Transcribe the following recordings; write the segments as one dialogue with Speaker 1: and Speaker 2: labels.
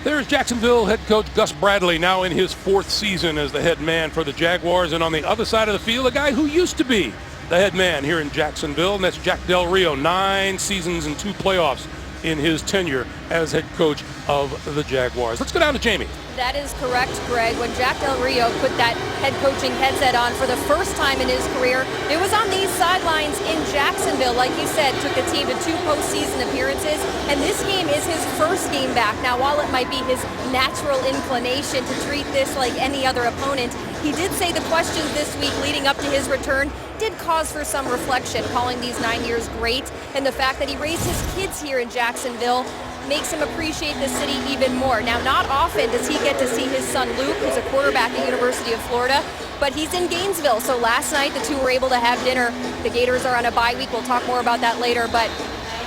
Speaker 1: There's Jacksonville head coach Gus Bradley, now in his 4th season as the head man for the Jaguars. And on the other side of the field, a guy who used to be the head man here in Jacksonville, and that's Jack Del Rio. 9 seasons and 2 playoffs in his tenure as head coach of the Jaguars. Let's go down to Jamie.
Speaker 2: That is correct, Greg. When Jack Del Rio put that head coaching headset on for the first time in his career, it was on these sidelines in Jacksonville. Like you said, took the team to 2 postseason appearances, and this game is his first game back. Now, while it might be his natural inclination to treat this like any other opponent, he did say the questions this week leading up to his return did cause for some reflection, calling these 9 years great, and the fact that he raised his kids here in Jacksonville makes him appreciate the city even more. Now, not often does he get to see his son Luke, who's a quarterback at University of Florida, but he's in Gainesville. So last night, the two were able to have dinner. The Gators are on a bye week. We'll talk more about that later, but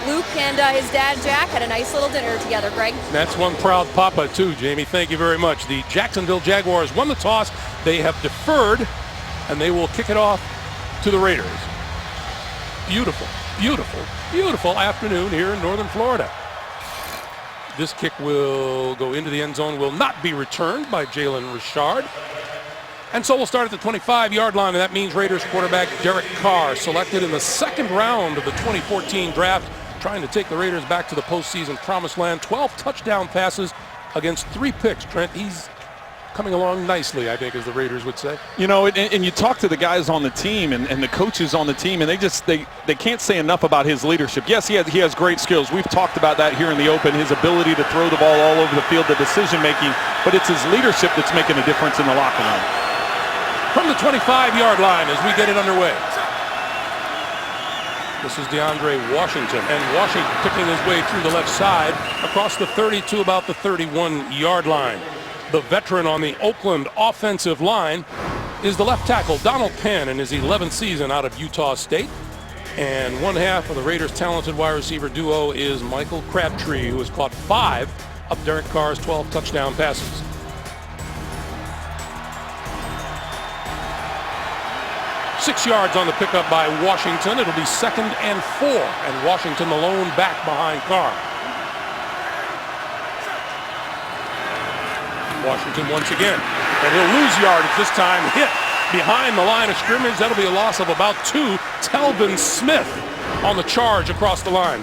Speaker 2: Luke and his dad, Jack, had a nice little dinner together, Greg.
Speaker 1: That's one proud papa, too, Jamie. Thank you very much. The Jacksonville Jaguars won the toss. They have deferred, and they will kick it off to the Raiders. Beautiful, beautiful, beautiful afternoon here in northern Florida. This kick will go into the end zone, will not be returned by Jalen Richard. And so we'll start at the 25-yard line, and that means Raiders quarterback Derek Carr, selected in the 2nd round of the 2014 draft, trying to take the Raiders back to the postseason promised land. 12 touchdown passes against 3 picks. Trent, he's coming along nicely, I think, as the Raiders would say.
Speaker 3: You know, and you talk to the guys on the team and the coaches on the team, and they can't say enough about his leadership. Yes, he has great skills. We've talked about that here in the open, his ability to throw the ball all over the field, the decision-making, but it's his leadership that's making a difference in the locker room.
Speaker 1: From the 25-yard line as we get it underway. This is DeAndre Washington, and Washington picking his way through the left side across the 30 to about the 31-yard line. The veteran on the Oakland offensive line is the left tackle, Donald Penn, in his 11th season out of Utah State. And one half of the Raiders' talented wide receiver duo is Michael Crabtree, who has caught 5 of Derek Carr's 12 touchdown passes. Six yards on the pickup by Washington. It'll be 2nd and 4, and Washington the lone back behind Carr. Washington once again, and he'll lose yardage this time, hit behind the line of scrimmage. That'll be a loss of about 2. Telvin Smith on the charge across the line.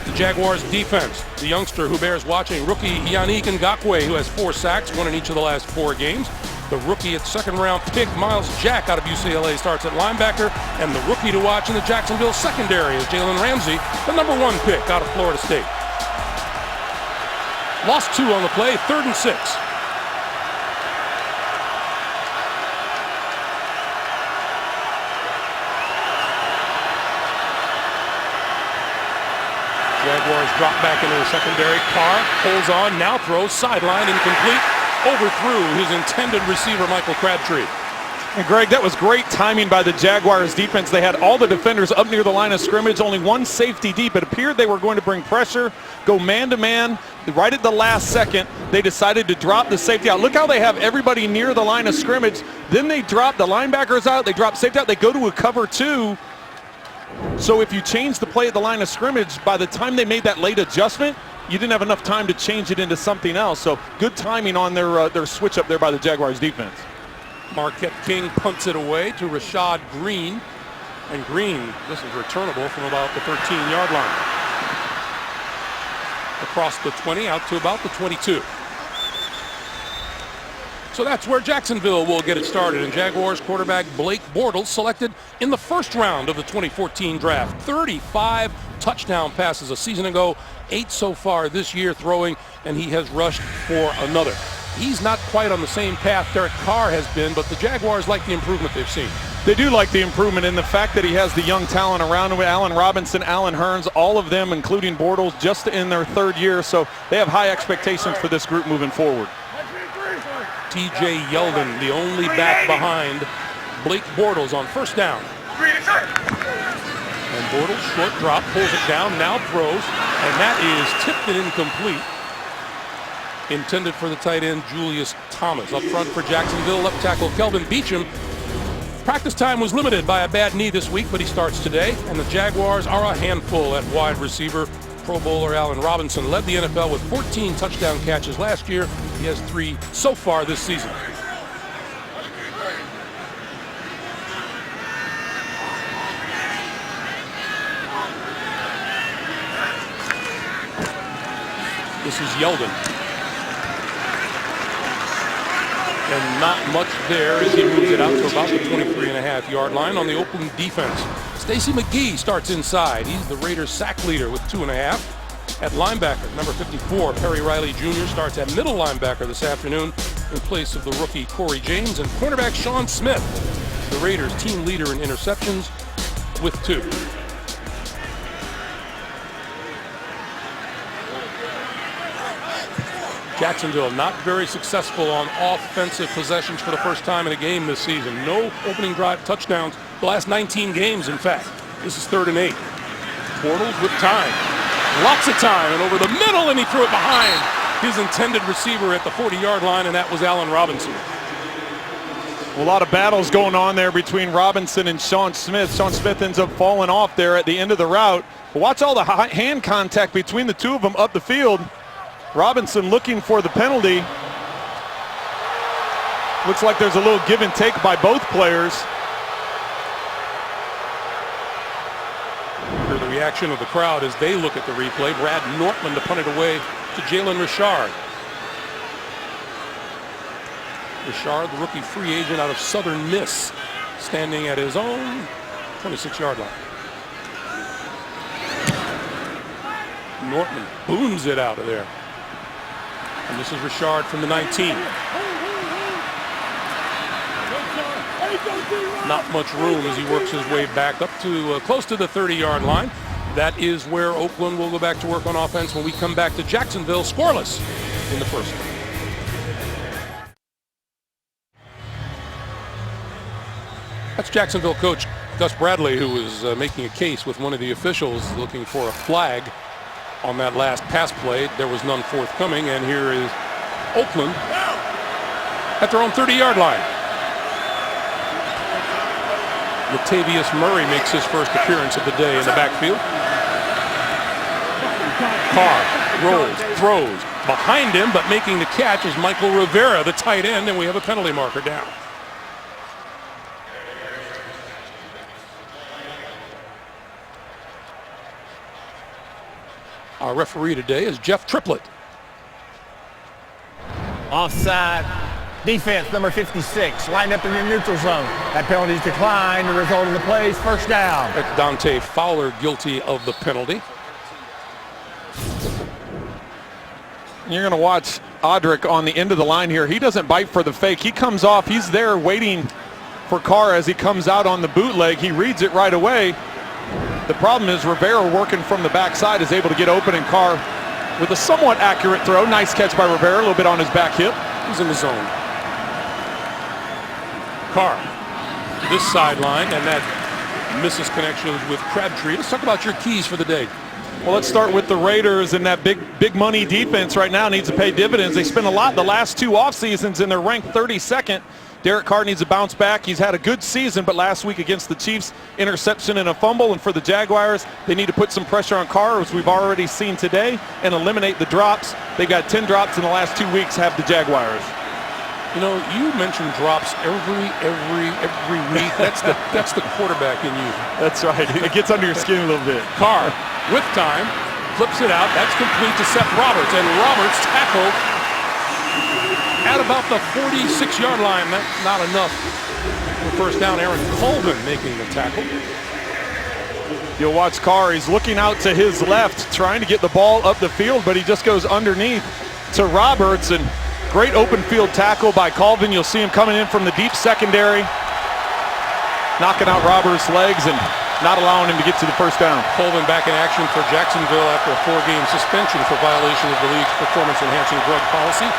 Speaker 1: The Jaguars defense, the youngster who bears watching, rookie Yannick Ngakoue, who has 4 sacks, 1 in each of the last 4 games. The rookie at 2nd round pick, Miles Jack out of UCLA, starts at linebacker, and the rookie to watch in the Jacksonville secondary is Jalen Ramsey, the number 1 pick out of Florida State. Lost 2 on the play, 3rd and 6. Jaguars drop back into the secondary. Carr pulls on, now throws, sideline, incomplete. Overthrew his intended receiver, Michael Crabtree.
Speaker 3: And Greg, that was great timing by the Jaguars defense. They had all the defenders up near the line of scrimmage, only 1 safety deep. It appeared they were going to bring pressure, go man-to-man. Right at the last second, they decided to drop the safety out. Look how they have everybody near the line of scrimmage. Then they drop the linebackers out, they drop safety out, they go to a cover 2. So if you change the play at the line of scrimmage, by the time they made that late adjustment, you didn't have enough time to change it into something else. So good timing on their switch up there by the Jaguars defense.
Speaker 1: Marquette King punts it away to Rashad Green. And Green, this is returnable from about the 13-yard line. Across the 20, out to about the 22. So that's where Jacksonville will get it started. And Jaguars quarterback Blake Bortles, selected in the 1st round of the 2014 draft. 35 touchdown passes a season ago, 8 so far this year throwing, and he has rushed for another. He's not quite on the same path Derek Carr has been, but the Jaguars like the improvement they've seen.
Speaker 3: They do like the improvement in the fact that he has the young talent around him. Allen Robinson, Allen Hurns, all of them, including Bortles, just in their 3rd year. So they have high expectations for this group moving forward.
Speaker 1: T.J. Yeldon, the only back behind Blake Bortles on 1st down. And Bortles, short drop, pulls it down, now throws, and that is tipped and incomplete. Intended for the tight end, Julius Thomas. Up front for Jacksonville, left tackle Kelvin Beachum. Practice time was limited by a bad knee this week, but he starts today. And the Jaguars are a handful at wide receiver. Pro Bowler Allen Robinson led the NFL with 14 touchdown catches last year. He has 3 so far this season. This is Yeldon. And not much there as he moves it out to about the 23.5-yard line on the Oakland defense. Stacey McGee starts inside. He's the Raiders sack leader with 2.5. At linebacker, number 54, Perry Riley Jr. starts at middle linebacker this afternoon in place of the rookie Corey James. And cornerback Sean Smith, the Raiders team leader in interceptions with 2. Jacksonville not very successful on offensive possessions for the first time in a game this season. No opening drive touchdowns the last 19 games, in fact. This is 3rd and 8. Bortles with time. Lots of time, and over the middle, and he threw it behind his intended receiver at the 40-yard line, and that was Allen Robinson.
Speaker 3: A lot of battles going on there between Robinson and Sean Smith. Sean Smith ends up falling off there at the end of the route. But watch all the hand contact between the two of them up the field. Robinson looking for the penalty. Looks like there's a little give and take by both players.
Speaker 1: Hear the reaction of the crowd as they look at the replay. Brad Nortman to punt it away to Jalen Richard. Richard, the rookie free agent out of Southern Miss, standing at his own 26-yard line. Nortman booms it out of there. And this is Richard from the 19. Not much room as he works his way back up to close to the 30-yard line. That is where Oakland will go back to work on offense when we come back to Jacksonville, scoreless in the first. That's Jacksonville coach Gus Bradley, who was making a case with one of the officials looking for a flag on that last pass play. There was none forthcoming, and here is Oakland at their own 30-yard line. Latavius Murray makes his first appearance of the day in the backfield. Carr rolls, throws. Behind him, but making the catch is Michael Rivera, the tight end, and we have a penalty marker down. Our referee today is Jeff Triplett.
Speaker 4: Offside. Defense, number 56, lined up in the neutral zone. That penalty is declined. The result of the play is first down.
Speaker 1: That's Dante Fowler guilty of the penalty.
Speaker 3: You're going to watch Audric on the end of the line here. He doesn't bite for the fake. He comes off. He's there waiting for Carr as he comes out on the bootleg. He reads it right away. The problem is Rivera, working from the backside, is able to get open, and Carr with a somewhat accurate throw. Nice catch by Rivera, a little bit on his back hip.
Speaker 1: He's in the zone. Carr to this sideline, and that misses connections with Crabtree. Let's talk about your keys for the day.
Speaker 3: Well, let's start with the Raiders, and that big money defense right now needs to pay dividends. They spent a lot the last 2 off seasons, and they're ranked 32nd. Derek Carr needs to bounce back. He's had a good season, but last week against the Chiefs, interception and a fumble. And for the Jaguars, they need to put some pressure on Carr, as we've already seen today, and eliminate the drops. They've got 10 drops in the last 2 weeks, have the Jaguars.
Speaker 1: You know, you mention drops every week. That's the quarterback in you.
Speaker 3: That's right. It gets under your skin a little bit.
Speaker 1: Carr with time, flips it out. That's complete to Seth Roberts, and Roberts tackled at about the 46-yard line. That's not enough for first down. Aaron Colvin making the tackle.
Speaker 3: You'll watch Carr. He's looking out to his left, trying to get the ball up the field, but he just goes underneath to Roberts, and great open field tackle by Colvin. You'll see him coming in from the deep secondary, knocking out Roberts' legs and not allowing him to get to the first down.
Speaker 1: Colvin back in action for Jacksonville after a 4-game suspension for violation of the league's performance-enhancing drug policy.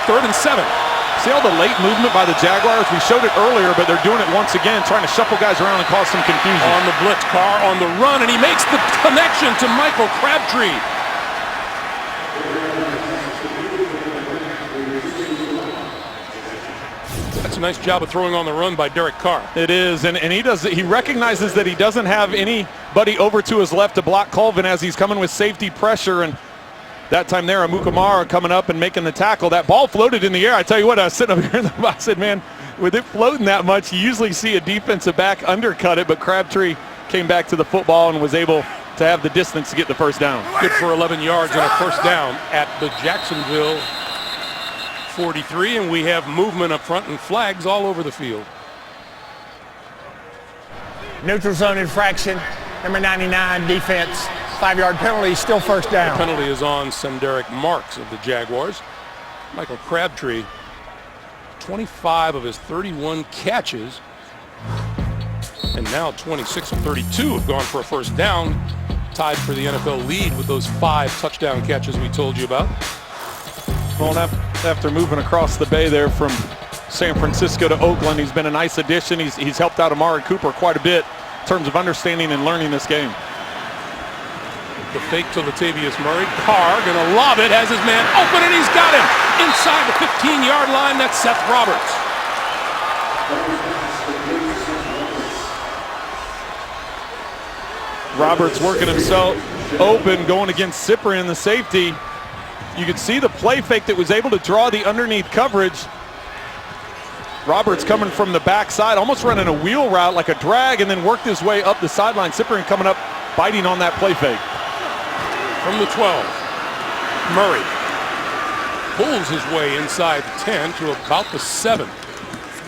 Speaker 1: 3rd and 7.
Speaker 3: See all the late movement by the Jaguars? We showed it earlier, but they're doing it once again, trying to shuffle guys around and cause some confusion.
Speaker 1: On the blitz, Carr on the run, and he makes the connection to Michael Crabtree. That's It's a nice job of throwing on the run by Derek Carr.
Speaker 3: It is, and he recognizes that he doesn't have anybody over to his left to block Colvin as he's coming with safety pressure, and that time there, Amukamara coming up and making the tackle. That ball floated in the air. I tell you what, I was sitting up here in the box, I said, man, with it floating that much, you usually see a defensive back undercut it, but Crabtree came back to the football and was able to have the distance to get the first down.
Speaker 1: Good for 11 yards and a first down at the Jacksonville 43, and we have movement up front and flags all over the field.
Speaker 4: Neutral zone infraction, number 99, defense. 5-yard penalty, still first down.
Speaker 1: The penalty is on Senderick Marks of the Jaguars. Michael Crabtree, 25 of his 31 catches, and now 26 of 32 have gone for a first down, tied for the NFL lead with those 5 touchdown catches we told you about.
Speaker 3: Well, after moving across the bay there from San Francisco to Oakland, he's been a nice addition. He's helped out Amari Cooper quite a bit in terms of understanding and learning this game.
Speaker 1: The fake to Latavius Murray. Carr gonna lob it, has his man open, and he's got him inside the 15-yard line. That's Seth Roberts.
Speaker 3: Roberts working himself open, going against Cyprian, the safety. You could see the play fake that was able to draw the underneath coverage. Roberts coming from the backside, almost running a wheel route like a drag, and then worked his way up the sideline. Cyprian coming up, biting on that play fake.
Speaker 1: From the 12, Murray pulls his way inside the 10 to about the 7.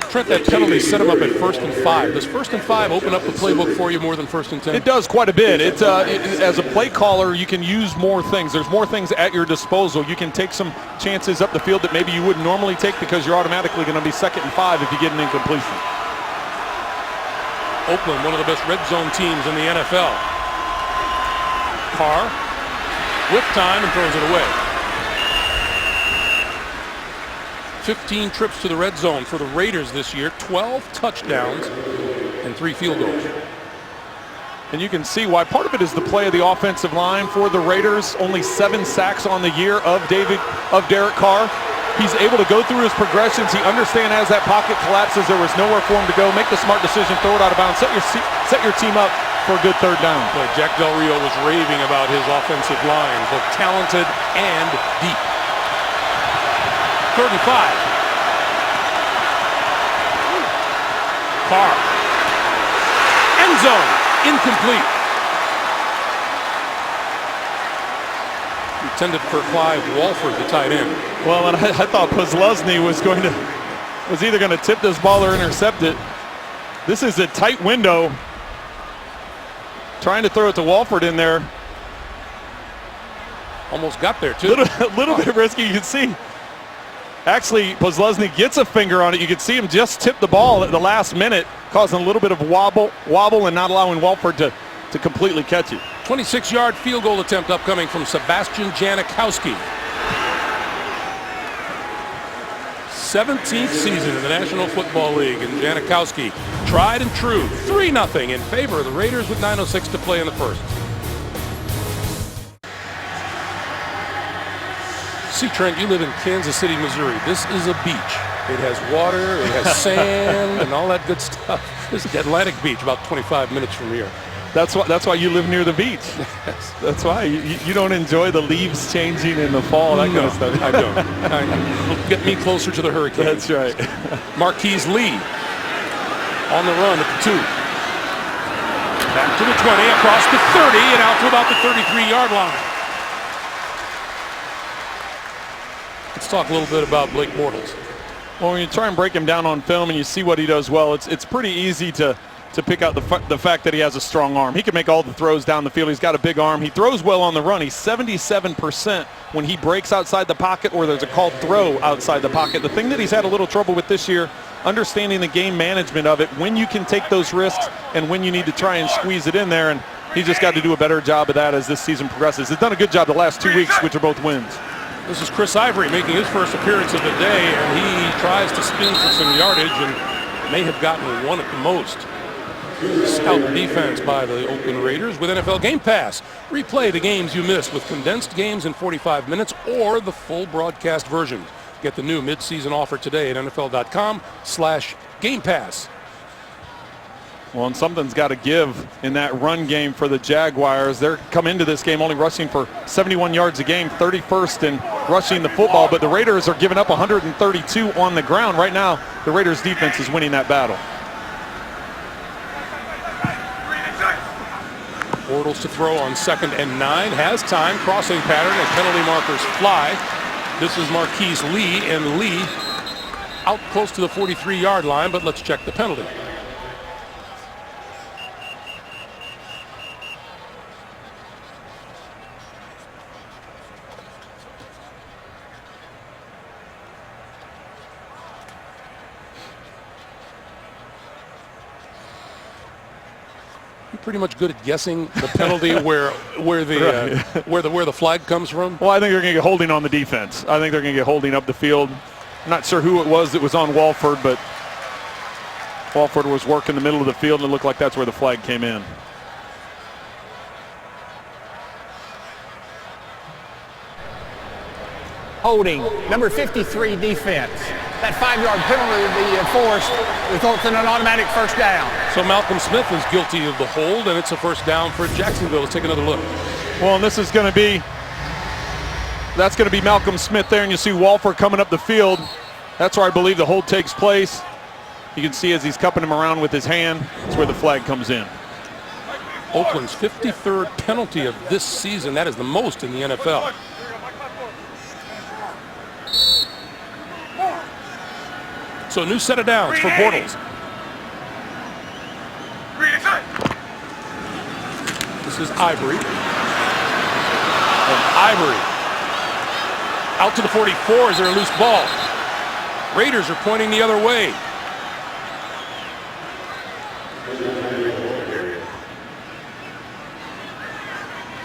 Speaker 1: Trent, that penalty set him up at 1st and 5. Does 1st and 5 open up the playbook for you more than 1st and 10?
Speaker 3: It does quite a bit. As a play caller, you can use more things. There's more things at your disposal. You can take some chances up the field that maybe you wouldn't normally take because you're automatically going to be 2nd and 5 if you get an incompletion.
Speaker 1: Oakland, one of the best red zone teams in the NFL. Carr with time and throws it away. 15 trips to the red zone for the Raiders this year, 12 touchdowns and 3 field goals.
Speaker 3: And you can see why part of it is the play of the offensive line for the Raiders. Only 7 sacks on the year of Derek Carr. He's able to go through his progressions. He understands as that pocket collapses, there was nowhere for him to go. Make the smart decision, throw it out of bounds, set your team up for a good 3rd down.
Speaker 1: Boy, Jack Del Rio was raving about his offensive line, both talented and deep. 3rd and 5. Carr. End zone. Incomplete. Intended for Clive Walford, the tight end.
Speaker 3: Well, and I thought Posluszny was either going to tip this ball or intercept it. This is a tight window. Trying to throw it to Walford in there.
Speaker 1: Almost got there, too.
Speaker 3: A little bit risky. You can see. Actually, Posluszny gets a finger on it. You can see him just tip the ball at the last minute, causing a little bit of wobble and not allowing Walford to completely catch it.
Speaker 1: 26-yard field goal attempt upcoming from Sebastian Janikowski. 17th season in the National Football League, and Janikowski tried and true. 3-0 in favor of the Raiders with 9:06 to play in the first. See, Trent, you live in Kansas City, Missouri. This is a beach. It has water, it has sand, and all that good stuff. This is Atlantic Beach, about 25 minutes from here.
Speaker 3: That's why you live near the beach.
Speaker 1: Yes.
Speaker 3: That's why you don't enjoy the leaves changing in the fall, that kind of stuff.
Speaker 1: I don't. It'll get me closer to the hurricane.
Speaker 3: That's right.
Speaker 1: Marquise Lee on the run at the 2. Back to the 20, across the 30, and out to about the 33-yard line. Let's talk a little bit about Blake Bortles.
Speaker 3: Well, when you try and break him down on film and you see what he does well, it's pretty easy to pick out the fact that he has a strong arm. He can make all the throws down the field. He's got a big arm. He throws well on the run. He's 77% when he breaks outside the pocket or there's a called throw outside the pocket. The thing that he's had a little trouble with this year, understanding the game management of it, when you can take those risks and when you need to try and squeeze it in there, and he's just got to do a better job of that as this season progresses. He's done a good job the last 2 weeks, which are both wins.
Speaker 1: This is Chris Ivory making his first appearance of the day, and he tries to spin for some yardage and may have gotten one at the most. Scout defense by the Oakland Raiders with NFL Game Pass. Replay the games you missed with condensed games in 45 minutes or the full broadcast version. Get the new mid-season offer today at NFL.com/Game Pass.
Speaker 3: Well, and something's got to give in that run game for the Jaguars. They're come into this game only rushing for 71 yards a game, 31st in rushing the football, but the Raiders are giving up 132 on the ground. Right now, the Raiders defense is winning that battle.
Speaker 1: Bortles to throw on 2nd and 9. Has time. Crossing pattern and penalty markers fly. This is Marquise Lee, and Lee out close to the 43-yard line, but let's check the penalty. Pretty much good at guessing the penalty where the flag comes from.
Speaker 3: Well, I think they're going to get holding on the defense. I think they're going to get holding up the field. I'm not sure who it was that was on Walford, but Walford was working the middle of the field, and it looked like that's where the flag came in.
Speaker 4: Holding, number 53 defense. That 5-yard penalty to be enforced results in an automatic first down.
Speaker 1: So Malcolm Smith is guilty of the hold, and it's a first down for Jacksonville. Let's take another look.
Speaker 3: Well, and that's going to be Malcolm Smith there, and you see Walford coming up the field. That's where I believe the hold takes place. You can see as he's cupping him around with his hand, that's where the flag comes in.
Speaker 1: Oakland's 53rd penalty of this season. That is the most in the NFL. So a new set of downs for Bortles. This is Ivory. And Ivory out to the 44. Is there a loose ball? Raiders are pointing the other way.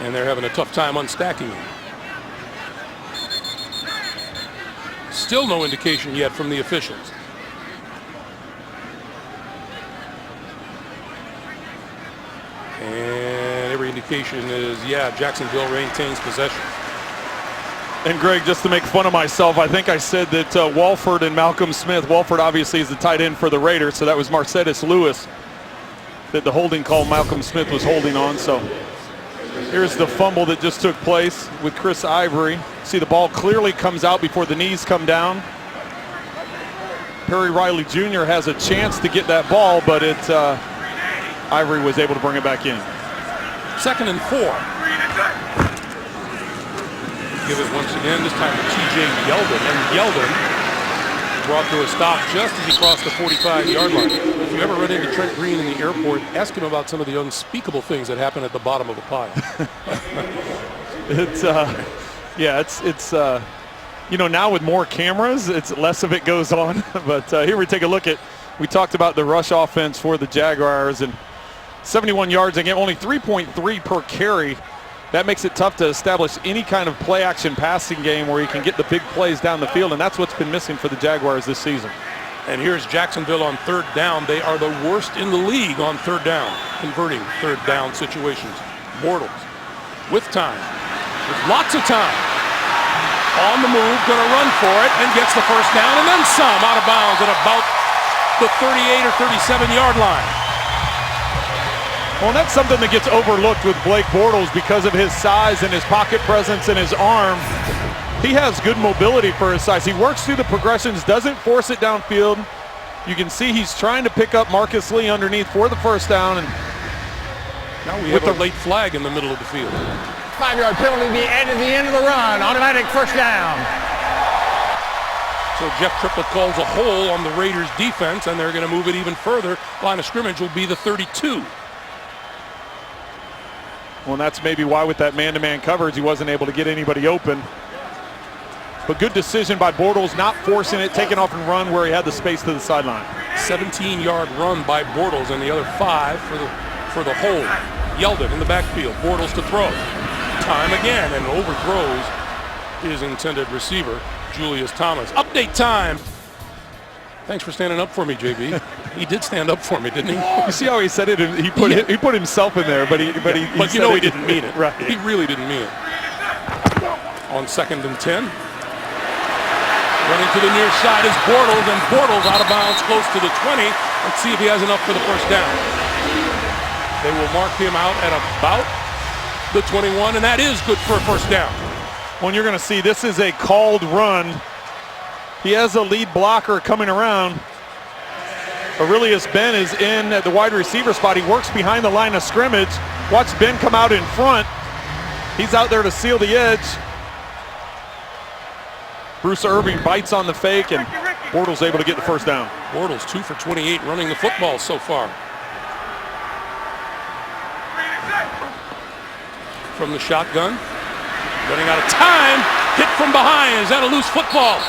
Speaker 1: And they're having a tough time unstacking him. Still no indication yet from the officials. And every indication is, Jacksonville maintains possession.
Speaker 3: And Greg, just to make fun of myself, I think I said that Walford and Malcolm Smith, Walford obviously is the tight end for the Raiders, so that was Mercedes Lewis that the holding call Malcolm Smith was holding on. So here's the fumble that just took place with Chris Ivory. See, the ball clearly comes out before the knees come down. Perry Riley Jr. has a chance to get that ball, but Ivory was able to bring it back in.
Speaker 1: 2nd and 4. Give it once again, this time to T.J. Yeldon. And Yeldon brought to a stop just as he crossed the 45-yard line. If you ever run into Trent Green in the airport, ask him about some of the unspeakable things that happen at the bottom of a pile. Now with more cameras, it's less of it goes on. But here we take a look at, we talked about the rush offense for the Jaguars, and 71 yards again, only 3.3 per carry. That makes it tough to establish any kind of play-action passing game where you can get the big plays down the field, and that's what's been missing for the Jaguars this season. And here's Jacksonville on 3rd down. They are the worst in the league on 3rd down, converting 3rd down situations. Bortles with time, with lots of time. On the move, going to run for it, and gets the first down, and then some, out of bounds at about the 38 or 37-yard line.
Speaker 3: Well, that's something that gets overlooked with Blake Bortles because of his size and his pocket presence and his arm. He has good mobility for his size. He works through the progressions, doesn't force it downfield. You can see he's trying to pick up Marcus Lee underneath for the first down. And
Speaker 1: now we have a late flag in the middle of the field.
Speaker 4: 5-yard penalty to be added at the end of the run. Automatic first down.
Speaker 1: So Jeff Triplett calls a hole on the Raiders defense, and they're going to move it even further. Line of scrimmage will be the 32.
Speaker 3: Well, that's maybe why with that man-to-man coverage he wasn't able to get anybody open. But good decision by Bortles, not forcing it, taking off and run where he had the space to the sideline.
Speaker 1: 17-yard run by Bortles, and the other 5 for the hold. Yeldon in the backfield. Bortles to throw. Time again, and overthrows his intended receiver, Julius Thomas. Update time. Thanks for standing up for me, JB. He did stand up for me, didn't he?
Speaker 3: You see how he said it? He put himself in there, but he
Speaker 1: didn't mean it.
Speaker 3: Right.
Speaker 1: He really didn't mean it. On 2nd and 10. Running to the near side is Bortles, and Bortles out of bounds close to the 20. Let's see if he has enough for the first down. They will mark him out at about the 21, and that is good for a first down.
Speaker 3: When you're going to see this is a called run. He has a lead blocker coming around. Aurelius Ben is in at the wide receiver spot. He works behind the line of scrimmage. Watch Ben come out in front. He's out there to seal the edge. Bruce Irving bites on the fake, and Bortles able to get the first down.
Speaker 1: Bortles 2 for 28 running the football so far. From the shotgun. Running out of time. Hit from behind. Is that a loose football?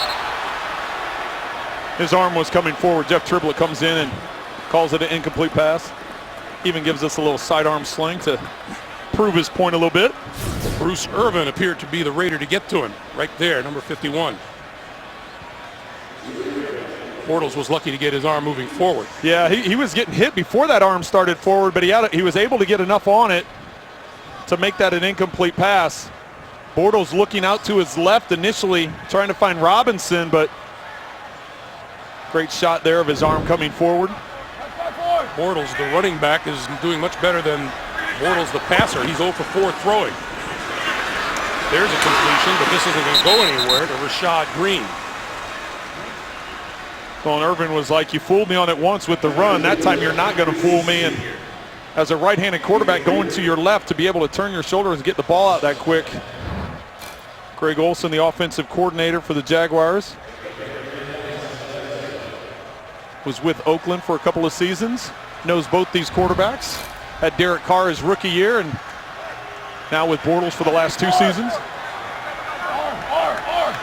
Speaker 3: His arm was coming forward. Jeff Triplett comes in and calls it an incomplete pass. Even gives us a little sidearm sling to prove his point a little bit.
Speaker 1: Bruce Irvin appeared to be the Raider to get to him. Right there, number 51. Bortles was lucky to get his arm moving forward.
Speaker 3: Yeah, he was getting hit before that arm started forward, but he was able to get enough on it to make that an incomplete pass. Bortles looking out to his left initially, trying to find Robinson, but great shot there of his arm coming forward.
Speaker 1: Bortles, the running back, is doing much better than Bortles, the passer. He's 0 for 4 throwing. There's a completion, but this isn't going to go anywhere to Rashad Green.
Speaker 3: Well, and Irvin was like, you fooled me on it once with the run. That time you're not going to fool me. And as a right-handed quarterback going to your left to be able to turn your shoulders and get the ball out that quick. Greg Olson, the offensive coordinator for the Jaguars, was with Oakland for a couple of seasons, knows both these quarterbacks. Had Derek Carr his rookie year, and now with Bortles for the last 2 seasons.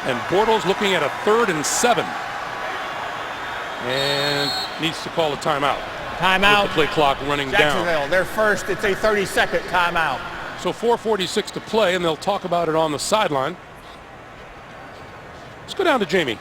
Speaker 1: And Bortles looking at a 3rd and 7. And needs to call a timeout.
Speaker 4: Timeout.
Speaker 1: With the play clock running
Speaker 4: Jacksonville,
Speaker 1: down.
Speaker 4: they're first. It's a 30-second timeout.
Speaker 1: So 4:46 to play, and they'll talk about it on the sideline. Let's go down to Jamie.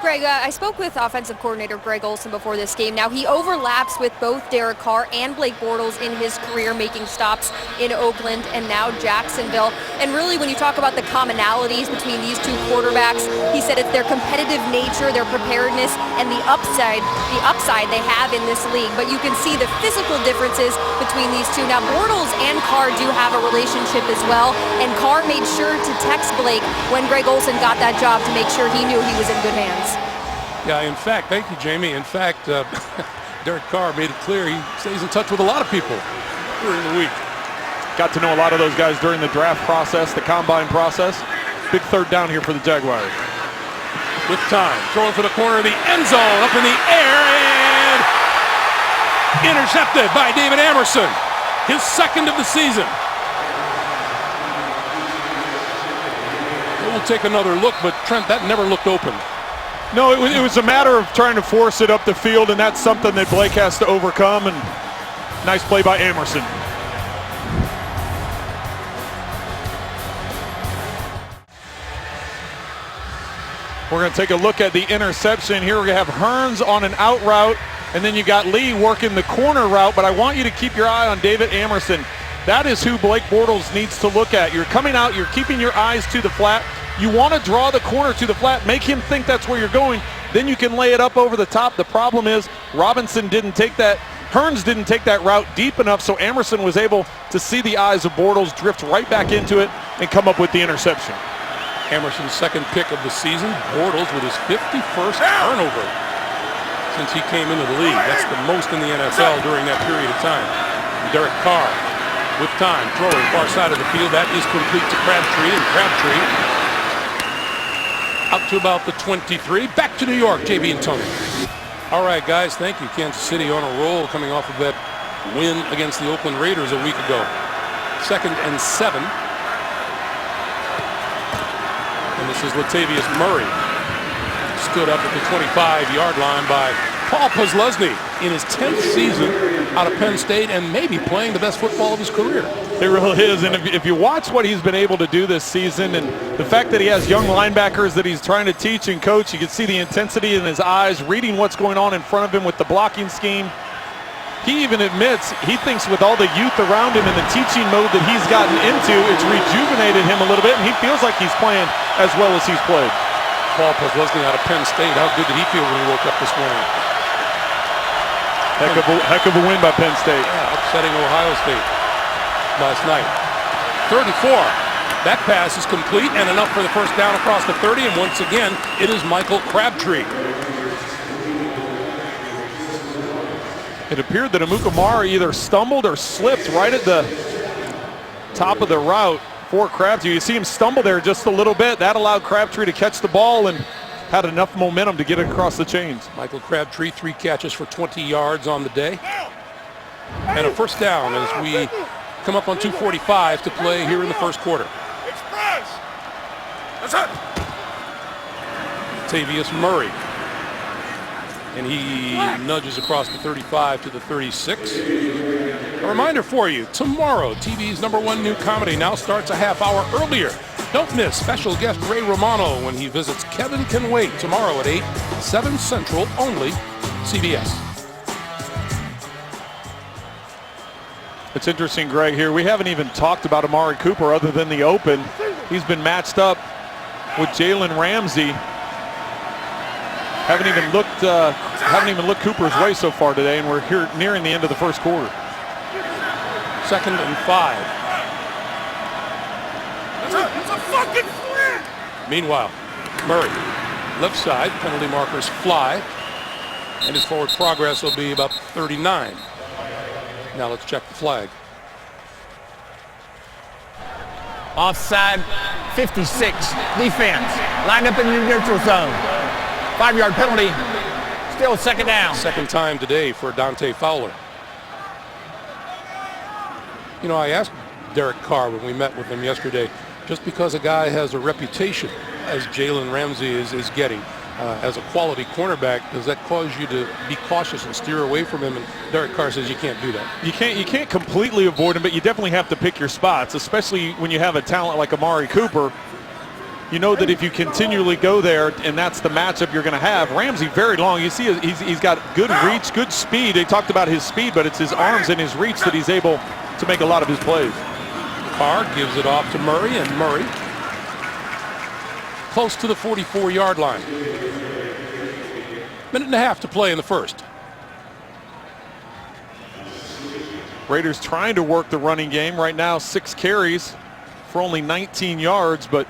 Speaker 2: Greg, I spoke with offensive coordinator Greg Olson before this game. Now, he overlaps with both Derek Carr and Blake Bortles in his career, making stops in Oakland and now Jacksonville. And really, when you talk about the commonalities between these two quarterbacks, he said it's their competitive nature, their preparedness, and the upside they have in this league. But you can see the physical differences between these two. Now, Bortles and Carr do have a relationship as well, and Carr made sure to text Blake when Greg Olson got that job to make sure he knew he was in good hands.
Speaker 1: Yeah, in fact, thank you, Jamie. In fact, Derek Carr made it clear he stays in touch with a lot of people during the week.
Speaker 3: Got to know a lot of those guys during the draft process, the combine process. Big 3rd down here for the Jaguars.
Speaker 1: With time, throwing for the corner of the end zone, up in the air, and intercepted by David Amerson. His 2nd of the season. We'll take another look, but Trent, that never looked open.
Speaker 3: No, it was a matter of trying to force it up the field, and that's something that Blake has to overcome, and nice play by Amerson. We're going to take a look at the interception here. We're going to have Hearns on an out route, and then you got Lee working the corner route, but I want you to keep your eye on David Amerson. That is who Blake Bortles needs to look at. You're coming out, you're keeping your eyes to the flat. You want to draw the corner to the flat, make him think that's where you're going, then you can lay it up over the top. The problem is Hearns didn't take that route deep enough, so Amerson was able to see the eyes of Bortles, drift right back into it, and come up with the interception.
Speaker 1: Amerson's 2nd pick of the season. Bortles with his 51st turnover since he came into the league. That's the most in the NFL during that period of time. Derek Carr with time, throwing far side of the field. That is complete to Crabtree, and Crabtree out to about the 23. Back to New York, JB and Tony. All right, guys, thank you. Kansas City on a roll coming off of that win against the Oakland Raiders a week ago. 2nd and 7. And this is Latavius Murray. Stood up at the 25-yard line by Paul Posluszny in his 10th season out of Penn State, and maybe playing the best football of his career.
Speaker 3: It really is, and if you watch what he's been able to do this season, and the fact that he has young linebackers that he's trying to teach and coach, you can see the intensity in his eyes, reading what's going on in front of him with the blocking scheme. He even admits he thinks with all the youth around him and the teaching mode that he's gotten into, it's rejuvenated him a little bit, and he feels like he's playing as well as he's played.
Speaker 1: Paul Posluszny out of Penn State. How good did he feel when he woke up this morning?
Speaker 3: Heck of a win by Penn State.
Speaker 1: Yeah, upsetting Ohio State last night. 34. That pass is complete and enough for the first down across the 30, and once again, it is Michael Crabtree.
Speaker 3: It appeared that Amukamara either stumbled or slipped right at the top of the route for Crabtree. You see him stumble there just a little bit. That allowed Crabtree to catch the ball and had enough momentum to get it across the chains.
Speaker 1: Michael Crabtree, 3 catches for 20 yards on the day. And a first down as we come up on 2:45 to play here in the first quarter. That's it. Tavius Murray. And he nudges across the 35 to the 36. A reminder for you, tomorrow, TV's #1 new comedy now starts a half hour earlier. Don't miss special guest Ray Romano when he visits Kevin Can Wait tomorrow at 8, 7 Central, only CBS.
Speaker 3: It's interesting, Greg, here. We haven't even talked about Amari Cooper other than the open. He's been matched up with Jalen Ramsey. Haven't even looked Cooper's way so far today, and we're here nearing the end of the first quarter.
Speaker 1: 2nd and 5. It's a fucking flip. Meanwhile, Murray, left side, penalty markers fly, and his forward progress will be about 39. Now let's check the flag.
Speaker 4: Offside, 56. Defense lined up in the neutral zone. 5-yard penalty. Still 2nd down.
Speaker 1: Second time today for Dante Fowler. You know, I asked Derek Carr when we met with him yesterday, just because a guy has a reputation as Jalen Ramsey is getting as a quality cornerback, does that cause you to be cautious and steer away from him? And Derek Carr says you can't do that.
Speaker 3: You can't completely avoid him, but you definitely have to pick your spots, especially when you have a talent like Amari Cooper. You know that if you continually go there and that's the matchup you're going to have. Ramsey very long. You see he's got good reach, good speed. They talked about his speed, but it's his arms and his reach that he's able to make a lot of his plays.
Speaker 1: Carr gives it off to Murray, and Murray close to the 44-yard line. Minute and a half to play in the first.
Speaker 3: Raiders trying to work the running game. Right now, 6 carries for only 19 yards, but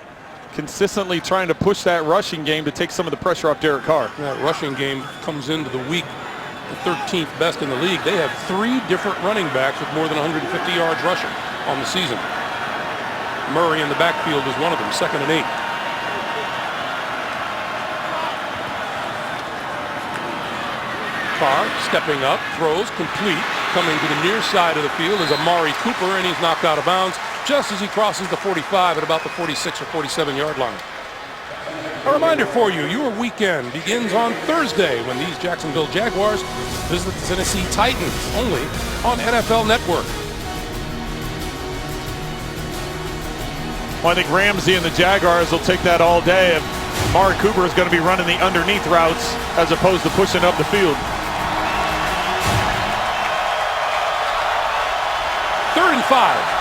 Speaker 3: consistently trying to push that rushing game to take some of the pressure off Derek Carr.
Speaker 1: That rushing game comes into the week the 13th best in the league. They have 3 different running backs with more than 150 yards rushing on the season. Murray in the backfield is one of them, 2nd and 8. Carr stepping up, throws, complete. Coming to the near side of the field is Amari Cooper, and he's knocked out of bounds just as he crosses the 45 at about the 46 or 47-yard line. A reminder for you, your weekend begins on Thursday when these Jacksonville Jaguars visit the Tennessee Titans, only on NFL Network.
Speaker 3: Well, I think Ramsey and the Jaguars will take that all day. If Amari Cooper is going to be running the underneath routes as opposed to pushing up the field.
Speaker 1: 3rd and 5.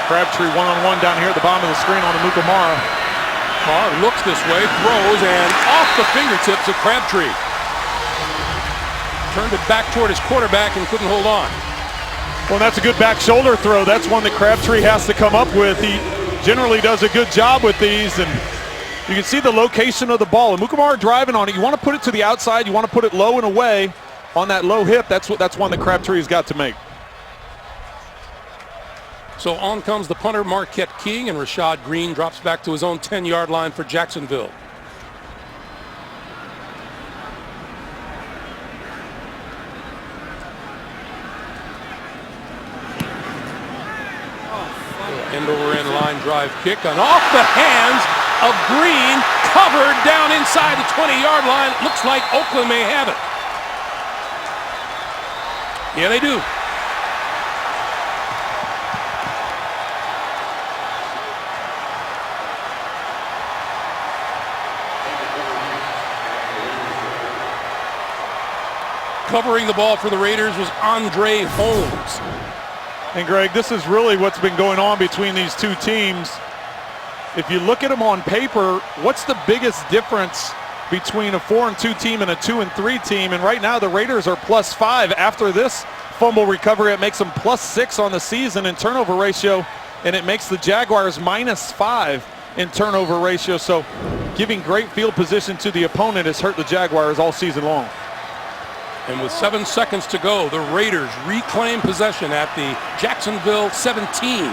Speaker 3: Crabtree one-on-one down here at the bottom of the screen on Amukamara.
Speaker 1: Carr looks this way, throws, and off the fingertips of Crabtree. Turned it back toward his quarterback and couldn't hold on.
Speaker 3: Well, that's a good back shoulder throw. That's one that Crabtree has to come up with. He generally does a good job with these, and you can see the location of the ball. Amukamara driving on it. You want to put it to the outside. You want to put it low and away on that low hip. That's one that Crabtree has got to make.
Speaker 1: So on comes the punter, Marquette King, and Rashad Green drops back to his own 10-yard line for Jacksonville. End-over-end line drive kick, and off the hands of Green, covered down inside the 20-yard line. It looks like Oakland may have it. Yeah, they do. Recovering the ball for the Raiders was Andre Holmes.
Speaker 3: And Greg, this is really what's been going on between these two teams. If you look at them on paper, what's the biggest difference between a 4-2 team and a 2-3 team? And right now the Raiders are +5. After this fumble recovery, it makes them +6 on the season in turnover ratio, and it makes the Jaguars -5 in turnover ratio. So giving great field position to the opponent has hurt the Jaguars all season long.
Speaker 1: And with 7 seconds to go, the Raiders reclaim possession at the Jacksonville 17.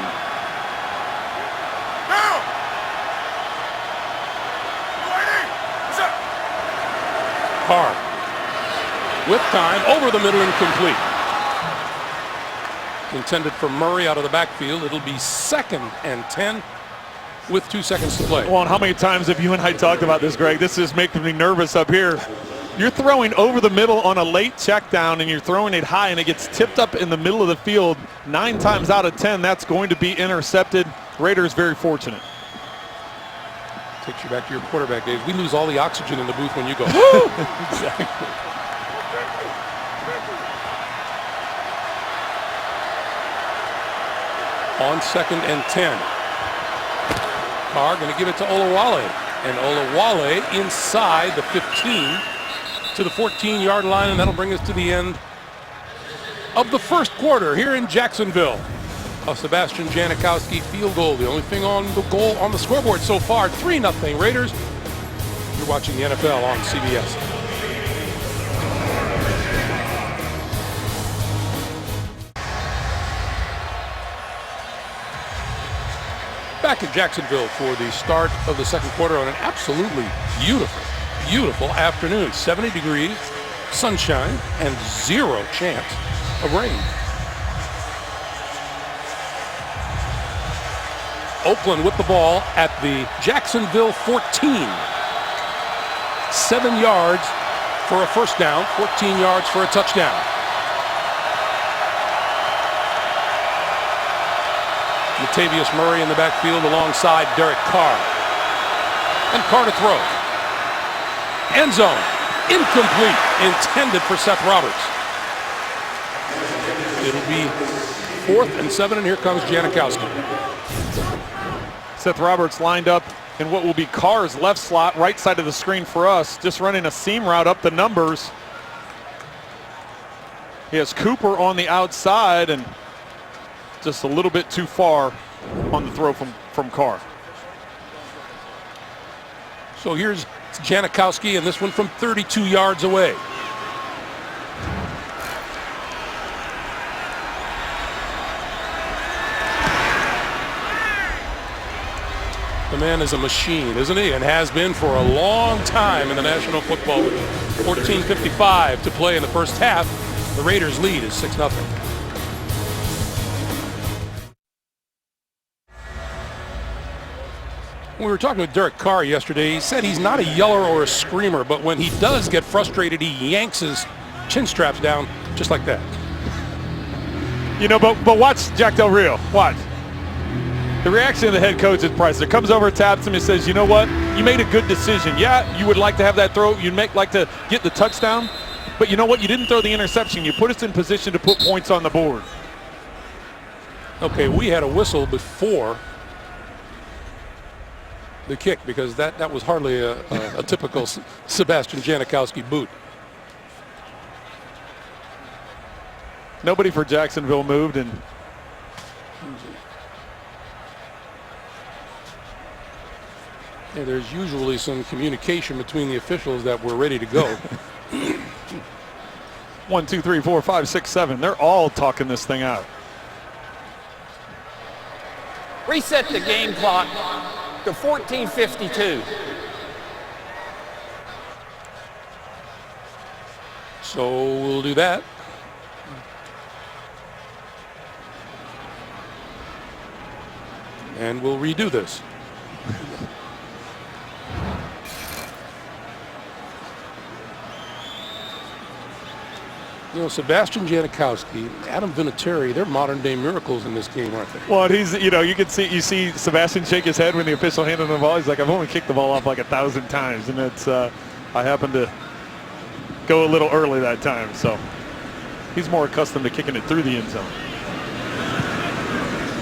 Speaker 1: Carr with time over the middle and complete. Intended for Murray out of the backfield. It'll be 2nd and 10 with 2 seconds to play.
Speaker 3: Well, and how many times have you and I talked about this, Greg? This is making me nervous up here. You're throwing over the middle on a late check down, and you're throwing it high, and it gets tipped up in the middle of the field. 9 times out of 10, that's going to be intercepted. Raiders very fortunate.
Speaker 1: Takes you back to your quarterback days. We lose all the oxygen in the booth when you go. Exactly. On 2nd and 10. Carr going to give it to Olawale. And Olawale inside the 15 to the 14-yard line, and that'll bring us to the end of the first quarter here in Jacksonville. A Sebastian Janikowski field goal, the only thing on the goal on the scoreboard so far. 3-0 Raiders. You're watching the NFL on CBS. Back in Jacksonville for the start of the second quarter on an absolutely beautiful afternoon. 70 degrees, sunshine, and 0 chance of rain. Oakland with the ball at the Jacksonville 14. 7 yards for a first down, 14 yards for a touchdown. Latavius Murray in the backfield alongside Derek Carr. And Carr to throw. End zone. Incomplete. Intended for Seth Roberts. It'll be 4th and 7, and here comes Janikowski.
Speaker 3: Seth Roberts lined up in what will be Carr's left slot, right side of the screen for us, just running a seam route up the numbers. He has Cooper on the outside and just a little bit too far on the throw from Carr.
Speaker 1: So here's Janikowski, and this one from 32 yards away. The man is a machine, isn't he? And has been for a long time in the National Football League. 14:55 to play in the first half. The Raiders lead is 6-0. We were talking with Derek Carr yesterday. He said he's not a yeller or a screamer, but when he does get frustrated, he yanks his chin straps down just like that.
Speaker 3: You know, but watch Jack Del Rio. Watch. The reaction of the head coach is priceless. Comes over, taps him, and says, you know what? You made a good decision. Yeah, you would like to have that throw. You'd like to get the touchdown. But you know what? You didn't throw the interception. You put us in position to put points on the board.
Speaker 1: Okay, we had a whistle before the kick because that was hardly a typical Sebastian Janikowski boot.
Speaker 3: Nobody for Jacksonville moved, and
Speaker 1: yeah, there's usually some communication between the officials that we're ready to go.
Speaker 3: 1, 2, 3, 4, 5, 6, 7. They're all talking this thing out.
Speaker 4: Reset the game clock to 14:52.
Speaker 1: So we'll do that. And we'll redo this. You know, Sebastian Janikowski, Adam Vinatieri, they're modern-day miracles in this game, aren't they?
Speaker 3: Well, he's, you know, you see Sebastian shake his head when the official handed him the ball. He's like, I've only kicked the ball off like 1,000 times, and it's I happened to go a little early that time. So He's more accustomed to kicking it through the end zone.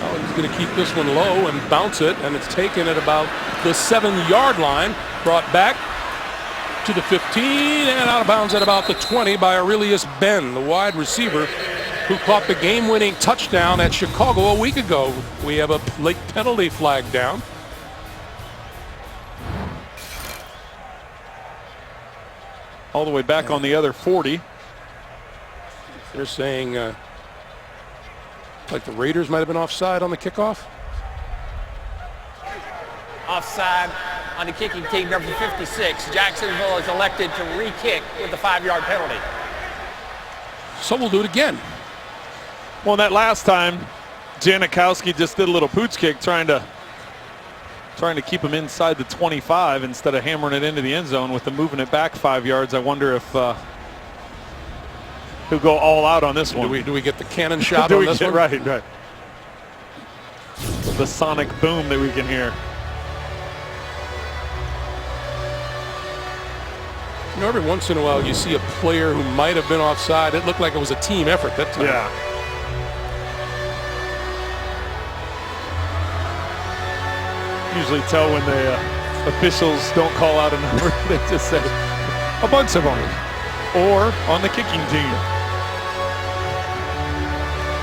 Speaker 1: Oh, he's going to keep this one low and bounce it, and it's taken at about the 7-yard line. Brought back to the 15 and out of bounds at about the 20 by Aurelius Ben, the wide receiver who caught the game-winning touchdown at Chicago a week ago. We have a late penalty flag down.
Speaker 3: All the way back on the other 40.
Speaker 1: They're saying like the Raiders might have been offside on the kickoff.
Speaker 4: Offside on the kicking team, number 56. Jacksonville is elected to re-kick with the 5-yard penalty.
Speaker 1: So we'll do it again.
Speaker 3: Well, that last time, Janikowski just did a little pooch kick trying to keep him inside the 25 instead of hammering it into the end zone. With them moving it back 5 yards, I wonder if he'll go all out on this one.
Speaker 1: Do we get the cannon shot on this one?
Speaker 3: Right. The sonic boom that we can hear.
Speaker 1: You know, every once in a while you see a player who might have been offside. It looked like it was a team effort that time.
Speaker 3: Yeah. Usually tell when the officials don't call out a number. They just say a bunch of them, or on the kicking team.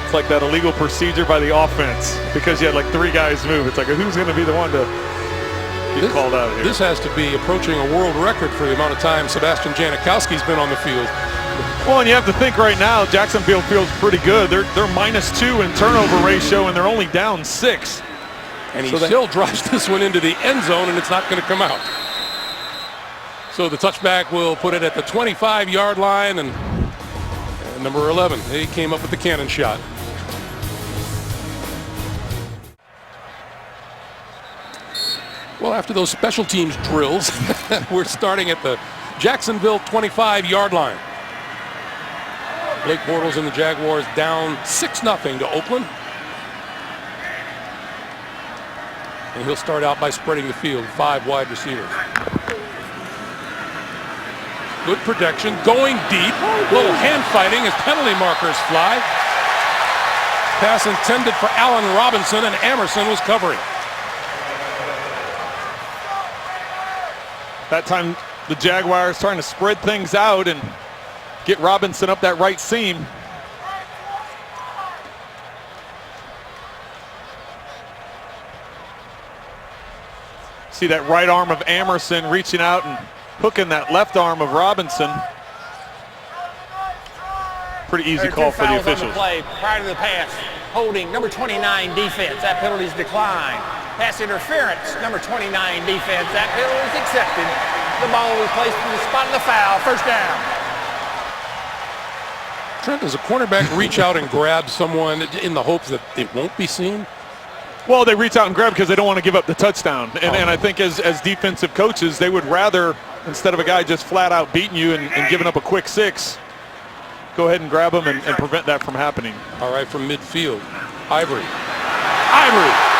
Speaker 3: It's like that illegal procedure by the offense because you had like 3 guys move. It's like, who's going to be the one to get called out here?
Speaker 1: This has to be approaching a world record for the amount of time Sebastian Janikowski's been on the field.
Speaker 3: Well, and you have to think right now, Jacksonville feels pretty good. They're -2 in turnover ratio, and they're only down 6.
Speaker 1: And he still drives this one into the end zone, and it's not going to come out. So the touchback will put it at the 25-yard line, and number 11, he came up with the cannon shot. Well, after those special teams drills, we're starting at the Jacksonville 25-yard line. Blake Bortles and the Jaguars down 6-0 to Oakland. And he'll start out by spreading the field, 5 wide receivers. Good protection, going deep. Little hand fighting as penalty markers fly. Pass intended for Allen Robinson, and Emerson was covering.
Speaker 3: That time the Jaguars trying to spread things out and get Robinson up that right seam. See that right arm of Emerson reaching out and hooking that left arm of Robinson. Pretty easy call for the officials.
Speaker 4: On the play prior to the pass. Holding number 29 defense. That penalty's declined. Pass interference, number 29 defense. That penalty is accepted. The ball was placed in the spot of the foul. First down.
Speaker 1: Trent, does a cornerback reach out and grab someone in the hopes that it won't be seen?
Speaker 3: Well, they reach out and grab because they don't want to give up the touchdown. And I think as defensive coaches, they would rather, instead of a guy just flat out beating you and giving up a quick 6, go ahead and grab him and prevent that from happening.
Speaker 1: All right, from midfield, Ivory,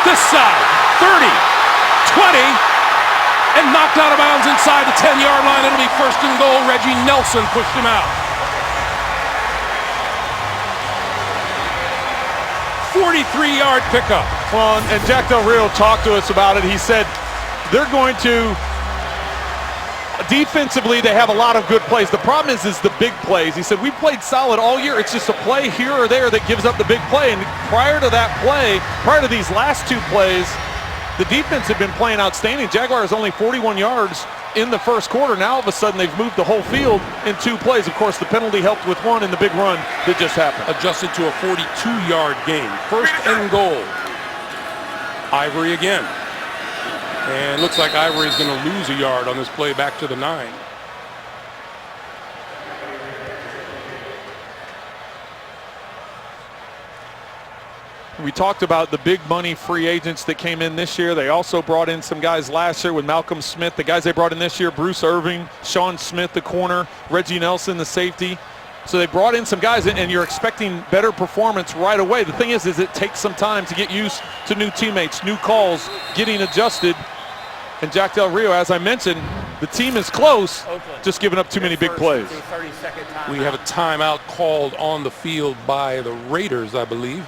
Speaker 1: this side, 30, 20, and knocked out of bounds inside the 10-yard line. It'll be first and goal. Reggie Nelson pushed him out. 43-yard pickup.
Speaker 3: Well, and Jack Del Rio talked to us about it. He said they're going to, defensively, they have a lot of good plays. The problem is the big plays. He said, we played solid all year. It's just a play here or there that gives up the big play. And prior to that play, prior to these last 2 plays, the defense had been playing outstanding. Jaguars only 41 yards in the first quarter. Now all of a sudden they've moved the whole field in 2 plays. Of course, the penalty helped with 1 in the big run that just happened.
Speaker 1: Adjusted to a 42-yard gain. First and goal. Ivory again. And looks like Ivory's going to lose a yard on this play back to the 9.
Speaker 3: We talked about the big money free agents that came in this year. They also brought in some guys last year with Malcolm Smith. The guys they brought in this year, Bruce Irving, Sean Smith, the corner, Reggie Nelson, the safety. So they brought in some guys, and you're expecting better performance right away. The thing is it takes some time to get used to new teammates, new calls, getting adjusted. And Jack Del Rio, as I mentioned, The team is close,
Speaker 4: Oakland.
Speaker 3: just giving up too many big plays.
Speaker 4: 30-second timeout.
Speaker 1: We have a timeout called on the field by the Raiders, I believe.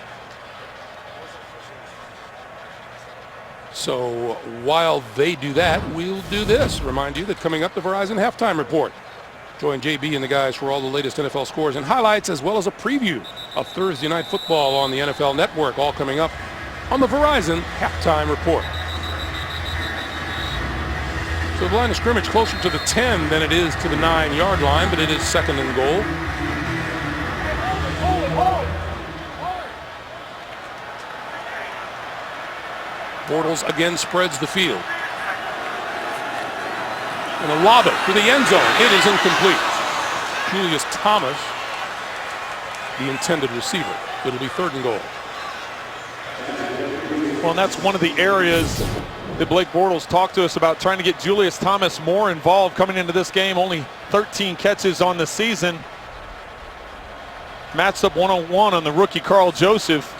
Speaker 1: So while they do that, we'll do this. Remind you that coming up, the Verizon Halftime Report. Join JB and the guys for all the latest NFL scores and highlights, as well as a preview of Thursday Night Football on the NFL Network, all coming up on the Verizon Halftime Report. So the line of scrimmage closer to the 10 than it is to the 9-yard line, but it is second and goal. Bortles again spreads the field. And a lob it to the end zone. It is incomplete. Julius Thomas, the intended receiver. It'll be third and goal.
Speaker 3: Well, and that's one of the areas that Blake Bortles talked to us about, trying to get Julius Thomas more involved coming into this game. Only 13 catches on the season. Matched up one-on-one on the rookie Carl Joseph.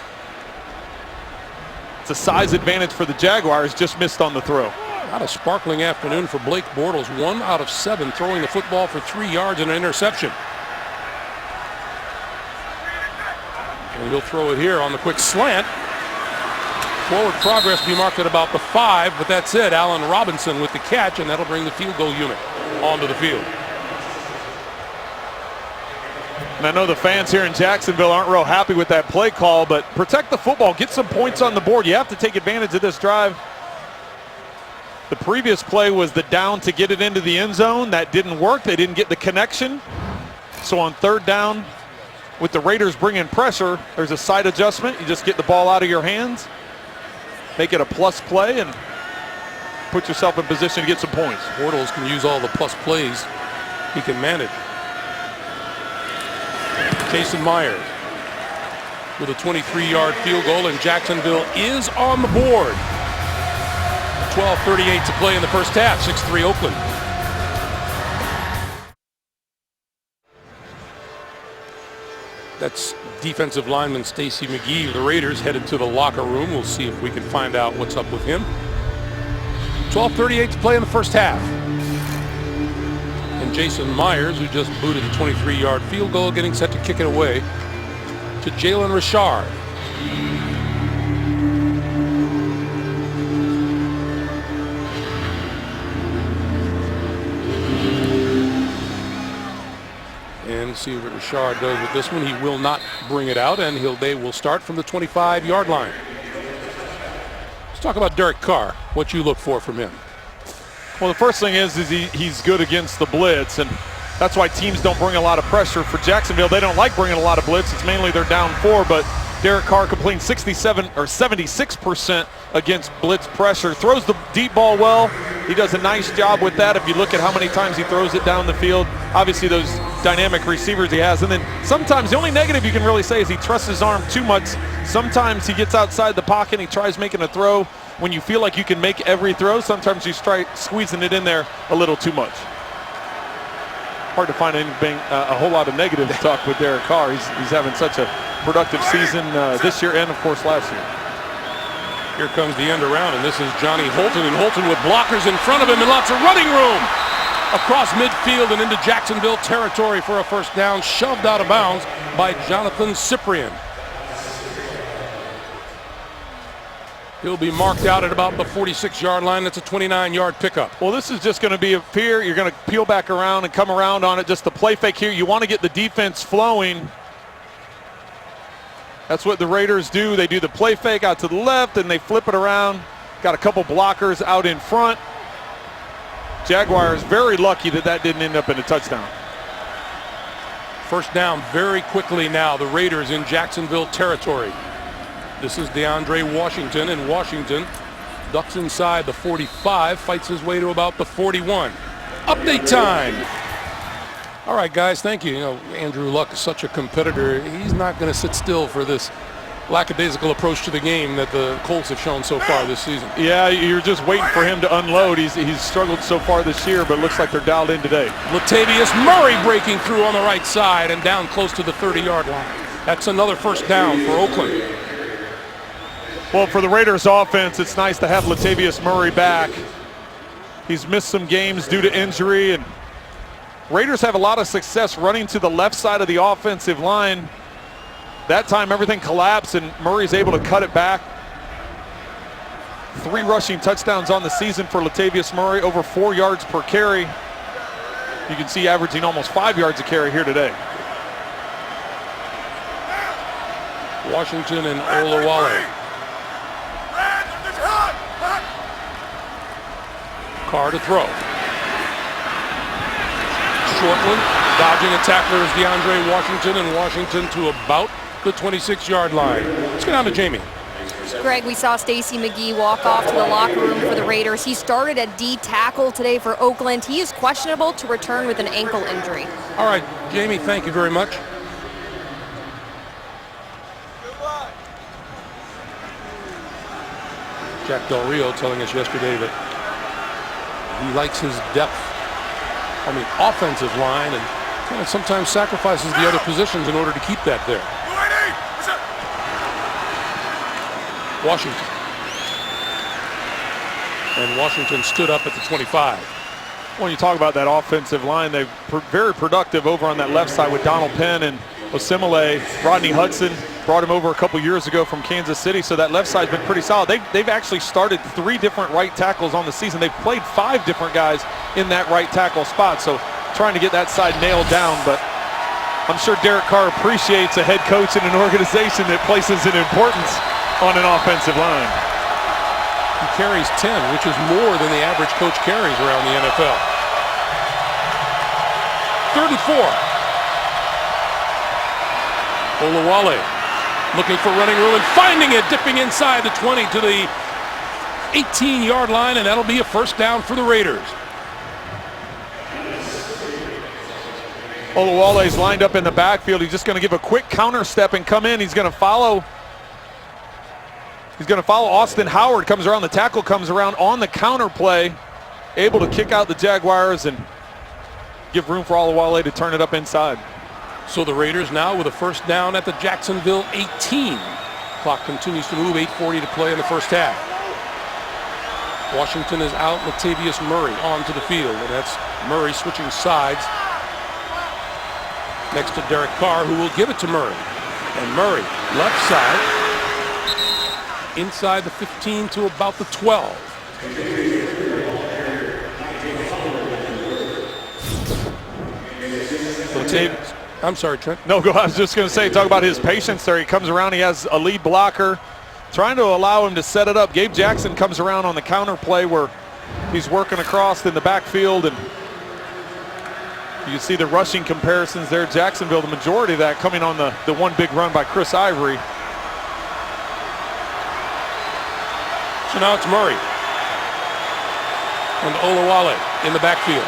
Speaker 3: It's a size advantage for the Jaguars, just missed on the throw.
Speaker 1: Not a sparkling afternoon for Blake Bortles. 1 out of 7 throwing the football for 3 yards and an interception. And he'll throw it here on the quick slant. Forward progress be marked at about the 5, but that's it. Allen Robinson with the catch, and that'll bring the field goal unit onto the field.
Speaker 3: And I know the fans here in Jacksonville aren't real happy with that play call, but protect the football, get some points on the board. You have to take advantage of this drive. The previous play was the down to get it into the end zone. That didn't work. They didn't get the connection. So on third down, with the Raiders bringing pressure, there's a side adjustment. You just get the ball out of your hands, make it a plus play, and put yourself in position to get some points.
Speaker 1: Bortles can use all the plus plays he can manage. Jason Myers with a 23-yard field goal, and Jacksonville is on the board. 12:38 to play in the first half. 6-3 Oakland. That's defensive lineman Stacy McGee. The Raiders headed to the locker room. We'll see if we can find out what's up with him. 12:38 to play in the first half. And Jason Myers, who just booted a 23-yard field goal, getting set to kick it away to Jalen Richard. And see what Richard does with this one. He will not bring it out, and they will start from the 25-yard line. Let's talk about Derek Carr, what you look for from him.
Speaker 3: Well, the first thing is he's good against the blitz, and that's why teams don't bring a lot of pressure. For Jacksonville, they don't like bringing a lot of blitz. It's mainly they're down 4, but Derek Carr completing 76% against blitz pressure. Throws the deep ball well. He does a nice job with that. If you look at how many times he throws it down the field, obviously those dynamic receivers he has. And then sometimes the only negative you can really say is he trusts his arm too much. Sometimes he gets outside the pocket and he tries making a throw when you feel like you can make every throw. Sometimes you try squeezing it in there a little too much. Hard to find anything, a whole lot of negative talk with Derek Carr. He's having such a productive season this year and, of course, last year.
Speaker 1: Here comes the end around, and this is Johnny Holton, and Holton with blockers in front of him and lots of running room across midfield and into Jacksonville territory for a first down, shoved out of bounds by Jonathan Cyprien. He'll be marked out at about the 46-yard line. That's a 29-yard pickup.
Speaker 3: Well, this is just going to be a fear. You're going to peel back around and come around on it. Just the play fake here. You want to get the defense flowing. That's what the Raiders do. They do the play fake out to the left, and they flip it around. Got a couple blockers out in front. Jaguars very lucky that didn't end up in a touchdown.
Speaker 1: First down very quickly now. The Raiders in Jacksonville territory. This is DeAndre Washington, and Washington ducks inside the 45, fights his way to about the 41. Update time. All right, guys, thank you. You know, Andrew Luck is such a competitor. He's not going to sit still for this lackadaisical approach to the game that the Colts have shown so far this season.
Speaker 3: Yeah, you're just waiting for him to unload. He's struggled so far this year, but it looks like they're dialed in today.
Speaker 1: Latavius Murray breaking through on the right side and down close to the 30-yard line. That's another first down for Oakland.
Speaker 3: Well, for the Raiders offense, it's nice to have Latavius Murray back. He's missed some games due to injury, and Raiders have a lot of success running to the left side of the offensive line. That time everything collapsed and Murray's able to cut it back. 3 rushing touchdowns on the season for Latavius Murray, over 4 yards per carry. You can see averaging almost 5 yards a carry here today.
Speaker 1: Washington and Olawale. Carr to throw. Shortland dodging a tackler is DeAndre Washington, and Washington to about the 26-yard line. Let's go down to Jamie.
Speaker 2: Greg, we saw Stacey McGee walk off to the locker room for the Raiders. He started at D tackle today for Oakland. He is questionable to return with an ankle injury.
Speaker 1: All right, Jamie, thank you very much. Jack Del Rio telling us yesterday that he likes his depth on the offensive line and kind of sometimes sacrifices the other positions in order to keep that there. Washington. And Washington stood up at the 25.
Speaker 3: When you talk about that offensive line, they're very productive over on that left side with Donald Penn and Osimile. Rodney Hudson brought him over a couple years ago from Kansas City, so that left side's been pretty solid. They've actually started 3 different right tackles on the season. They've played 5 different guys in that right tackle spot, so trying to get that side nailed down. But I'm sure Derek Carr appreciates a head coach in an organization that places an importance on an offensive line.
Speaker 1: He carries 10, which is more than the average coach carries around the NFL. 3rd and 4. Olawale looking for running room and finding it, dipping inside the 20 to the 18-yard line, and that'll be a first down for the Raiders.
Speaker 3: Olawale's lined up in the backfield. He's just going to give a quick counter step and come in. He's going to follow Austin Howard. Comes around, the tackle comes around on the counter play, able to kick out the Jaguars and give room for Olawale to turn it up inside.
Speaker 1: So the Raiders now with a first down at the Jacksonville 18. Clock continues to move, 8:40 to play in the first half. Washington is out, Latavius Murray onto the field, and that's Murray switching sides next to Derek Carr, who will give it to Murray. And Murray, left side, inside the 15 to about the 12. Latavius. I'm sorry, Trent.
Speaker 3: No, I was just going to say, talk about his patience there. He comes around, he has a lead blocker, trying to allow him to set it up. Gabe Jackson comes around on the counter play where he's working across in the backfield, and you see the rushing comparisons there. Jacksonville, the majority of that coming on the one big run by Chris Ivory.
Speaker 1: So now it's Murray and Olawale in the backfield.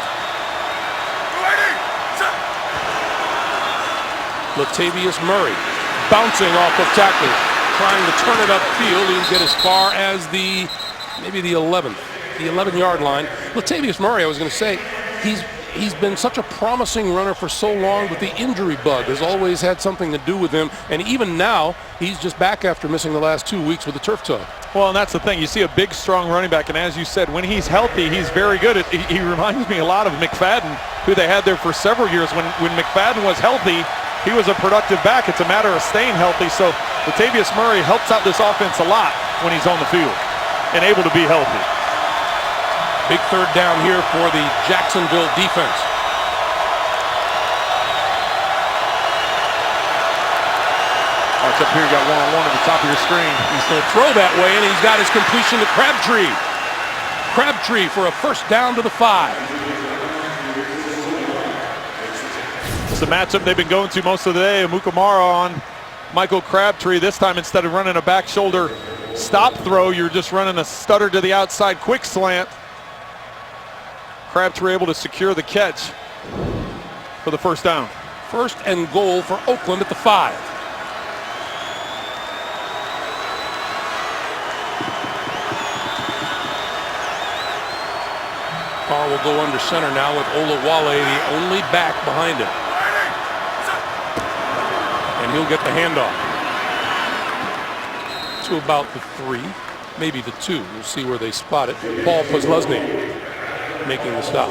Speaker 1: Latavius Murray bouncing off of tackles, trying to turn it upfield. He'll get as far as maybe the 11-yard line. Latavius Murray, I was going to say, he's been such a promising runner for so long, but the injury bug has always had something to do with him. And even now, he's just back after missing the last 2 weeks with a turf toe.
Speaker 3: Well, and that's the thing. You see a big, strong running back, and as you said, when he's healthy, he's very good. He reminds me a lot of McFadden, who they had there for several years. When McFadden was healthy, he was a productive back. It's a matter of staying healthy. So Latavius Murray helps out this offense a lot when he's on the field and able to be healthy.
Speaker 1: Big third down here for the Jacksonville defense.
Speaker 3: It's up here, you got one-on-one at the top of your screen.
Speaker 1: He's going to throw that way, and he's got his completion to Crabtree. Crabtree for a first down to the 5.
Speaker 3: It's the matchup they've been going to most of the day. Amukamara on Michael Crabtree. This time, instead of running a back shoulder stop throw, you're just running a stutter to the outside quick slant. Crabtree able to secure the catch for the first down.
Speaker 1: First and goal for Oakland at the 5. Carr will go under center now with Olawale, the only back behind him. And he'll get the handoff to about the 3, maybe the 2. We'll see where they spot it. Paul Posluszny. making the stop.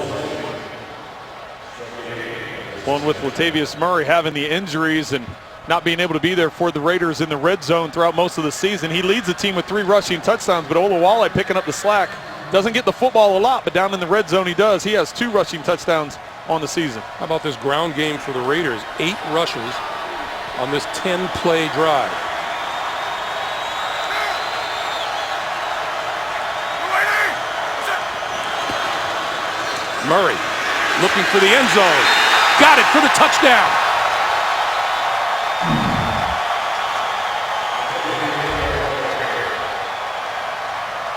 Speaker 3: One with Latavius Murray having the injuries and not being able to be there for the Raiders in the red zone throughout most of the season. He leads the team with 3 rushing touchdowns, but Olawale picking up the slack. Doesn't get the football a lot, but down in the red zone he does. He has 2 rushing touchdowns on the season.
Speaker 1: How about this ground game for the Raiders? 8 rushes on this 10-play drive. Murray looking for the end zone. Got it for the touchdown.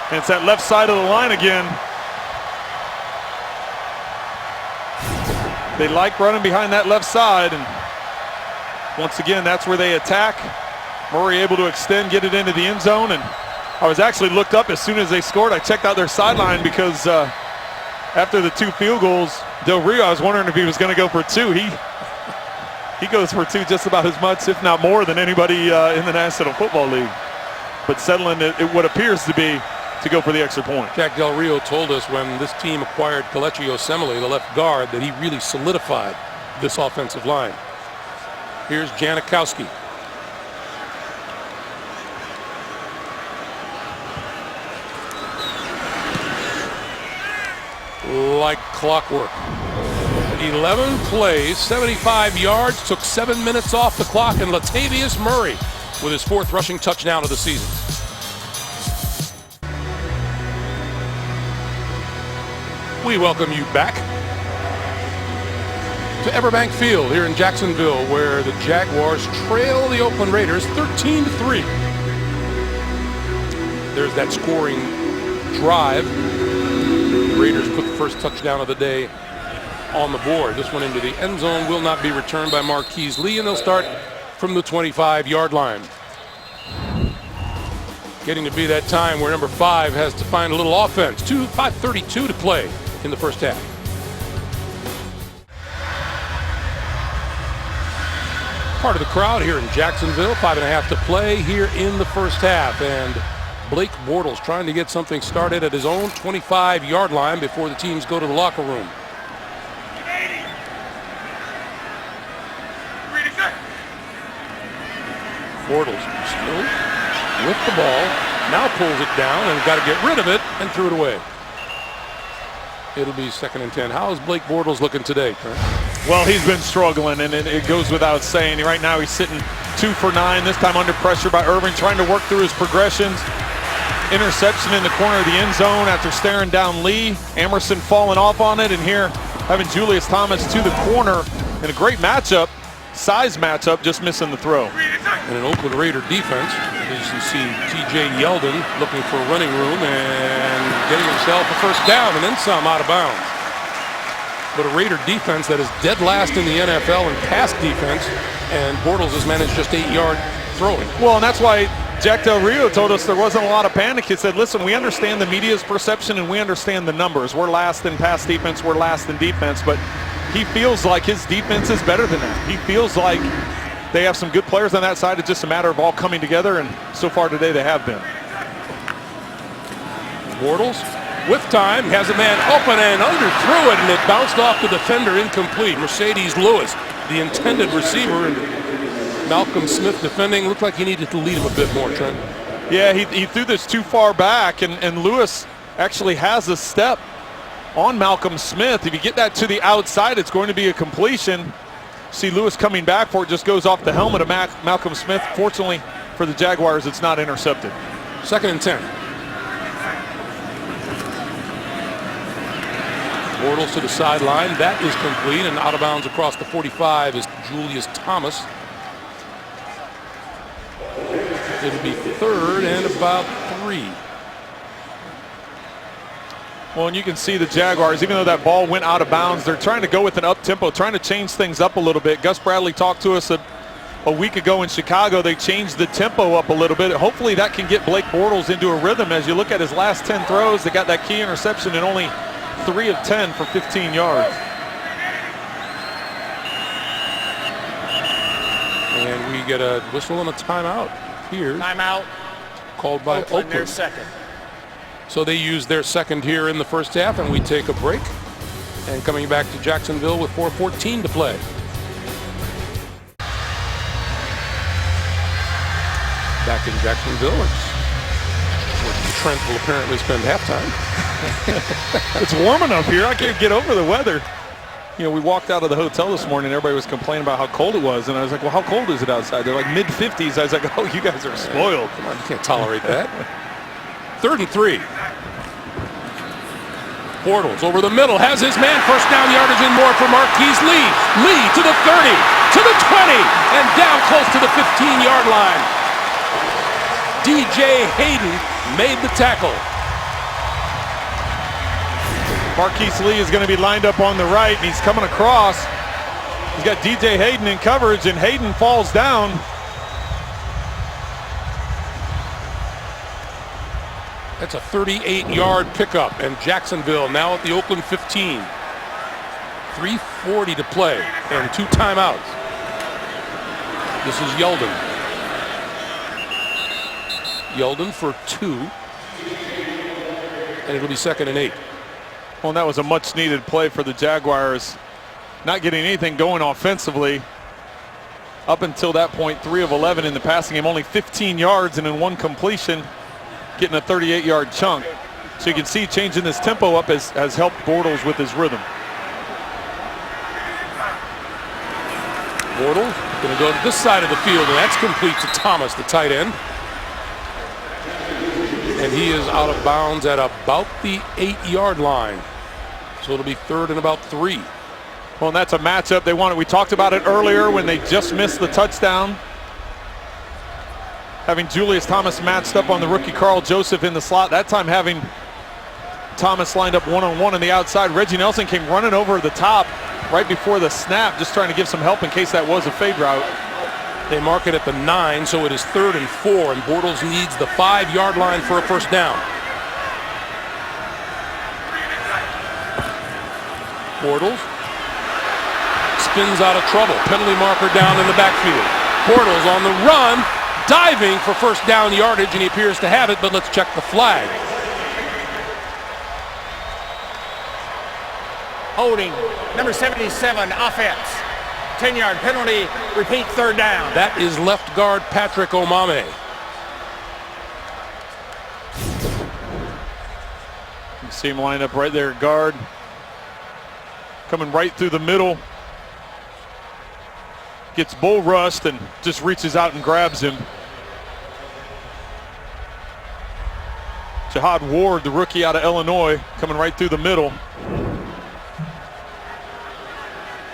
Speaker 3: And it's that left side of the line again. They like running behind that left side, and once again, that's where they attack. Murray able to extend, get it into the end zone, and I was actually looked up as soon as they scored. I checked out their sideline because after the 2 field goals, Del Rio, I was wondering if he was going to go for 2. He goes for 2 just about as much, if not more, than anybody in the National Football League. But settling it what appears to be to go for the extra point.
Speaker 1: Jack Del Rio told us when this team acquired Kelechi Osemele, the left guard, that he really solidified this offensive line. Here's Janikowski. Like clockwork. 11 plays, 75 yards, took 7 minutes off the clock, and Latavius Murray with his 4th rushing touchdown of the season. We welcome you back to Everbank Field here in Jacksonville, where the Jaguars trail the Oakland Raiders 13-3. There's that scoring drive. The Raiders put the first touchdown of the day on the board. This one into the end zone will not be returned by Marquise Lee, and they'll start from the 25-yard line. Getting to be that time where number 5 has to find a little offense. 5:32 to play in the first half. Part of the crowd here in Jacksonville. 5.5 to play here in the first half, and Blake Bortles trying to get something started at his own 25-yard line before the teams go to the locker room. Bortles still with the ball, now pulls it down and got to get rid of it and threw it away. It'll be 2nd and 10. How is Blake Bortles looking today, Trent?
Speaker 3: Well, he's been struggling, and it goes without saying. Right now he's sitting 2 for 9, this time under pressure by Irving, trying to work through his progressions. Interception in the corner of the end zone after staring down Lee. Emerson falling off on it, and here having Julius Thomas to the corner in a great matchup, size matchup, just missing the throw.
Speaker 1: And an Oakland Raider defense, as you see T.J. Yeldon looking for running room and getting himself a first down and then some out of bounds. But a Raider defense that is dead last in the NFL in pass defense, and Bortles has managed just 8-yard throwing.
Speaker 3: Well, and that's why Jack Del Rio told us there wasn't a lot of panic. He said, listen, we understand the media's perception and we understand the numbers. We're last in pass defense, we're last in defense, but he feels like his defense is better than that. He feels like they have some good players on that side. It's just a matter of all coming together, and so far today they have been.
Speaker 1: Bortles with time, has a man open and underthrew it, and it bounced off the defender, incomplete. Mercedes Lewis, the intended receiver, and Malcolm Smith defending. Looked like he needed to lead him a bit more, Trent.
Speaker 3: Yeah, he threw this too far back, and Lewis actually has a step on Malcolm Smith. If you get that to the outside, it's going to be a completion. See Lewis coming back for it, just goes off the helmet of Malcolm Smith. Fortunately for the Jaguars, it's not intercepted.
Speaker 1: 2nd and 10. Bortles to the sideline. That is complete, and out of bounds across the 45 is Julius Thomas. It'll be 3rd and about 3.
Speaker 3: Well, and you can see the Jaguars, even though that ball went out of bounds, they're trying to go with an up-tempo, trying to change things up a little bit. Gus Bradley talked to us a week ago in Chicago. They changed the tempo up a little bit. Hopefully that can get Blake Bortles into a rhythm. As you look at his last 10 throws, they got that key interception and only 3 of 10 for 15 yards.
Speaker 1: And we get a whistle and a timeout here.
Speaker 4: Timeout.
Speaker 1: Called by Oakland.
Speaker 4: Their second.
Speaker 1: So they use their second here in the first half, and we take a break. And coming back to Jacksonville with 4:14 to play. Back in Jacksonville, where Trent will apparently spend halftime.
Speaker 3: It's warm enough here. I can't get over the weather. You know, we walked out of the hotel this morning. Everybody was complaining about how cold it was. And I was like, well, how cold is it outside? They're like mid-50s. I was like, oh, you guys are spoiled.
Speaker 1: Come on, you can't tolerate that. 3rd and 3. Bortles over the middle, has his man. First down yardage and more for Marquise Lee. Lee to the 30, to the 20, and down close to the 15-yard line. DJ Hayden made the tackle.
Speaker 3: Marquise Lee is going to be lined up on the right, and he's coming across. He's got DJ Hayden in coverage, and Hayden falls down.
Speaker 1: That's a 38-yard pickup, and Jacksonville now at the Oakland 15. 3:40 to play, and 2 timeouts. This is Yeldon. Yeldon for 2, and it'll be 2nd and 8.
Speaker 3: Well, that was a much-needed play for the Jaguars. Not getting anything going offensively. Up until that point, 3 of 11 in the passing game, only 15 yards and in 1 completion, getting a 38-yard chunk. So you can see changing this tempo up has helped Bortles with his rhythm.
Speaker 1: Bortles going to go to this side of the field, and that's complete to Thomas, the tight end. And he is out of bounds at about the 8-yard line. So it'll be 3rd and about 3.
Speaker 3: Well, and that's a matchup they wanted. We talked about it earlier when they just missed the touchdown. Having Julius Thomas matched up on the rookie Carl Joseph in the slot. That time having Thomas lined up one-on-one on the outside. Reggie Nelson came running over the top right before the snap, just trying to give some help in case that was a fade route.
Speaker 1: They mark it at the 9, so it is 3rd and 4, and Bortles needs the 5-yard line for a first down. Bortles spins out of trouble. Penalty marker down in the backfield. Bortles on the run, diving for first down yardage, and he appears to have it, but let's check the flag.
Speaker 4: Holding, number 77, offense. 10-yard penalty, repeat 3rd down.
Speaker 1: That is left guard Patrick Omame.
Speaker 3: You see him lined up right there at guard. Coming right through the middle. Gets bull rushed and just reaches out and grabs him. Jihad Ward, the rookie out of Illinois, coming right through the middle.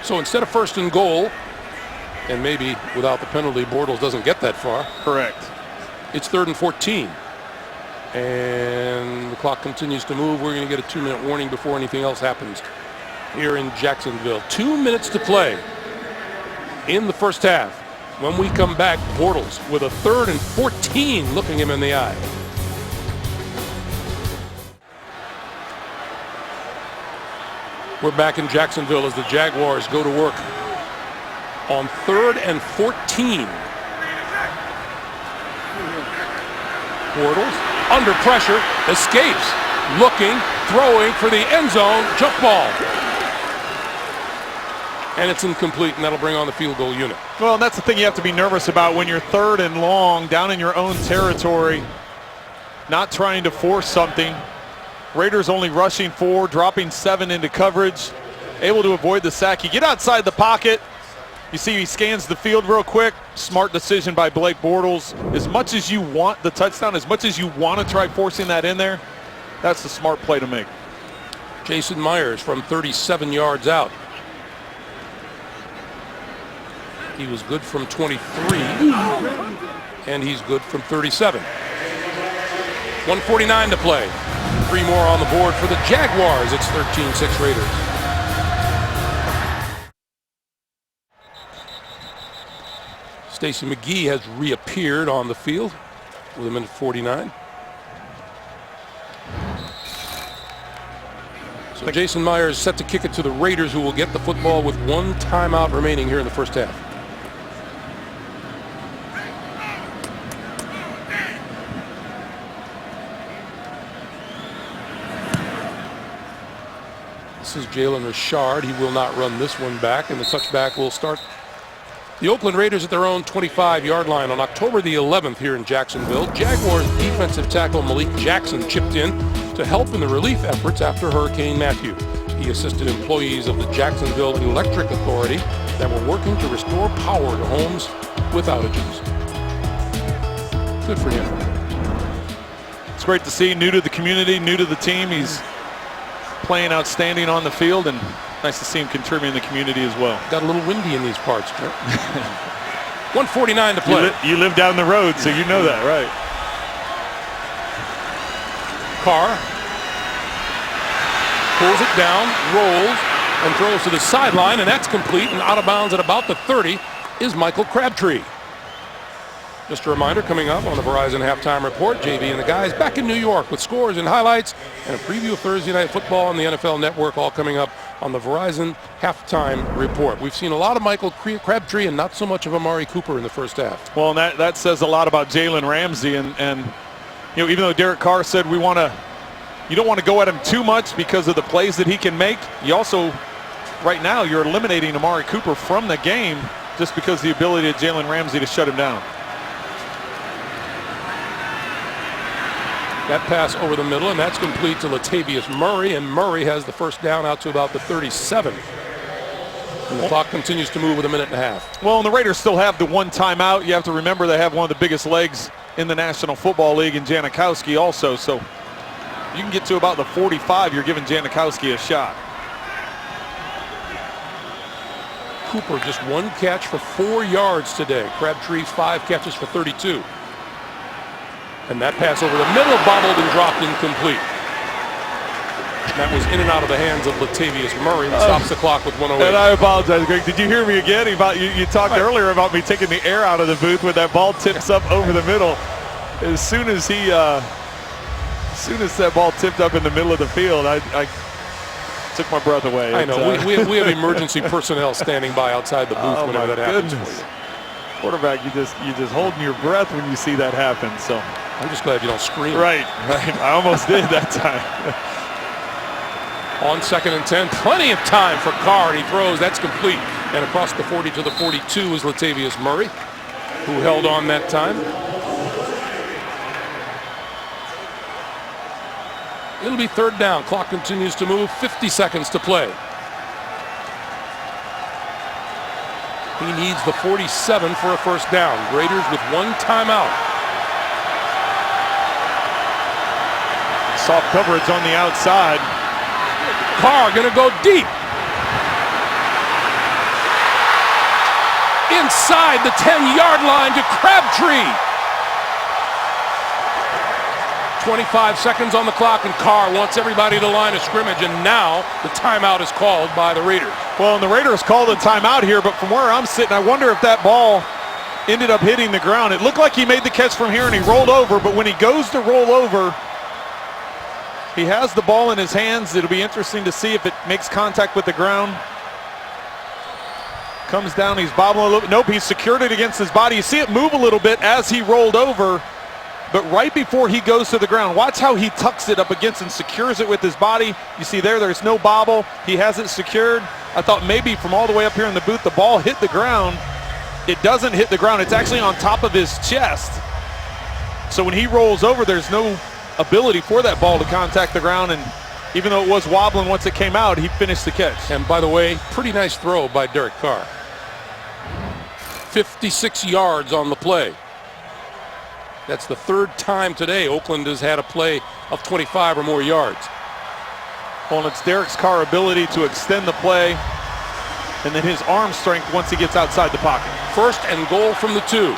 Speaker 1: So instead of 1st and goal, and maybe without the penalty, Bortles doesn't get that far.
Speaker 3: Correct.
Speaker 1: It's 3rd and 14. And the clock continues to move. We're going to get a 2-minute warning before anything else happens here in Jacksonville. 2 minutes to play in the first half. When we come back, Bortles with a 3rd and 14 looking him in the eye. We're back in Jacksonville as the Jaguars go to work on 3rd and 14. Bortles under pressure, escapes, looking, throwing for the end zone, jump ball. And it's incomplete, and that'll bring on the field goal unit.
Speaker 3: Well, that's the thing you have to be nervous about when you're 3rd and long, down in your own territory, not trying to force something. Raiders only rushing 4, dropping 7 into coverage, able to avoid the sack. You get outside the pocket. You see he scans the field real quick. Smart decision by Blake Bortles. As much as you want the touchdown, as much as you want to try forcing that in there, that's the smart play to make.
Speaker 1: Jason Myers from 37 yards out. He was good from 23, and he's good from 37. 1:49 to play. 3 more on the board for the Jaguars. It's 13-6 Raiders. Stacey McGee has reappeared on the field with 1:49. So Jason Myers set to kick it to the Raiders, who will get the football with 1 timeout remaining here in the first half. This is Jalen Richard. He will not run this one back, and the touchback will start the Oakland Raiders at their own 25-yard line. On October the 11th here in Jacksonville, Jaguars defensive tackle Malik Jackson chipped in to help in the relief efforts after Hurricane Matthew. He assisted employees of the Jacksonville Electric Authority that were working to restore power to homes with outages. Good for him.
Speaker 3: It's great to see. New to the community, new to the team. He's playing outstanding on the field, and nice to see him contributing in the community as well.
Speaker 1: Got a little windy in these parts, Joe. 1:49 to play.
Speaker 3: You live down the road, so you know that, right?
Speaker 1: Carr pulls it down, rolls, and throws to the sideline, and that's complete, and out of bounds at about the 30 is Michael Crabtree. Just a reminder, coming up on the Verizon Halftime Report, JV and the guys back in New York with scores and highlights and a preview of Thursday Night Football on the NFL Network, all coming up on the Verizon Halftime Report. We've seen a lot of Michael Crabtree and not so much of Amari Cooper in the first half.
Speaker 3: Well, and that says a lot about Jalen Ramsey, and you know, even though Derek Carr said you don't want to go at him too much because of the plays that he can make, you also, right now, you're eliminating Amari Cooper from the game just because of the ability of Jalen Ramsey to shut him down.
Speaker 1: That pass over the middle, and that's complete to Latavius Murray, and Murray has the first down out to about the 37. And the clock continues to move with a minute and a half.
Speaker 3: Well, and the Raiders still have the one timeout. You have to remember they have one of the biggest legs in the National Football League in Janikowski also, so you can get to about the 45. You're giving Janikowski a shot.
Speaker 1: Cooper just one catch for 4 yards today. Crabtree 5 catches for 32. And that pass over the middle, bobbled and dropped incomplete. That was in and out of the hands of Latavius Murray, and stops the clock with 1:08.
Speaker 3: And I apologize, Greg. Did you hear me again? You talked earlier about me taking the air out of the booth when that ball tips up over the middle. As soon as that ball tipped up in the middle of the field, I took my breath away.
Speaker 1: I know. We have emergency personnel standing by outside the booth whenever that happens.
Speaker 3: Quarterback, you just holding your breath when you see that happen. So
Speaker 1: I'm just glad you don't scream.
Speaker 3: Right. I almost did that time.
Speaker 1: On 2nd and 10, plenty of time for Carr, and he throws. That's complete. And across the 40 to the 42 is Latavius Murray, who held on that time. It'll be 3rd down. Clock continues to move. 50 seconds to play. He needs the 47 for a first down. Raiders with one timeout.
Speaker 3: Soft coverage on the outside.
Speaker 1: Carr going to go deep. Inside the 10-yard line to Crabtree. 25 seconds on the clock, and Carr wants everybody to line of scrimmage, and now the timeout is called by the Raiders.
Speaker 3: Well, and the Raiders called a timeout here, but from where I'm sitting, I wonder if that ball ended up hitting the ground. It looked like he made the catch from here and he rolled over, but when he goes to roll over, he has the ball in his hands. It'll be interesting to see if it makes contact with the ground. Comes down, he's bobbling a little bit. Nope, he secured it against his body. You see it move a little bit as he rolled over, but right before he goes to the ground, watch how he tucks it up against and secures it with his body. You see there's no bobble. He has it secured. I thought maybe from all the way up here in the booth, the ball hit the ground. It doesn't hit the ground. It's actually on top of his chest. So when he rolls over, there's no ability for that ball to contact the ground, and even though it was wobbling once it came out, he finished the catch.
Speaker 1: And by the way, pretty nice throw by Derek Carr. 56 yards on the play. That's the 3rd time today Oakland has had a play of 25 or more yards.
Speaker 3: Well, and it's Derek Carr's ability to extend the play and then his arm strength once he gets outside the pocket.
Speaker 1: 1st and goal from the 2.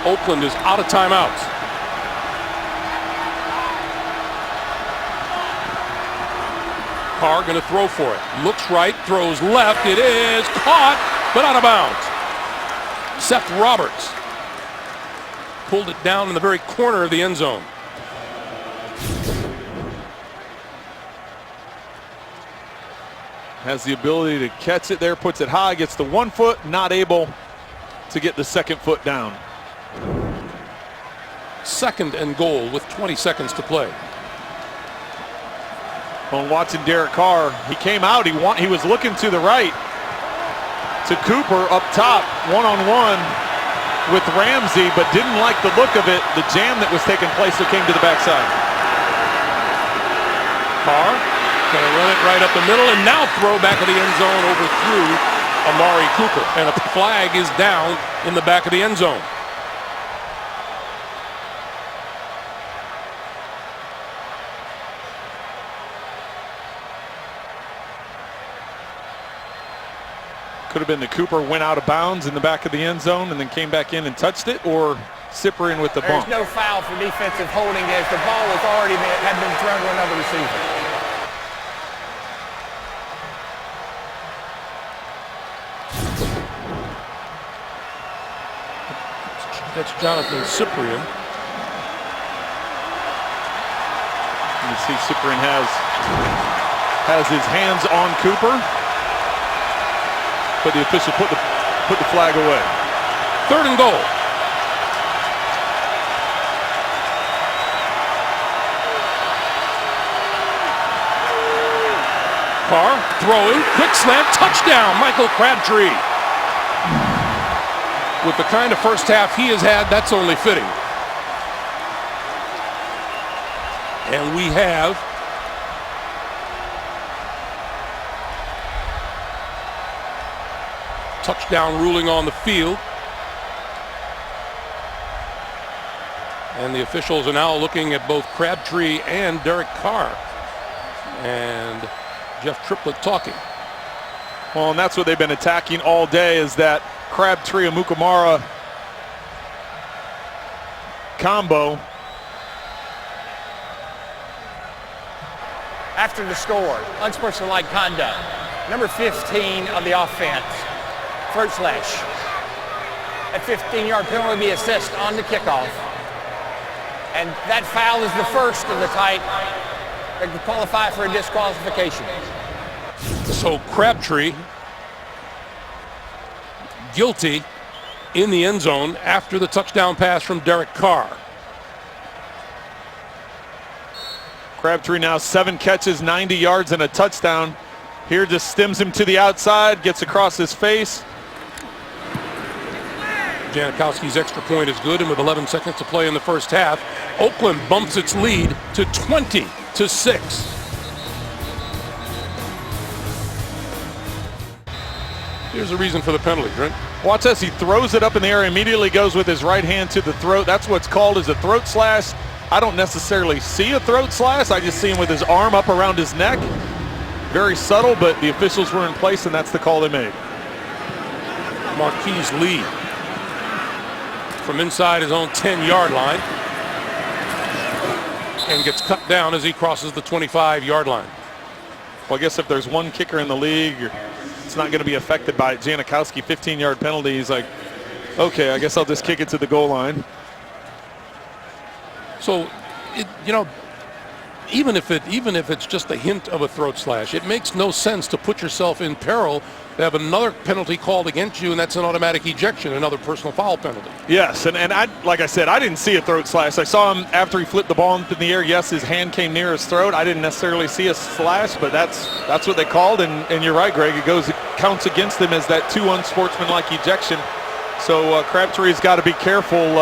Speaker 1: Oakland is out of timeouts. Carr going to throw for it. Looks right, throws left. It is caught, but out of bounds. Seth Roberts pulled it down in the very corner of the end zone.
Speaker 3: Has the ability to catch it there, puts it high, gets the 1 foot, not able to get the 2nd foot down.
Speaker 1: 2nd and goal with 20 seconds to play.
Speaker 3: Well, watching Derek Carr, he came out, he was looking to the right to Cooper up top, one-on-one with Ramsey, but didn't like the look of it, the jam that was taking place, so came to the backside.
Speaker 1: Carr going to run it right up the middle, and now throw back of the end zone overthrew Amari Cooper. And a flag is down in the back of the end zone.
Speaker 3: Could have been the Cooper went out of bounds in the back of the end zone and then came back in and touched it, or Cyprian with the bump.
Speaker 4: There's no foul for defensive holding as the ball has already had been thrown to another receiver.
Speaker 1: That's Jonathan Cyprian.
Speaker 3: You see Cyprian has his hands on Cooper, but the official put the flag away.
Speaker 1: 3rd and goal. Carr throwing, quick slant, touchdown, Michael Crabtree. With the kind of first half he has had, that's only fitting. And we have touchdown ruling on the field. And the officials are now looking at both Crabtree and Derek Carr. And Jeff Triplett talking.
Speaker 3: Well, and that's what they've been attacking all day, is that Crabtree and Mukamara combo.
Speaker 4: After the score, unsportsmanlike conduct. Number 15 of the offense, throat slash. That 15-yard penalty will be assessed on the kickoff. And that foul is the first of the type that could qualify for a disqualification.
Speaker 1: So Crabtree guilty in the end zone after the touchdown pass from Derek Carr.
Speaker 3: Crabtree now 7 catches, 90 yards, and a touchdown. Here just stems him to the outside, gets across his face.
Speaker 1: Janikowski's extra point is good, and with 11 seconds to play in the first half, Oakland bumps its lead to 20-6. Here's the reason for the penalty, Trent.
Speaker 3: Watch this, he throws it up in the air, immediately goes with his right hand to the throat. That's what's called as a throat slash. I don't necessarily see a throat slash, I just see him with his arm up around his neck. Very subtle, but the officials were in place, and that's the call they made.
Speaker 1: Marquise Lee from inside his own 10-yard line and gets cut down as he crosses the 25-yard line.
Speaker 3: Well, I guess if there's one kicker in the league, it's not going to be affected by it. Janikowski, 15-yard penalty. He's like, okay, I guess I'll just kick it to the goal line.
Speaker 1: So, even if it's just a hint of a throat slash, it makes no sense to put yourself in peril to have another penalty called against you, and that's an automatic ejection, another personal foul penalty.
Speaker 3: Yes, and like I said, I didn't see a throat slash. I saw him after he flipped the ball up in the air. Yes, his hand came near his throat. I didn't necessarily see a slash, but that's what they called, and you're right, Greg. It counts against him as that 2 unsportsmanlike ejection. So Crabtree's got to be careful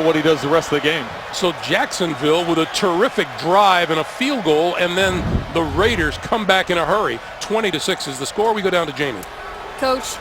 Speaker 3: what he does the rest of the game.
Speaker 1: So Jacksonville with a terrific drive and a field goal, and then the Raiders come back in a hurry. 20-6 is the score. We go down to Jamie.
Speaker 2: Coach,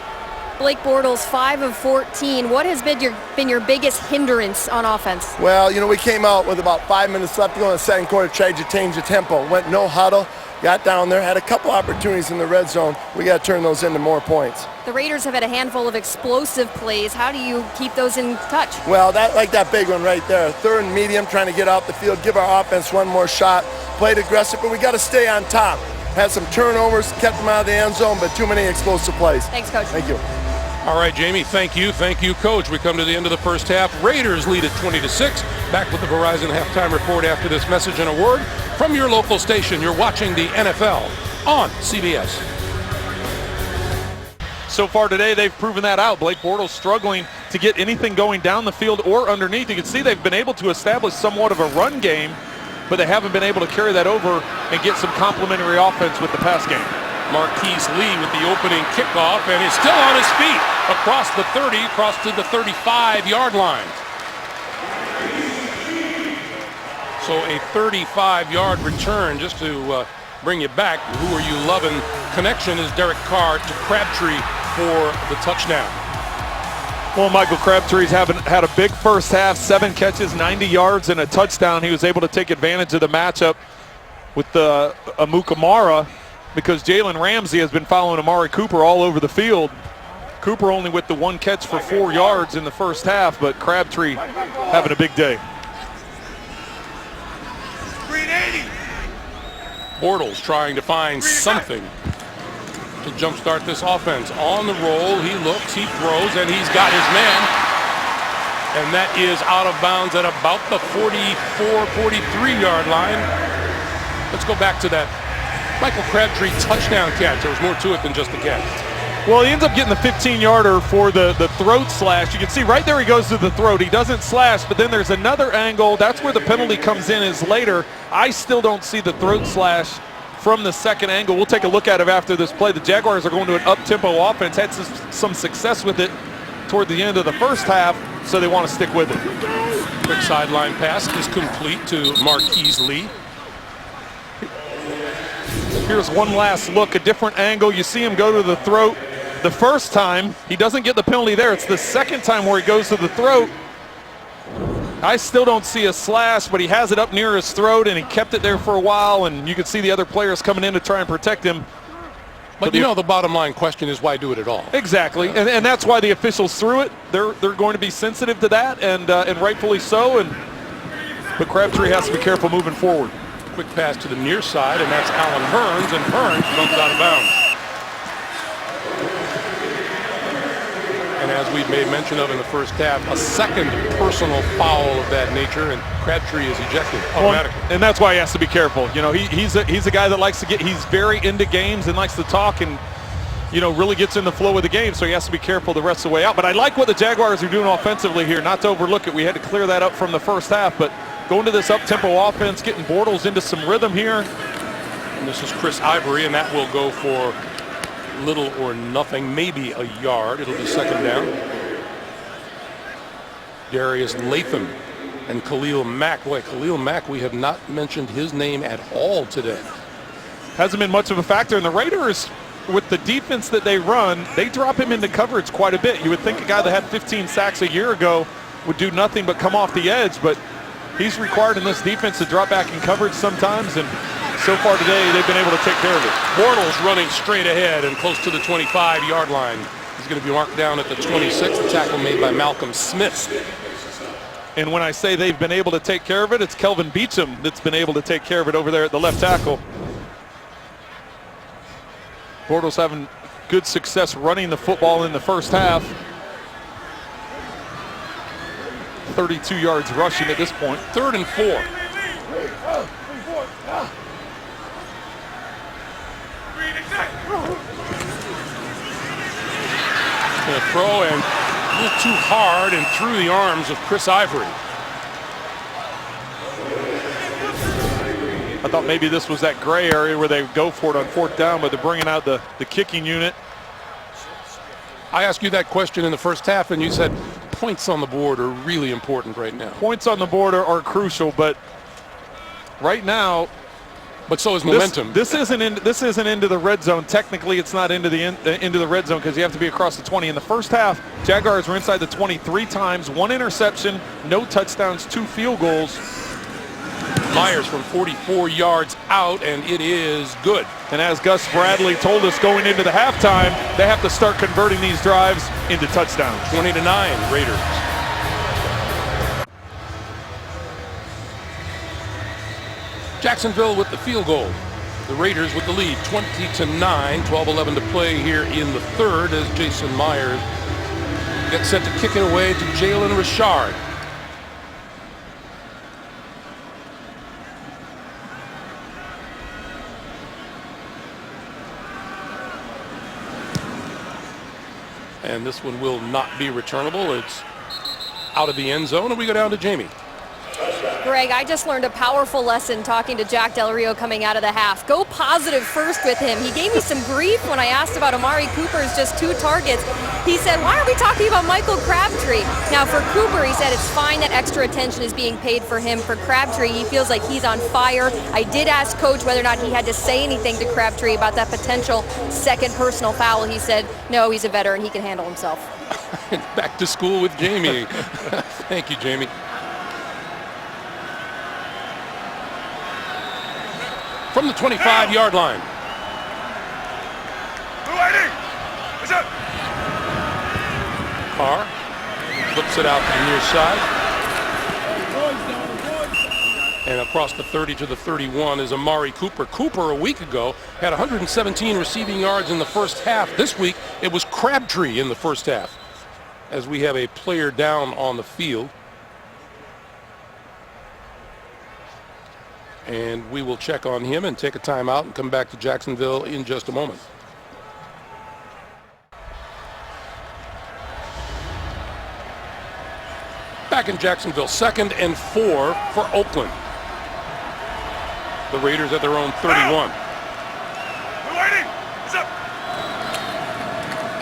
Speaker 2: Blake Bortles 5 of 14. What has been your biggest hindrance on offense?
Speaker 5: Well, we came out with about 5 minutes left to go in the second quarter, tried to change the tempo. Went no huddle, got down there, had a couple opportunities in the red zone. We got to turn those into more points.
Speaker 2: The Raiders have had a handful of explosive plays. How do you keep those in touch?
Speaker 5: Well, that big one right there. 3rd and medium, trying to get off the field, give our offense one more shot. Played aggressive, but we got to stay on top. Had some turnovers, kept them out of the end zone, but too many explosive plays.
Speaker 2: Thanks, Coach.
Speaker 5: Thank you.
Speaker 1: All right, Jamie, thank you. Thank you, Coach. We come to the end of the first half. Raiders lead at 20-6. Back with the Verizon halftime report after this message and a word from your local station. You're watching the NFL on CBS.
Speaker 3: So far today, they've proven that out. Blake Bortles struggling to get anything going down the field or underneath. You can see they've been able to establish somewhat of a run game, but they haven't been able to carry that over and get some complementary offense with the pass game.
Speaker 1: Marquise Lee with the opening kickoff, and is still on his feet across the 30, across to the 35-yard line. So a 35-yard return just to bring you back. Who Are You Loving connection is Derek Carr to Crabtree for the touchdown.
Speaker 3: Well, Michael Crabtree's had a big first half, 7 catches, 90 yards, and a touchdown. He was able to take advantage of the matchup with Amukamara because Jalen Ramsey has been following Amari Cooper all over the field. Cooper only with the 1 catch for 4 yards in the first half, but Crabtree having a big day.
Speaker 1: Bortles trying to find something to jumpstart this offense. On the roll, he looks, he throws, and he's got his man. And that is out of bounds at about the 44, 43-yard line. Let's go back to that Michael Crabtree touchdown catch. There was more to it than just the catch.
Speaker 3: Well, he ends up getting the 15-yarder for the throat slash. You can see right there he goes to the throat. He doesn't slash, but then there's another angle. That's where the penalty comes in is later. I still don't see the throat slash from the second angle. We'll take a look at it after this play. The Jaguars are going to an up-tempo offense. Had some success with it toward the end of the first half, so they want to stick with it.
Speaker 1: Quick sideline pass is complete to Marquise Lee.
Speaker 3: Here's one last look, a different angle. You see him go to the throat. The first time, he doesn't get the penalty there. It's the second time where he goes to the throat. I still don't see a slash, but he has it up near his throat, and he kept it there for a while, and you can see the other players coming in to try and protect him.
Speaker 1: But you know, the bottom line question is why do it at all?
Speaker 3: Exactly, and that's why the officials threw it. They're going to be sensitive to that, and rightfully so. But Crabtree has to be careful moving forward.
Speaker 1: Quick pass to the near side, and that's Alan Hearns, and Hearns runs out of bounds. And as we've made mention of in the first half, a second personal foul of that nature, and Crabtree is ejected automatically.
Speaker 3: Well, and that's why he has to be careful. You know, he's a guy that likes to he's very into games and likes to talk and, you know, really gets in the flow of the game, so he has to be careful the rest of the way out. But I like what the Jaguars are doing offensively here, not to overlook it. We had to clear that up from the first half, but going to this up-tempo offense, getting Bortles into some rhythm here.
Speaker 1: And this is Chris Ivory, and that will go for little or nothing, maybe a yard. It'll be second down. Darius Latham and Khalil Mack. Boy, Khalil Mack, we have not mentioned his name at all today.
Speaker 3: Hasn't been much of a factor. And the Raiders, with the defense that they run, they drop him into coverage quite a bit. You would think a guy that had 15 sacks a year ago would do nothing but come off the edge, but he's required in this defense to drop back in coverage sometimes, and so far today they've been able to take care of it.
Speaker 1: Bortles running straight ahead and close to the 25-yard line. He's going to be marked down at the 26. The tackle made by Malcolm Smith.
Speaker 3: And when I say they've been able to take care of it, it's Kelvin Beachum that's been able to take care of it over there at the left tackle. Bortles having good success running the football in the first half. 32 yards rushing at this point.
Speaker 1: 3rd and 4. Going to throw and a little too hard and through the arms of Chris Ivory.
Speaker 3: I thought maybe this was that gray area where they go for it on 4th down, but they're bringing out the kicking unit.
Speaker 1: I asked you that question in the first half, and you said points on the board are really important right now.
Speaker 3: Points on the board are crucial, but right now,
Speaker 1: but so is momentum.
Speaker 3: This isn't into the red zone. Technically, it's not into the red zone because you have to be across the 20. In the first half, Jaguars were inside the 20 3 times, 1 interception, no touchdowns, 2 field goals.
Speaker 1: Myers from 44 yards out, and it is good.
Speaker 3: And as Gus Bradley told us going into the halftime, they have to start converting these drives into touchdowns.
Speaker 1: 20-9 Raiders. Jacksonville with the field goal. The Raiders with the lead, 20-9, 12-11 to play here in the third as Jason Myers gets set to kick it away to Jalen Richard. And this one will not be returnable. It's out of the end zone, and we go down to Jamie.
Speaker 2: Greg, I just learned a powerful lesson talking to Jack Del Rio coming out of the half. Go positive first with him. He gave me some grief when I asked about Amari Cooper's just 2 targets. He said, why are we talking about Michael Crabtree? Now for Cooper, he said it's fine that extra attention is being paid for him. For Crabtree, he feels like he's on fire. I did ask Coach whether or not he had to say anything to Crabtree about that potential second personal foul. He said, no, he's a veteran. He can handle himself.
Speaker 1: Back to school with Jamie. Thank you, Jamie. From the 25-yard line. Carr flips it out to the near side. And across the 30 to the 31 is Amari Cooper. Cooper a week ago had 117 receiving yards in the first half. This week it was Crabtree in the first half, as we have a player down on the field. And we will check on him and take a timeout and come back to Jacksonville in just a moment. Back in Jacksonville, 2nd and 4 for Oakland. The Raiders at their own 31.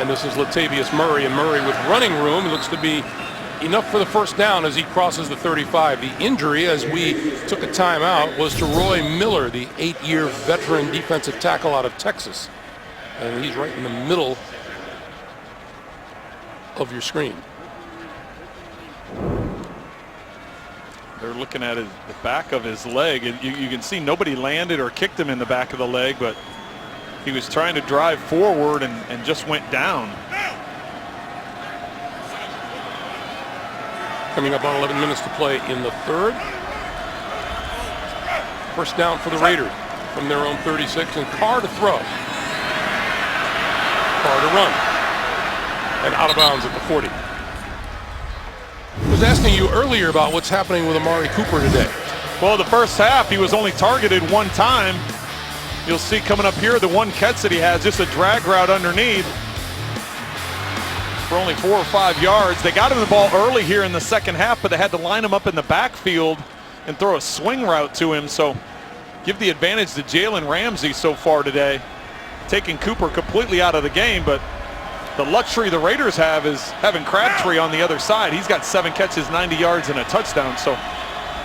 Speaker 1: And this is Latavius Murray, and Murray with running room. It looks to be enough for the first down as he crosses the 35. The injury, as we took a timeout, was to Roy Miller, the 8-year veteran defensive tackle out of Texas. And he's right in the middle of your screen.
Speaker 3: They're looking at the back of his leg, and you can see nobody landed or kicked him in the back of the leg, but he was trying to drive forward and just went down.
Speaker 1: Coming up on 11 minutes to play in the third. First down for the Raiders from their own 36, and Carr to throw. Carr to run. And out of bounds at the 40. I was asking you earlier about what's happening with Amari Cooper today.
Speaker 3: Well, the first half, he was only targeted 1 time. You'll see coming up here the 1 catch that he has, just a drag route underneath for only 4 or 5 yards. They got him the ball early here in the second half, but they had to line him up in the backfield and throw a swing route to him. So give the advantage to Jalen Ramsey so far today, taking Cooper completely out of the game. But the luxury the Raiders have is having Crabtree on the other side. He's got 7 catches, 90 yards, and a touchdown. So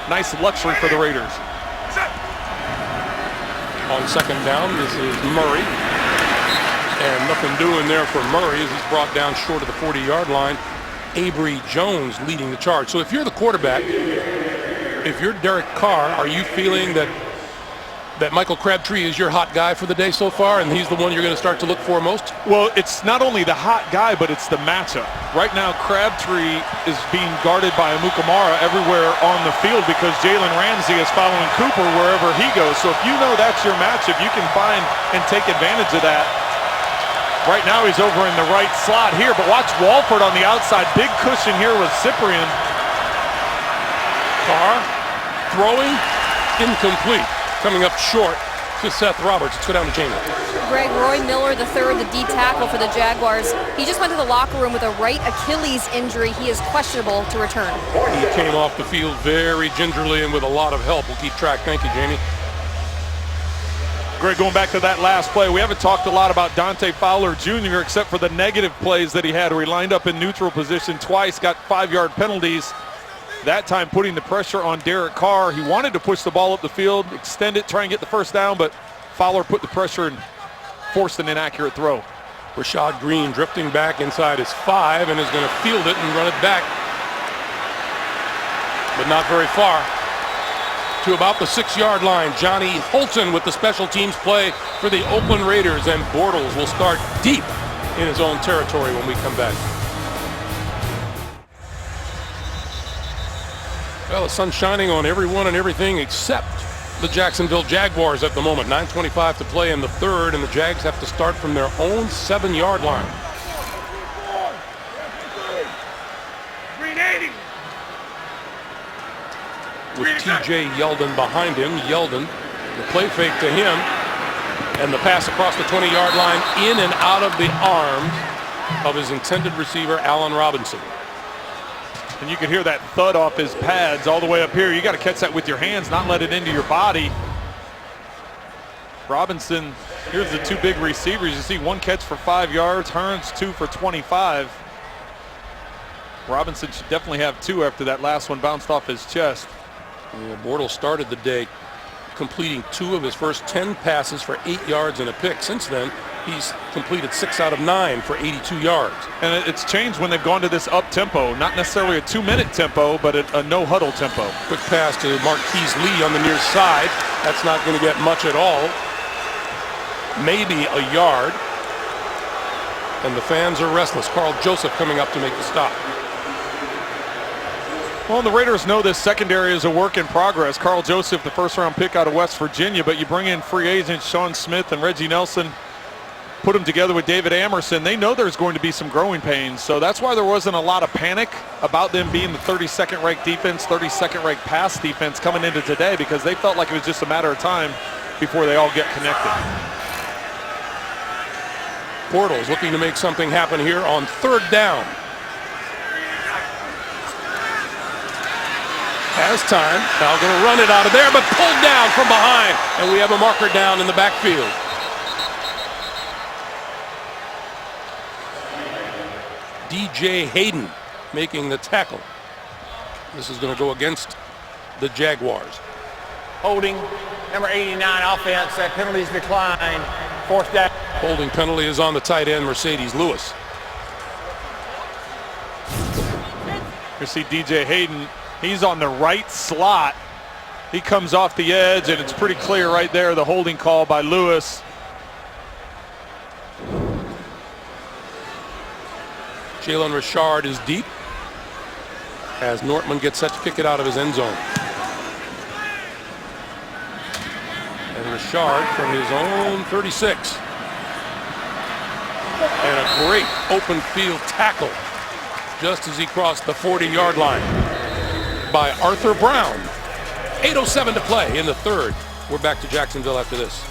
Speaker 3: nice luxury for the Raiders.
Speaker 1: On second down, this is Murray. And nothing doing there for Murray as he's brought down short of the 40-yard line. Avery Jones leading the charge. So if you're the quarterback, if you're Derek Carr, are you feeling that Michael Crabtree is your hot guy for the day so far, and he's the one you're going to start to look for most?
Speaker 3: Well, it's not only the hot guy, but it's the matchup. Right now, Crabtree is being guarded by Amukamara everywhere on the field because Jalen Ramsey is following Cooper wherever he goes. So if you know that's your matchup, you can find and take advantage of that. Right now, he's over in the right slot here, but watch Walford on the outside. Big cushion here with Cyprian.
Speaker 1: Carr throwing, incomplete. Coming up short to Seth Roberts. Let's go down to Jamie.
Speaker 2: Greg, Roy Miller III, the D tackle for the Jaguars. He just went to the locker room with a right Achilles injury. He is questionable to return.
Speaker 1: He came off the field very gingerly and with a lot of help. We'll keep track. Thank you, Jamie.
Speaker 3: Greg, going back to that last play, we haven't talked a lot about Dante Fowler Jr. except for the negative plays that he had where he lined up in neutral position twice, got 5-yard penalties. That time putting the pressure on Derek Carr. He wanted to push the ball up the field, extend it, try and get the first down, but Fowler put the pressure and forced an inaccurate throw.
Speaker 1: Rashad Green drifting back inside his 5 and is going to field it and run it back, but not very far. To about the 6-yard line, Johnny Holton with the special teams play for the Oakland Raiders, and Bortles will start deep in his own territory when we come back. Well, the sun's shining on everyone and everything except the Jacksonville Jaguars at the moment. 9:25 to play in the third, and the Jags have to start from their own 7-yard line. With T.J. Yeldon behind him. Yeldon, the play fake to him, and the pass across the 20-yard line in and out of the arms of his intended receiver, Allen Robinson.
Speaker 3: And you can hear that thud off his pads all the way up here. You got to catch that with your hands, not let it into your body. Robinson, here's the two big receivers. You see one catch for 5 yards, Hearns 2 for 25. Robinson should definitely have 2 after that last one bounced off his chest.
Speaker 1: Yeah, Bortles started the day completing 2 of his first 10 passes for 8 yards and a pick. Since then, he's completed 6 out of 9 for 82 yards.
Speaker 3: And it's changed when they've gone to this up tempo, not necessarily a 2-minute tempo, but a no huddle tempo.
Speaker 1: Quick pass to Marquise Lee on the near side. That's not going to get much at all. Maybe a yard. And the fans are restless. Carl Joseph coming up to make the stop.
Speaker 3: Well, the Raiders know this secondary is a work in progress. Carl Joseph, the first-round pick out of West Virginia, but you bring in free agents Sean Smith and Reggie Nelson, put them together with David Amerson. They know there's going to be some growing pains, so that's why there wasn't a lot of panic about them being the 32nd ranked defense, 32nd ranked pass defense coming into today, because they felt like it was just a matter of time before they all get connected.
Speaker 1: Bortles looking to make something happen here on 3rd down. Has time, now going to run it out of there, but pulled down from behind, and we have a marker down in the backfield. DJ Hayden making the tackle. This is going to go against the Jaguars.
Speaker 4: Holding, number 89 offense. That penalty's declined. 4th down.
Speaker 1: Holding penalty is on the tight end, Mercedes Lewis.
Speaker 3: You see DJ Hayden, he's on the right slot. He comes off the edge, and it's pretty clear right there, the holding call by Lewis.
Speaker 1: Jalen Richard is deep as Nortman gets set to kick it out of his end zone. And Richard from his own 36. And a great open field tackle just as he crossed the 40-yard line by Arthur Brown. 8:07 to play in the 3rd. We're back to Jacksonville after this.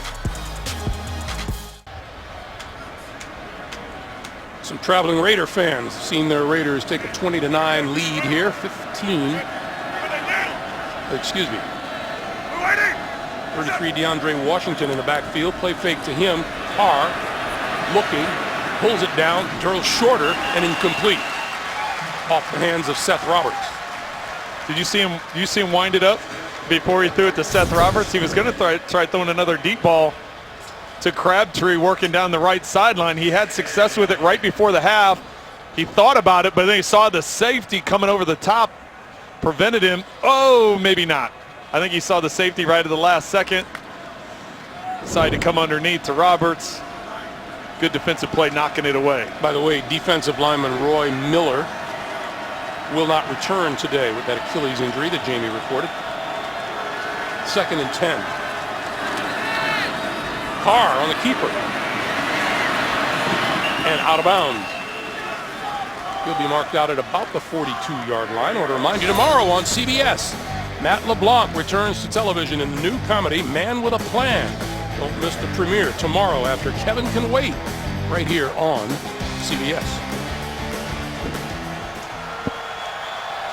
Speaker 1: Some traveling Raider fans seen their Raiders take a 20-9 lead here. 33 DeAndre Washington in the backfield. Play fake to him. Carr looking, pulls it down, throws shorter and incomplete. Off the hands of Seth Roberts.
Speaker 3: Did you see him wind it up before he threw it to Seth Roberts? He was going to try throwing another deep ball to Crabtree working down the right sideline. He had success with it right before the half. He thought about it, but then he saw the safety coming over the top, prevented him. Oh, maybe not. I think he saw the safety right at the last second. Decided to come underneath to Roberts. Good defensive play, knocking it away.
Speaker 1: By the way, defensive lineman Roy Miller will not return today with that Achilles injury that Jamie reported. 2nd and 10. Carr on the keeper. And out of bounds. He'll be marked out at about the 42-yard line. I want to remind you tomorrow on CBS, Matt LeBlanc returns to television in the new comedy Man with a Plan. Don't miss the premiere tomorrow after Kevin Can Wait, right here on CBS.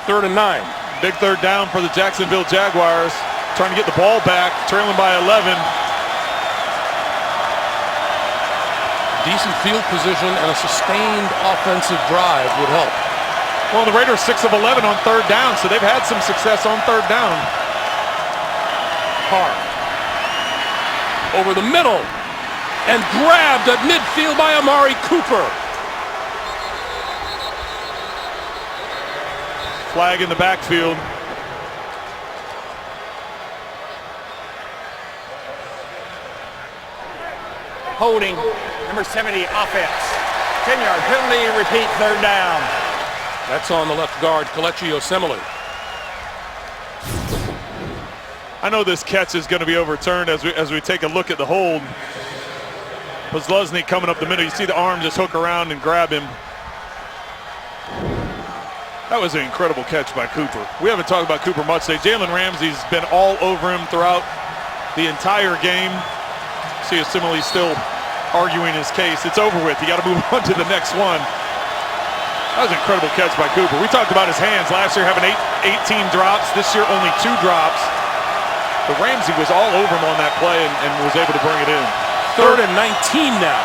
Speaker 1: 3rd and 9.
Speaker 3: Big 3rd down for the Jacksonville Jaguars. Trying to get the ball back, trailing by 11.
Speaker 1: Decent field position and a sustained offensive drive would help.
Speaker 3: Well, the Raiders 6 of 11 on 3rd down, so they've had some success on 3rd down.
Speaker 1: Carr over the middle and grabbed at midfield by Amari Cooper.
Speaker 3: Flag in the backfield.
Speaker 4: Holding, number 70 offense. 10-yard penalty, repeat 3rd down.
Speaker 1: That's on the left guard, Kelechi Osemele.
Speaker 3: I know this catch is going to be overturned as we take a look at the hold. Posluszny coming up the middle. You see the arm just hook around and grab him. That was an incredible catch by Cooper. We haven't talked about Cooper much today. Jalen Ramsey's been all over him throughout the entire game. See Osemele still arguing his case. It's over with. You got to move on to the next one. That was an incredible catch by Cooper. We talked about his hands last year having 18 drops. This year only 2 drops. But Ramsey was all over him on that play and was able to bring it in.
Speaker 1: 3rd and 19 now.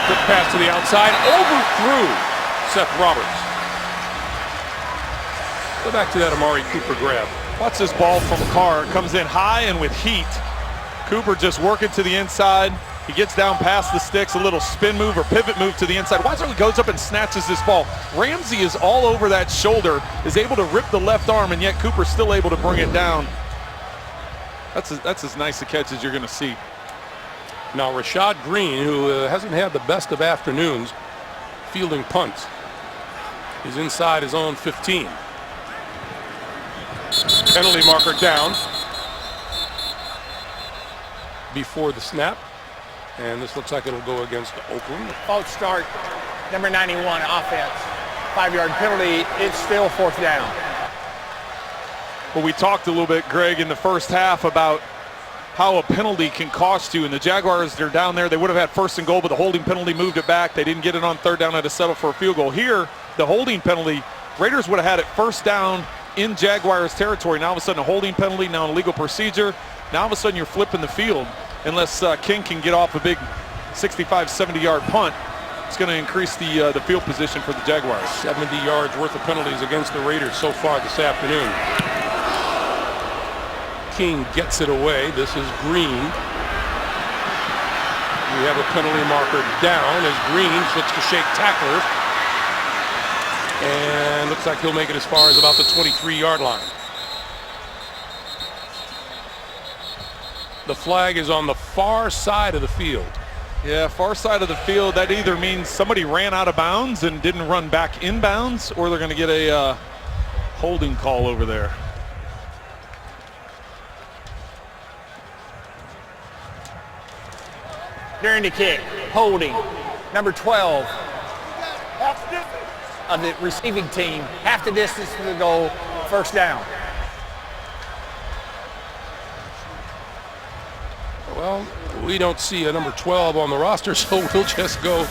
Speaker 1: Quick pass to the outside, overthrew Seth Roberts. Go back to that Amari Cooper grab.
Speaker 3: Watch this ball from Carr. It comes in high and with heat. Cooper just working to the inside. He gets down past the sticks, a little spin move or pivot move to the inside. Watch how he goes up and snatches this ball. Ramsey is all over that shoulder, is able to rip the left arm, and yet Cooper's still able to bring it down. That's as nice a catch as you're going to see.
Speaker 1: Now Rashad Green, who hasn't had the best of afternoons fielding punts, is inside his own 15. Penalty marker down before the snap. And this looks like it'll go against Oakland.
Speaker 4: False start, number 91, offense. 5-yard penalty, it's still 4th down.
Speaker 3: Well, we talked a little bit, Greg, in the first half about how a penalty can cost you. And the Jaguars, they're down there. They would have had 1st and goal, but the holding penalty moved it back. They didn't get it on 3rd down, had to settle for a field goal. Here, the holding penalty, Raiders would have had it 1st down in Jaguars territory. Now all of a sudden a holding penalty, now an illegal procedure. Now all of a sudden you're flipping the field. Unless King can get off a big 65, 70-yard punt, it's going to increase the field position for the Jaguars.
Speaker 1: 70 yards worth of penalties against the Raiders so far this afternoon. King gets it away. This is Green. We have a penalty marker down as Green looks to shake tacklers. And looks like he'll make it as far as about the 23-yard line. The flag is on the far side of the field.
Speaker 3: Yeah, far side of the field. That either means somebody ran out of bounds and didn't run back inbounds, or they're going to get a holding call over there.
Speaker 4: During the kick, holding, number 12 of the receiving team, half the distance to the goal, 1st down.
Speaker 1: Well, we don't see a number 12 on the roster, so we'll just go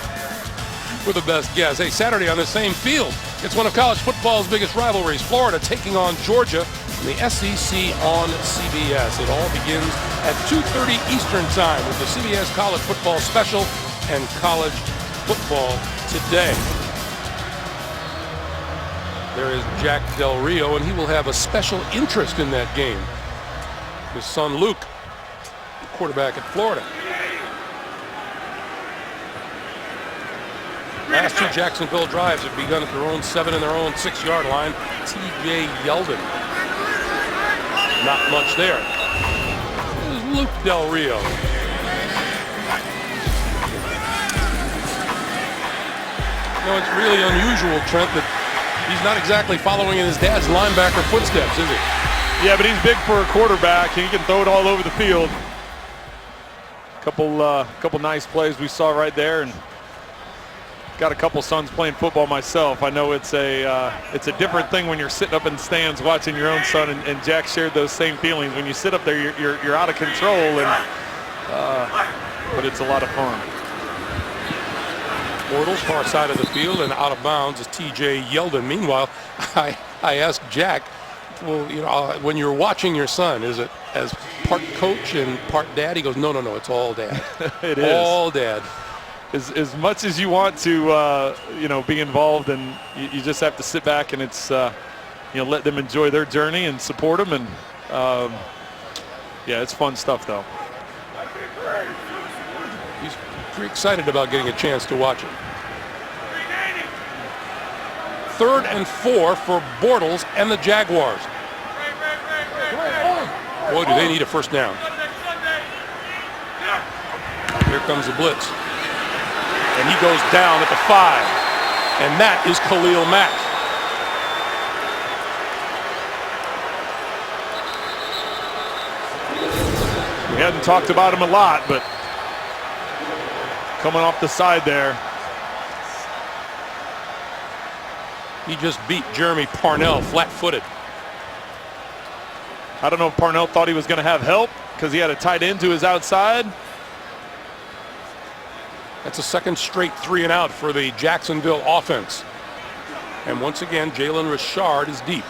Speaker 1: with the best guess. Hey, Saturday on the same field, it's one of college football's biggest rivalries. Florida taking on Georgia in the SEC on CBS. It all begins at 2:30 Eastern Time with the CBS College Football Special and College Football Today. There is Jack Del Rio, and he will have a special interest in that game. His son Luke, quarterback at Florida. Last 2 Jacksonville drives have begun at their own 7 and their own 6-yard line. T.J. Yeldon. Not much there. This is Luke Del Rio. You know, it's really unusual, Trent, that he's not exactly following in his dad's linebacker footsteps, is he?
Speaker 3: Yeah, but he's big for a quarterback, and he can throw it all over the field. Couple nice plays we saw right there, and got a couple sons playing football myself. I know it's a different thing when you're sitting up in the stands watching your own son, and Jack shared those same feelings. When you sit up there, you're out of control, and but it's a lot of fun.
Speaker 1: Bortles, far side of the field, and out of bounds is T.J. Yeldon. Meanwhile, I asked Jack, well, you know, when you're watching your son, is it as part coach and part dad? He goes, no, it's all dad.
Speaker 3: It is
Speaker 1: all dad.
Speaker 3: As much as you want to, be involved, and you just have to sit back and it's, let them enjoy their journey and support them. And yeah, it's fun stuff though.
Speaker 1: He's pretty excited about getting a chance to watch it. 3rd and 4 for Bortles and the Jaguars. Boy, do they need a 1st down. Here comes the blitz. And he goes down at the 5. And that is Khalil Mack.
Speaker 3: We hadn't talked about him a lot, but coming off the side there.
Speaker 1: He just beat Jeremy Parnell flat-footed.
Speaker 3: I don't know if Parnell thought he was going to have help because he had a tight end to his outside.
Speaker 1: That's a second straight 3-and-out for the Jacksonville offense. And once again, Jalen Richard is deep.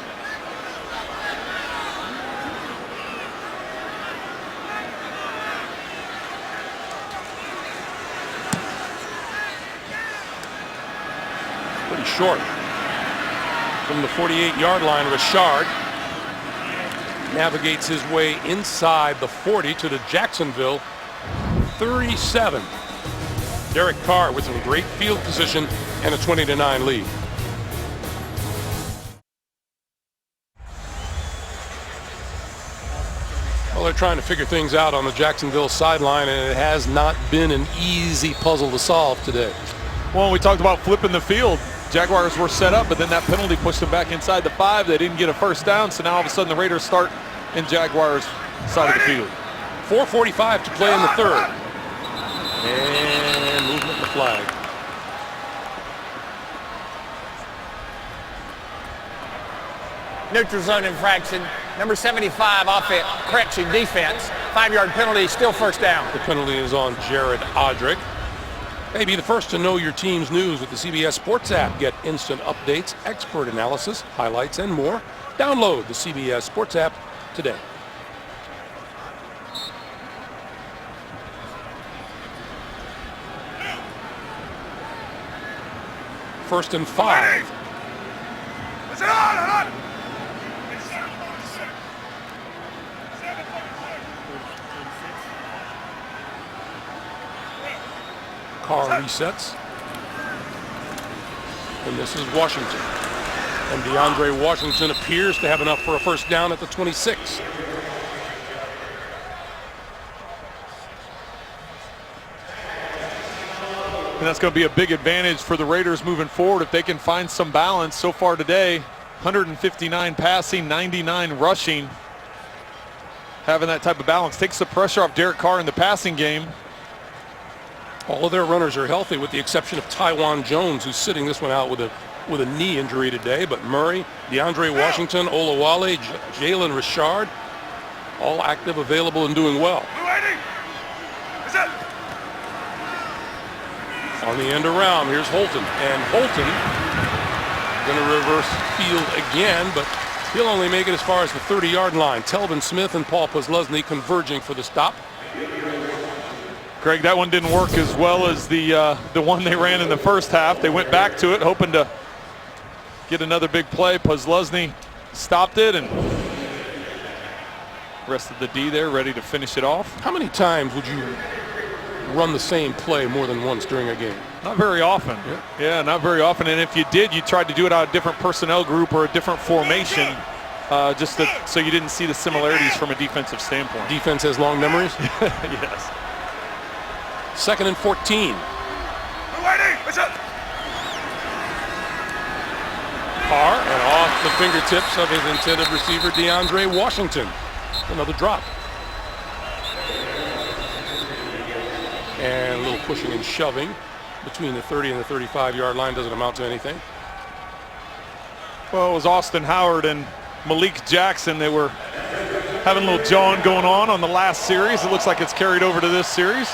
Speaker 1: Pretty short. From the 48-yard line, Richard navigates his way inside the 40 to the Jacksonville 37. Derek Carr with some great field position and a 20-9 lead. Well, they're trying to figure things out on the Jacksonville sideline, and it has not been an easy puzzle to solve today.
Speaker 3: Well, we talked about flipping the field. Jaguars were set up, but then that penalty pushed them back inside the 5. They didn't get a first down, so now all of a sudden the Raiders start in Jaguars' side of the field.
Speaker 1: 4:45 to play in the third. And movement in the flag.
Speaker 4: Neutral zone infraction. Number 75 offense, correction defense. 5-yard penalty, still first down.
Speaker 1: The penalty is on Jared Odrick. Hey, be the first to know your team's news with the CBS Sports app. Get instant updates, expert analysis, highlights, and more. Download the CBS Sports app today. First and 5. Carr resets. And this is Washington. And DeAndre Washington appears to have enough for a first down at the 26.
Speaker 3: And that's going to be a big advantage for the Raiders moving forward if they can find some balance. So far today, 159 passing, 99 rushing. Having that type of balance takes the pressure off Derek Carr in the passing game.
Speaker 1: All of their runners are healthy with the exception of Tywan Jones, who's sitting this one out with a knee injury today. But Murray, DeAndre Washington, Olawale, Jalen Richard, all active, available, and doing well. On the end around, here's Holton. And Holton going to reverse field again, but he'll only make it as far as the 30-yard line. Telvin Smith and Paul Posluszny converging for the stop.
Speaker 3: Greg, that one didn't work as well as the one they ran in the first half. They went back to it, hoping to get another big play. Posluszny stopped it, and rest of the D there ready to finish it off.
Speaker 1: How many times would you run the same play more than once during a game?
Speaker 3: Not very often. Yeah, not very often. And if you did, you tried to do it out of a different personnel group or a different formation, so you didn't see the similarities from a defensive standpoint.
Speaker 1: Defense has long memories?
Speaker 3: Yes.
Speaker 1: Second and 14. Carr, and off the fingertips of his intended receiver, DeAndre Washington. Another drop. And a little pushing and shoving between the 30 and the 35-yard line doesn't amount to anything.
Speaker 3: Well, it was Austin Howard and Malik Jackson. They were having a little jawing going on the last series. It looks like it's carried over to this series.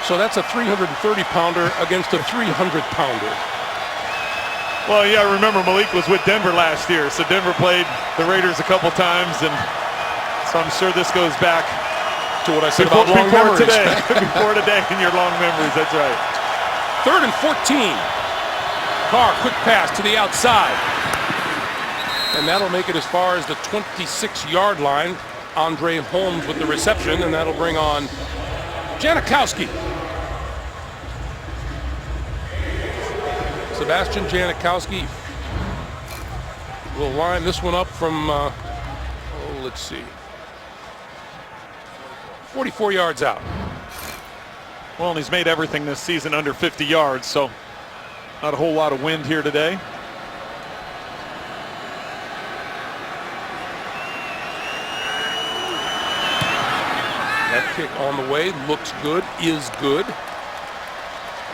Speaker 1: So that's a 330-pounder against a 300-pounder.
Speaker 3: Well, yeah, remember Malik was with Denver last year, so Denver played the Raiders a couple times, and so I'm sure this goes back
Speaker 1: to what I said about long memories.
Speaker 3: Today, before today in your long memories, that's right.
Speaker 1: Third and 14. Carr, quick pass to the outside. And that'll make it as far as the 26-yard line. Andre Holmes with the reception, and that'll bring on Janikowski. Sebastian Janikowski will line this one up from, let's see, 44 yards out.
Speaker 3: Well, and he's made everything this season under 50 yards, so not a whole lot of wind here today.
Speaker 1: That kick on the way, looks good, is good.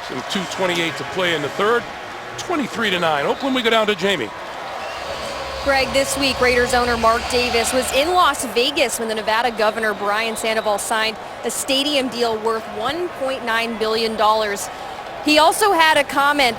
Speaker 1: Some 2:28 to play in the third. 23-9. Oakland, we go down to Jamie.
Speaker 2: Greg, this week, Raiders owner Mark Davis was in Las Vegas when the Nevada governor, Brian Sandoval, signed a stadium deal worth $1.9 billion. He also had a comment,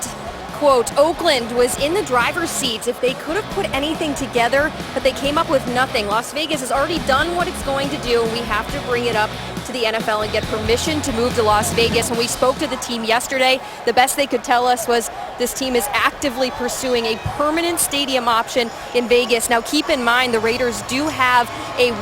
Speaker 2: quote, Oakland was in the driver's seat if they could have put anything together, but they came up with nothing. Las Vegas has already done what it's going to do, and we have to bring it up to the NFL and get permission to move to Las Vegas. When we spoke to the team yesterday, the best they could tell us was this team is actively pursuing a permanent stadium option in Vegas. Now keep in mind the Raiders do have a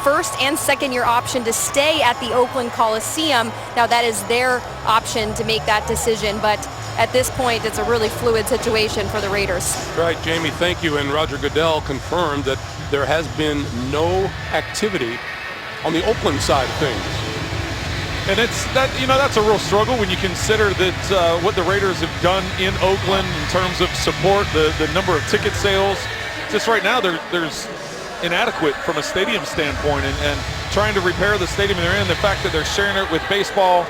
Speaker 2: first and second year option to stay at the Oakland Coliseum. Now that is their option to make that decision, but at this point it's a really fluid situation for the Raiders.
Speaker 1: Right, Jamie, thank you. And Roger Goodell confirmed that there has been no activity on the Oakland side of things.
Speaker 3: And it's that, that's a real struggle when you consider that what the Raiders have done in Oakland in terms of support, the number of ticket sales. Just right now, there's inadequate from a stadium standpoint, and trying to repair the stadium they're in, the fact that they're sharing it with baseball.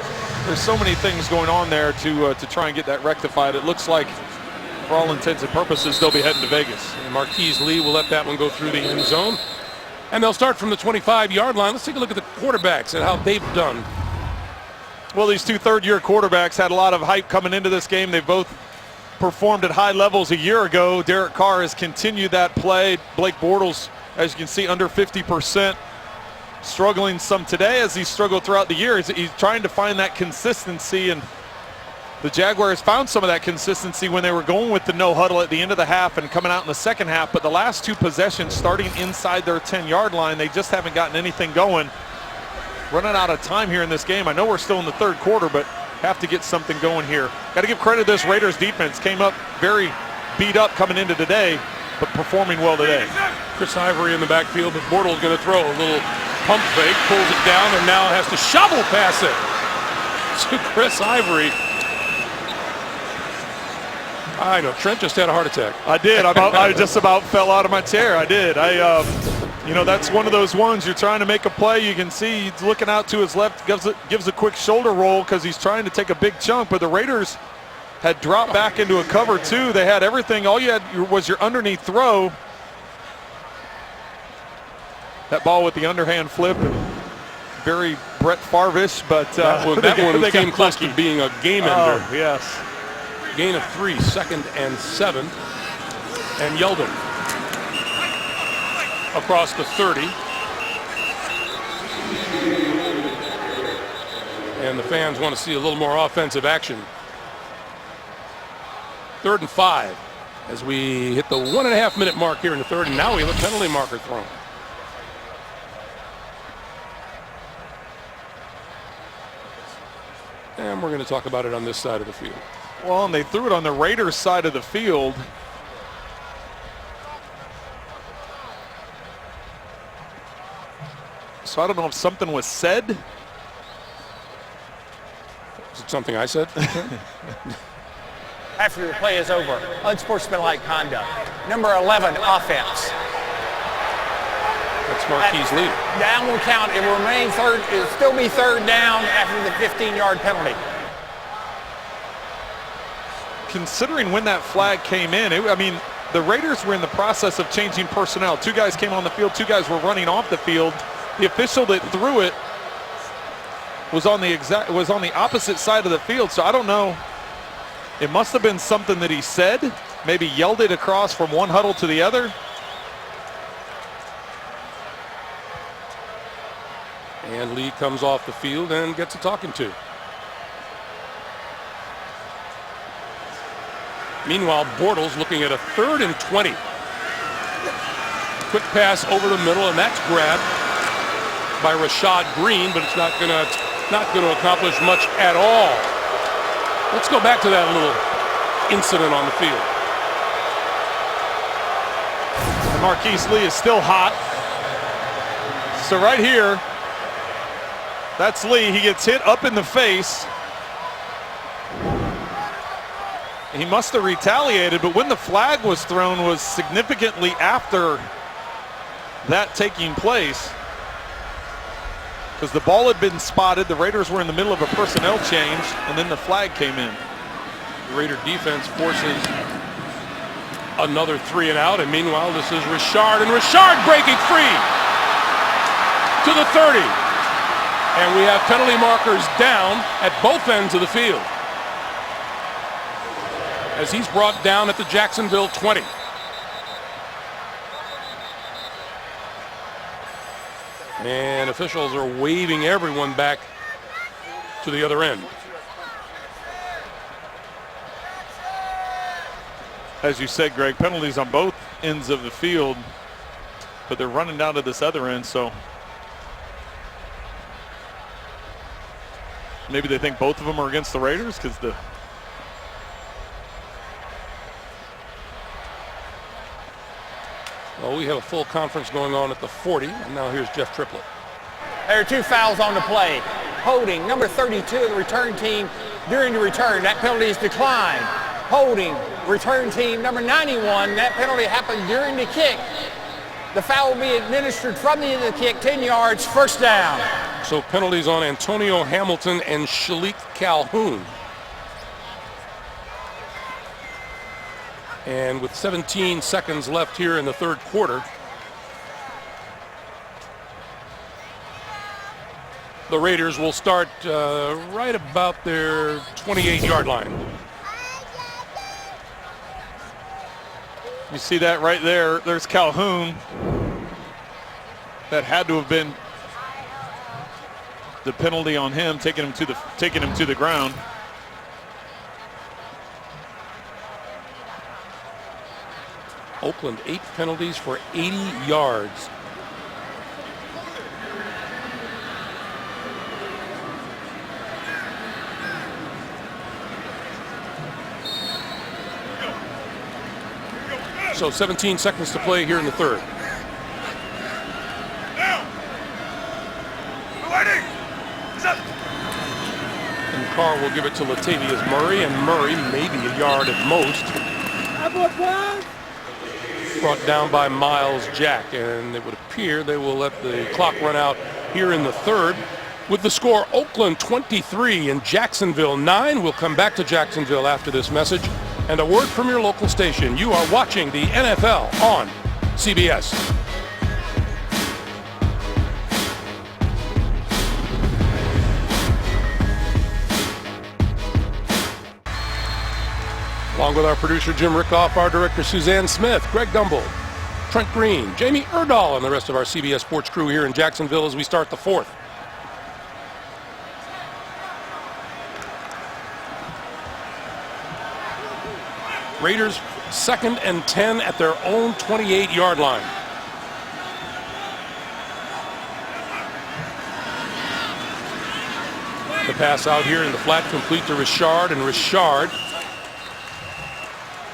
Speaker 3: There's so many things going on there to try and get that rectified. It looks like, for all intents and purposes, they'll be heading to Vegas.
Speaker 1: And Marquise Lee will let that one go through the end zone. And they'll start from the 25-yard line. Let's take a look at the quarterbacks and how they've done.
Speaker 3: Well, these two third-year quarterbacks had a lot of hype coming into this game. They both performed at high levels a year ago. Derek Carr has continued that play. Blake Bortles, as you can see, under 50%. Struggling some today as he struggled throughout the year. He's trying to find that consistency, and the Jaguars found some of that consistency when they were going with the no huddle at the end of the half and coming out in the second half. But the last two possessions starting inside their 10-yard line, they just haven't gotten anything going. Running out of time here in this game. I know we're still in the third quarter, but have to get something going here. Got to give credit to this Raiders defense. Came up very beat up coming into today, but performing well today.
Speaker 1: Chris Ivory in the backfield, but Bortles going to throw a little pump fake, pulls it down, and now has to shovel pass it to Chris Ivory. I know, Trent just had a heart attack.
Speaker 3: I did. I just about fell out of my chair. I did. That's one of those ones you're trying to make a play. You can see he's looking out to his left, gives a quick shoulder roll because he's trying to take a big chunk. But the Raiders had dropped back into a cover two. They had everything. All you had was your underneath throw. That ball with the underhand flip, very Brett Favre-ish, but
Speaker 1: that one came close to being a game ender.
Speaker 3: Oh, yes.
Speaker 1: Gain of 3, 2nd and 7, and Yeldon across the 30. And the fans want to see a little more offensive action. 3rd and 5 as we hit the 1.5 minute mark here in the third, and now we have a penalty marker thrown. And we're going to talk about it on this side of the field.
Speaker 3: Well, and they threw it on the Raiders side of the field. So I don't know if something was said.
Speaker 1: Is it something I said?
Speaker 4: After the play is over, unsportsmanlike conduct. Number 11, offense.
Speaker 1: That's Marquise Lee.
Speaker 4: Down will count. It will remain third. It will still be third down after the 15-yard penalty.
Speaker 3: Considering when that flag came in, the Raiders were in the process of changing personnel. 2 guys came on the field, 2 guys were running off the field. The official that threw it was on the opposite side of the field, so I don't know. It must have been something that he said, maybe yelled it across from one huddle to the other.
Speaker 1: And Lee comes off the field and gets a talking to. Meanwhile, Bortles looking at a 3rd and 20. Quick pass over the middle, and that's grabbed by Rashad Green, but it's not going to accomplish much at all. Let's go back to that little incident on the field.
Speaker 3: And Marquise Lee is still hot. So right here, that's Lee. He gets hit up in the face. He must have retaliated, but when the flag was thrown was significantly after that taking place, because the ball had been spotted. The Raiders were in the middle of a personnel change, and then the flag came in.
Speaker 1: The Raider defense forces Another 3 and out, and meanwhile this is Richard, and Richard breaking free to the 30. And we have penalty markers down at both ends of the field as he's brought down at the Jacksonville 20. And officials are waving everyone back to the other end.
Speaker 3: As you said, Greg, penalties on both ends of the field, but they're running down to this other end, so maybe they think both of them are against the Raiders because
Speaker 1: Well, we have a full conference going on at the 40, and now here's Jeff Triplett.
Speaker 4: There are 2 fouls on the play. Holding number 32 of the return team during the return. That penalty is declined. Holding return team number 91. That penalty happened during the kick. The foul will be administered from the end of the kick, 10 yards, first down.
Speaker 1: So penalties on Antonio Hamilton and Shalik Calhoun. And with 17 seconds left here in the third quarter, the Raiders will start right about their 28-yard line.
Speaker 3: you see that right there. There's Calhoun. That had to have been the penalty on him, taking him to the ground.
Speaker 1: Oakland 8 penalties for 80 yards. So 17 seconds to play here in the third. And Carr will give it to Latavius Murray, and Murray maybe a yard at most. Brought down by Miles Jack, and it would appear they will let the clock run out here in the third. With the score Oakland 23 and Jacksonville 9. We'll come back to Jacksonville after this message. And a word from your local station. You are watching the NFL on CBS. Along with our producer Jim Rickoff, our director Suzanne Smith, Greg Gumbel, Trent Green, Jamie Erdahl, and the rest of our CBS Sports crew here in Jacksonville as we start the fourth. Raiders 2nd and 10 at their own 28-yard line. The pass out here in the flat complete to Richard, and Richard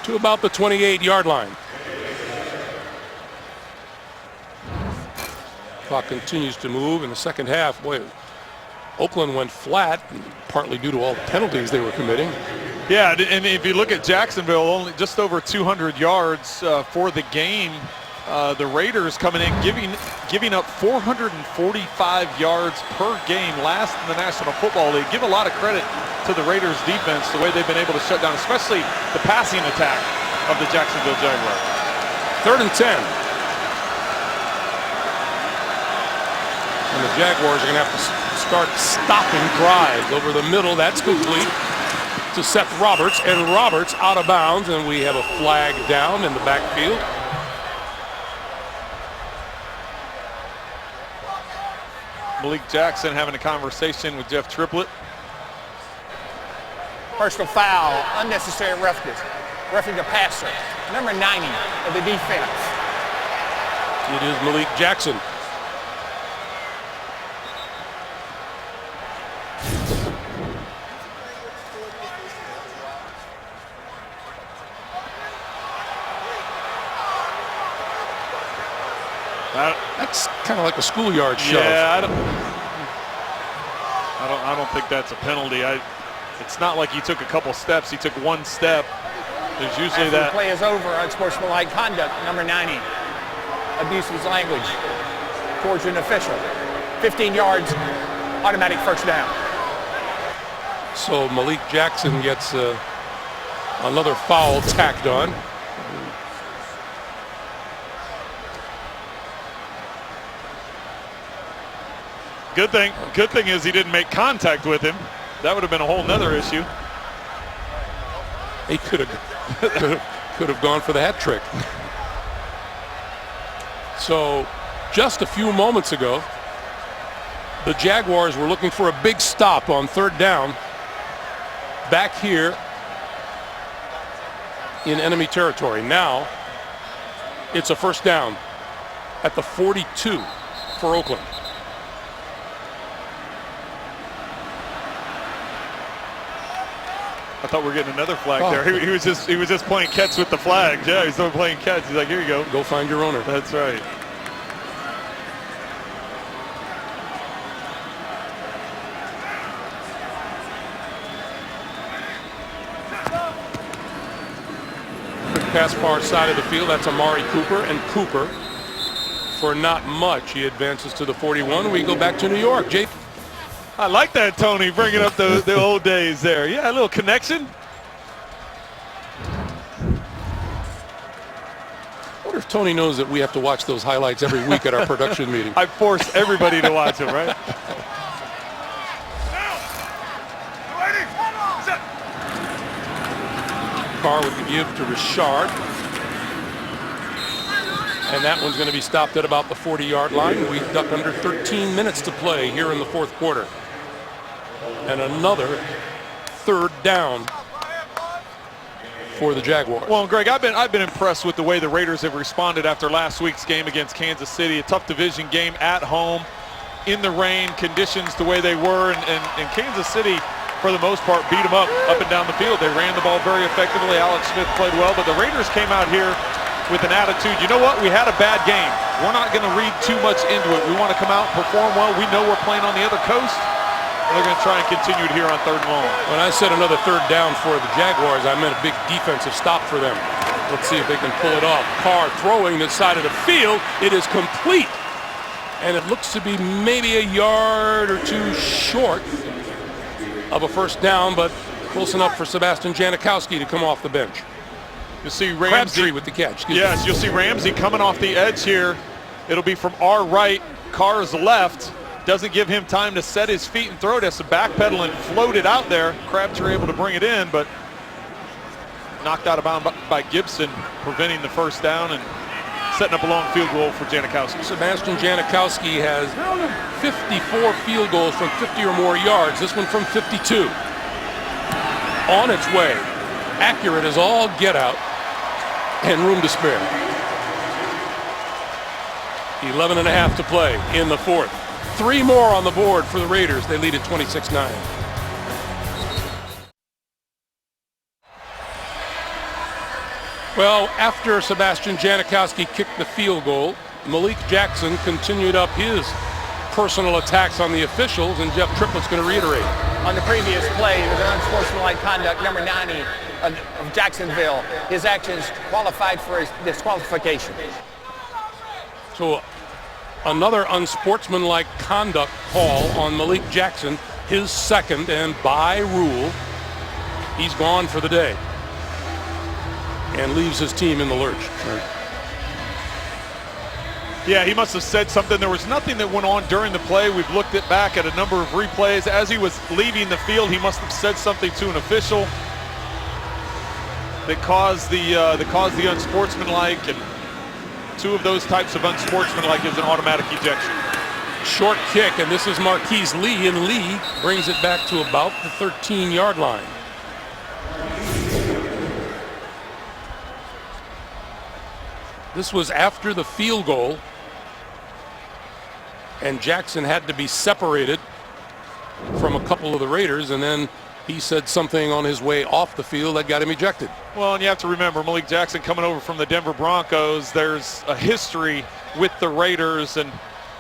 Speaker 1: to about the 28-yard line. Clock continues to move in the second half. Boy, Oakland went flat, partly due to all the penalties they were committing.
Speaker 3: Yeah, and if you look at Jacksonville, only just over 200 yards for the game. The Raiders coming in, giving up 445 yards per game, last in the National Football League. Give a lot of credit to the Raiders defense, the way they've been able to shut down, especially the passing attack of the Jacksonville Jaguars.
Speaker 1: 3rd and 10. And the Jaguars are going to have to start stopping drives over the middle. That's complete to Seth Roberts, and Roberts out of bounds, and we have a flag down in the backfield.
Speaker 3: Malik Jackson having a conversation with Jeff Triplett.
Speaker 4: Personal foul, unnecessary roughness. Roughing the passer, number 90 of the defense.
Speaker 1: It is Malik Jackson. That's kind of like a schoolyard shove.
Speaker 3: Yeah, I don't think that's a penalty. It's not like he took a couple steps. He took one step. There's usually
Speaker 4: After
Speaker 3: that.
Speaker 4: The play is over. Unsportsmanlike conduct, number 90. Abuse of his language towards an official. 15 yards, automatic first down.
Speaker 1: So Malik Jackson gets another foul tacked on.
Speaker 3: Good thing is he didn't make contact with him. That would have been a whole nother issue.
Speaker 1: He could have gone for the hat trick. So just a few moments ago, the Jaguars were looking for a big stop on third down back here in enemy territory. Now it's a first down at the 42 for Oakland.
Speaker 3: I thought we were getting another flag there. He was just playing catch with the flags. Yeah, he's still playing catch. He's like, here you go.
Speaker 1: Go find your owner.
Speaker 3: That's right.
Speaker 1: Pass far side of the field. That's Amari Cooper. And Cooper, for not much, he advances to the 41. We go back to New York. Jake.
Speaker 3: I like that, Tony, bringing up the old days there. Yeah, a little connection.
Speaker 1: I wonder if Tony knows that we have to watch those highlights every week at our production meeting.
Speaker 3: I force everybody to watch them, right?
Speaker 1: Carr with the give to Richard. And that one's going to be stopped at about the 40-yard line. We've ducked under 13 minutes to play here in the fourth quarter. And another third down for the Jaguars.
Speaker 3: Well, Greg, I've been impressed with the way the Raiders have responded after last week's game against Kansas City. A tough division game at home, in the rain, conditions the way they were, and Kansas City, for the most part, beat them up and down the field. They ran the ball very effectively. Alex Smith played well, but the Raiders came out here with an attitude. You know what? We had a bad game. We're not going to read too much into it. We want to come out and perform well. We know we're playing on the other coast. They're going to try and continue it here on third and long.
Speaker 1: When I said another third down for the Jaguars, I meant a big defensive stop for them. Let's see if they can pull it off. Carr throwing this side of the field. It is complete. And it looks to be maybe a yard or two short of a first down, but close enough for Sebastian Janikowski to come off the bench.
Speaker 3: You'll see Ramsey
Speaker 1: Crabtree with the catch.
Speaker 3: Yes, you'll see Ramsey coming off the edge here. It'll be from our right, Carr's left. Doesn't give him time to set his feet and throw it. Has to backpedal and float it out there. Crabtree able to bring it in, but knocked out of bounds by Gibson, preventing the first down and setting up a long field goal for Janikowski.
Speaker 1: Sebastian Janikowski has 54 field goals from 50 or more yards. This one from 52. On its way. Accurate as all get out. And room to spare. 11 and a half to play in the fourth. 3 more on the board for the Raiders. They lead at 26-9. Well, after Sebastian Janikowski kicked the field goal, Malik Jackson continued up his personal attacks on the officials, and Jeff Triplett's going to reiterate.
Speaker 4: On the previous play, it was an unsportsmanlike conduct, number 90 of Jacksonville. His actions qualified for his disqualification.
Speaker 1: So another unsportsmanlike conduct call on Malik Jackson, his second, and by rule, he's gone for the day and leaves his team in the lurch.
Speaker 3: Yeah, he must have said something. There was nothing that went on during the play. We've looked it back at a number of replays. As he was leaving the field, he must have said something to an official that caused the unsportsmanlike, and 2 of those types of unsportsmanlike is an automatic ejection.
Speaker 1: Short kick, and this is Marquise Lee, and Lee brings it back to about the 13-yard line. This was after the field goal, and Jackson had to be separated from a couple of the Raiders, and then he said something on his way off the field that got him ejected.
Speaker 3: Well, and you have to remember, Malik Jackson coming over from the Denver Broncos, there's a history with the Raiders, and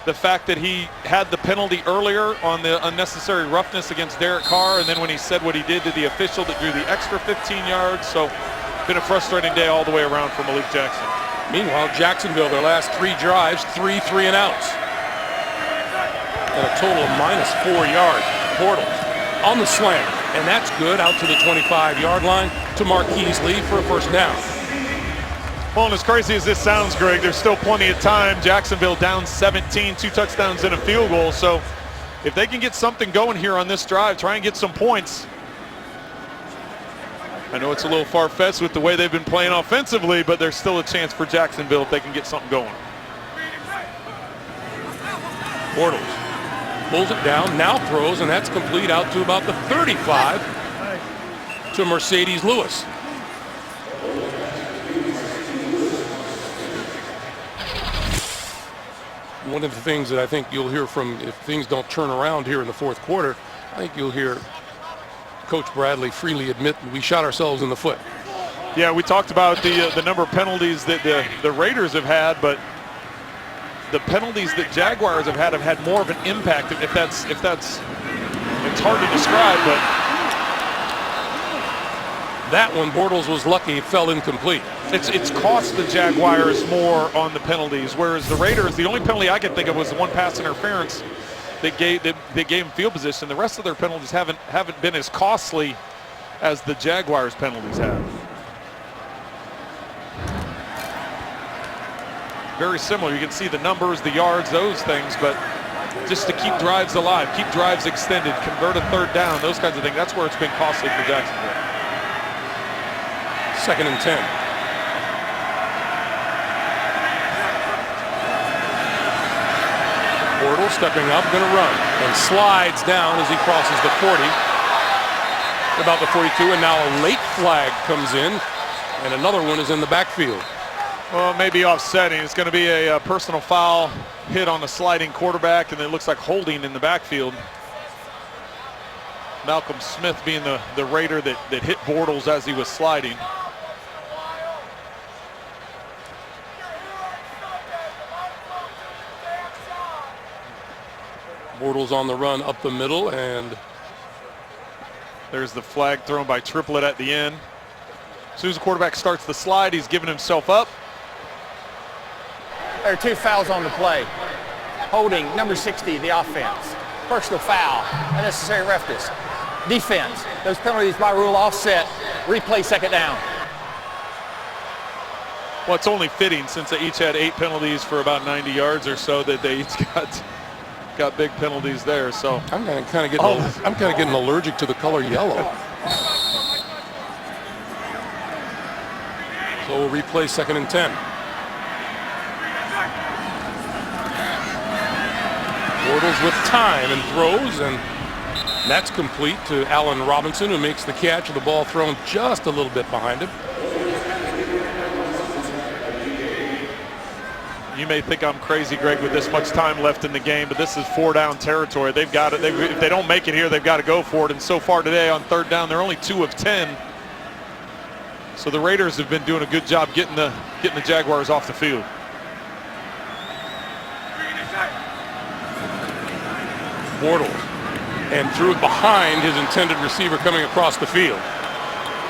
Speaker 3: the fact that he had the penalty earlier on the unnecessary roughness against Derek Carr, and then when he said what he did to the official that drew the extra 15 yards. So been a frustrating day all the way around for Malik Jackson.
Speaker 1: Meanwhile, Jacksonville, their last 3 drives, 3 3-and-outs. And a total of -4 yards. Bortles on the slant. And that's good, out to the 25-yard line to Marquise Lee for a first down.
Speaker 3: Well, and as crazy as this sounds, Greg, there's still plenty of time. Jacksonville down 17, 2 touchdowns and a field goal. So if they can get something going here on this drive, try and get some points. I know it's a little far-fetched with the way they've been playing offensively, but there's still a chance for Jacksonville if they can get something going.
Speaker 1: Bortles pulls it down, now throws, and that's complete out to about the 35 to Mercedes Lewis. One of the things that I think you'll hear from, if things don't turn around here in the fourth quarter, I think you'll hear Coach Bradley freely admit we shot ourselves in the foot.
Speaker 3: Yeah, we talked about the number of penalties that the Raiders have had, but the penalties that Jaguars have had more of an impact. If that's it's hard to describe, but
Speaker 1: that one, Bortles was lucky it fell incomplete.
Speaker 3: It's cost the Jaguars more on the penalties, whereas the Raiders, the only penalty I could think of was the one pass interference that gave them field position. The rest of their penalties haven't been as costly as the Jaguars' penalties have. Very similar. You can see the numbers, the yards, those things, but just to keep drives alive, keep drives extended, convert a third down, those kinds of things, that's where it's been costly for Jacksonville.
Speaker 1: 2nd and 10. Bortles stepping up, going to run, and slides down as he crosses the 40, about the 42, and now a late flag comes in, and another one is in the backfield.
Speaker 3: Well, maybe offsetting. It's going to be a personal foul hit on the sliding quarterback, and it looks like holding in the backfield. Malcolm Smith being the Raider that hit Bortles as he was sliding.
Speaker 1: Bortles on the run up the middle, and
Speaker 3: there's the flag thrown by Triplett at the end. As soon as the quarterback starts the slide, he's giving himself up.
Speaker 4: There are 2 fouls on the play. Holding, number 60, the offense. Personal foul, unnecessary roughness. Defense, those penalties by rule offset. Replay 2nd down.
Speaker 3: Well, it's only fitting since they each had 8 penalties for about 90 yards or so that they each got big penalties there. So
Speaker 1: I'm kind of getting allergic to the color yellow. So we'll replay 2nd and 10. Bortles with time and throws, and that's complete to Allen Robinson, who makes the catch, with the ball thrown just a little bit behind him.
Speaker 3: You may think I'm crazy, Greg, with this much time left in the game, but this is 4-down territory. They've got it. If they don't make it here, they've got to go for it. And so far today on 3rd down, they're only 2 of 10. So the Raiders have been doing a good job getting the Jaguars off the field.
Speaker 1: Bortles, and threw it behind his intended receiver coming across the field,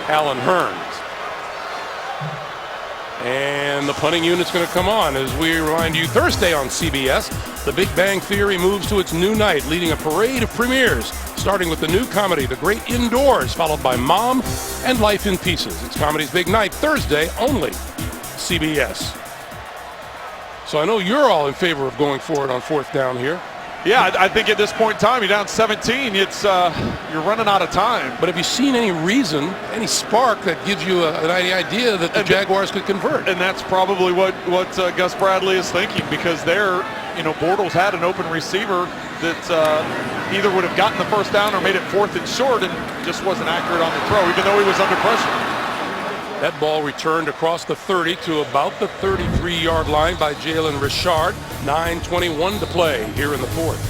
Speaker 1: Alan Hearns. And the punting unit's going to come on as we remind you Thursday on CBS. The Big Bang Theory moves to its new night, leading a parade of premieres, starting with the new comedy, The Great Indoors, followed by Mom and Life in Pieces. It's comedy's big night, Thursday, only CBS. So I know you're all in favor of going for it on 4th down here.
Speaker 3: Yeah, I think at this point in time, you're down 17. It's you're running out of time.
Speaker 1: But have you seen any reason, any spark that gives you an idea that the Jaguars could convert?
Speaker 3: And that's probably what Gus Bradley is thinking, because Bortles had an open receiver that either would have gotten the 1st down or made it 4th and short, and just wasn't accurate on the throw, even though he was under pressure.
Speaker 1: That ball returned across the 30 to about the 33-yard line by Jalen Richard. 9:21 to play here in the 4th.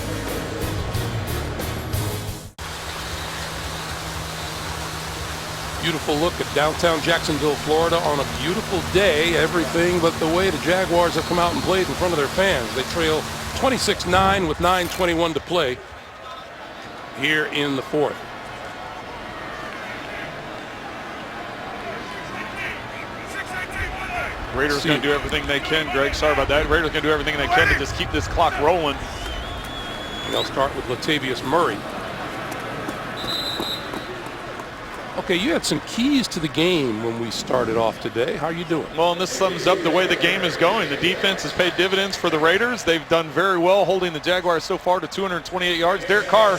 Speaker 1: Beautiful look at downtown Jacksonville, Florida on a beautiful day. Everything but the way the Jaguars have come out and played in front of their fans. They trail 26-9 with 9:21 to play here in the 4th.
Speaker 3: Raiders going to do everything they can, Greg. Sorry about that. Raiders going to do everything they can to just keep this clock rolling.
Speaker 1: And they'll start with Latavius Murray. Okay, you had some keys to the game when we started off today. How are you doing?
Speaker 3: Well, and this sums up the way the game is going. The defense has paid dividends for the Raiders. They've done very well holding the Jaguars so far to 228 yards. Derek Carr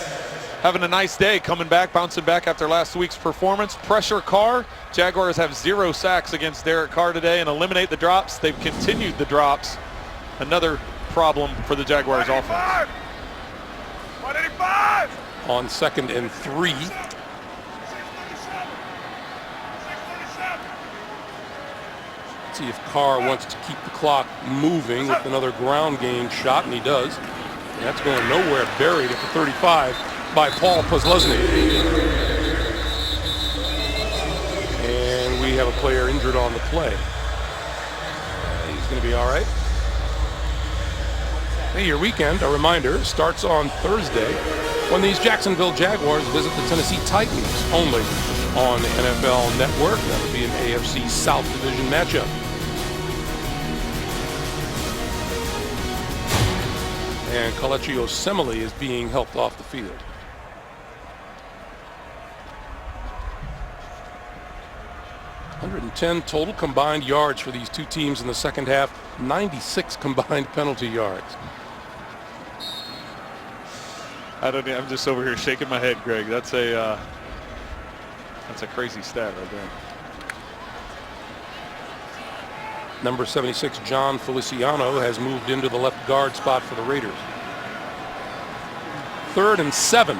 Speaker 3: having a nice day, coming back, bouncing back after last week's performance. Pressure Carr. Jaguars have 0 sacks against Derek Carr today and eliminate the drops. They've continued the drops. Another problem for the Jaguars offense.
Speaker 4: 185!
Speaker 1: On 2nd and 3. See if Carr wants to keep the clock moving with another ground game shot, and he does. And that's going nowhere, buried at the 35 by Paul Posluszny. And we have a player injured on the play. He's going to be all right. Hey, your weekend, a reminder, starts on Thursday when these Jacksonville Jaguars visit the Tennessee Titans, only on NFL Network. That'll be an AFC South Division matchup. And Kelechi Osemele is being helped off the field. .110 total combined yards for these two teams in the second half. 96 combined penalty yards.
Speaker 3: I'm just over here shaking my head, Greg. That's a crazy stat right there.
Speaker 1: Number 76, John Feliciano, has moved into the left guard spot for the Raiders. 3rd and 7.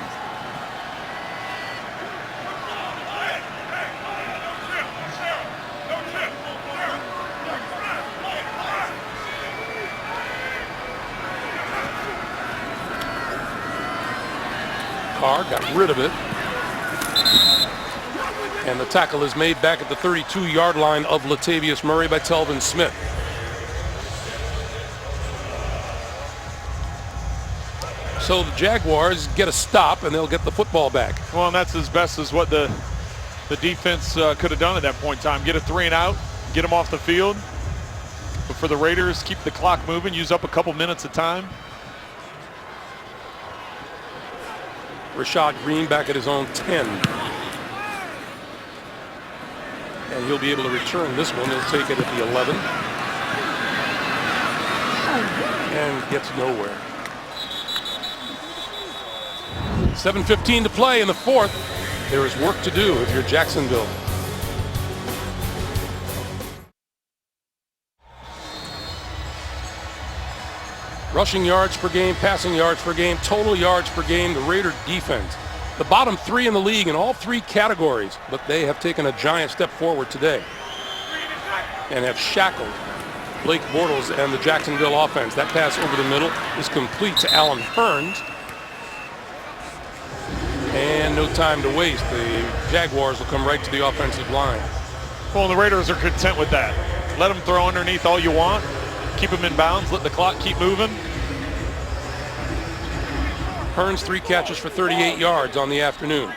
Speaker 1: Carr got rid of it. And the tackle is made back at the 32-yard line of Latavius Murray by Telvin Smith. So the Jaguars get a stop and they'll get the football back.
Speaker 3: Well, and that's as best as what the defense could have done at that point in time. Get a 3 and out, get them off the field. But for the Raiders, keep the clock moving, use up a couple minutes of time.
Speaker 1: Rashad Green back at his own 10. And he'll be able to return this one. He'll take it at the 11. And gets nowhere. 7:15 to play in the 4th. There is work to do if you're Jacksonville. Rushing yards per game, passing yards per game, total yards per game, the Raider defense. The bottom 3 in the league in all 3 categories, but they have taken a giant step forward today and have shackled Blake Bortles and the Jacksonville offense. That pass over the middle is complete to Allen Hurns. And no time to waste. The Jaguars will come right to the offensive line.
Speaker 3: Well, the Raiders are content with that. Let them throw underneath all you want. Keep them in bounds. Let the clock keep moving.
Speaker 1: Hurns 3 catches for 38 yards on the afternoon.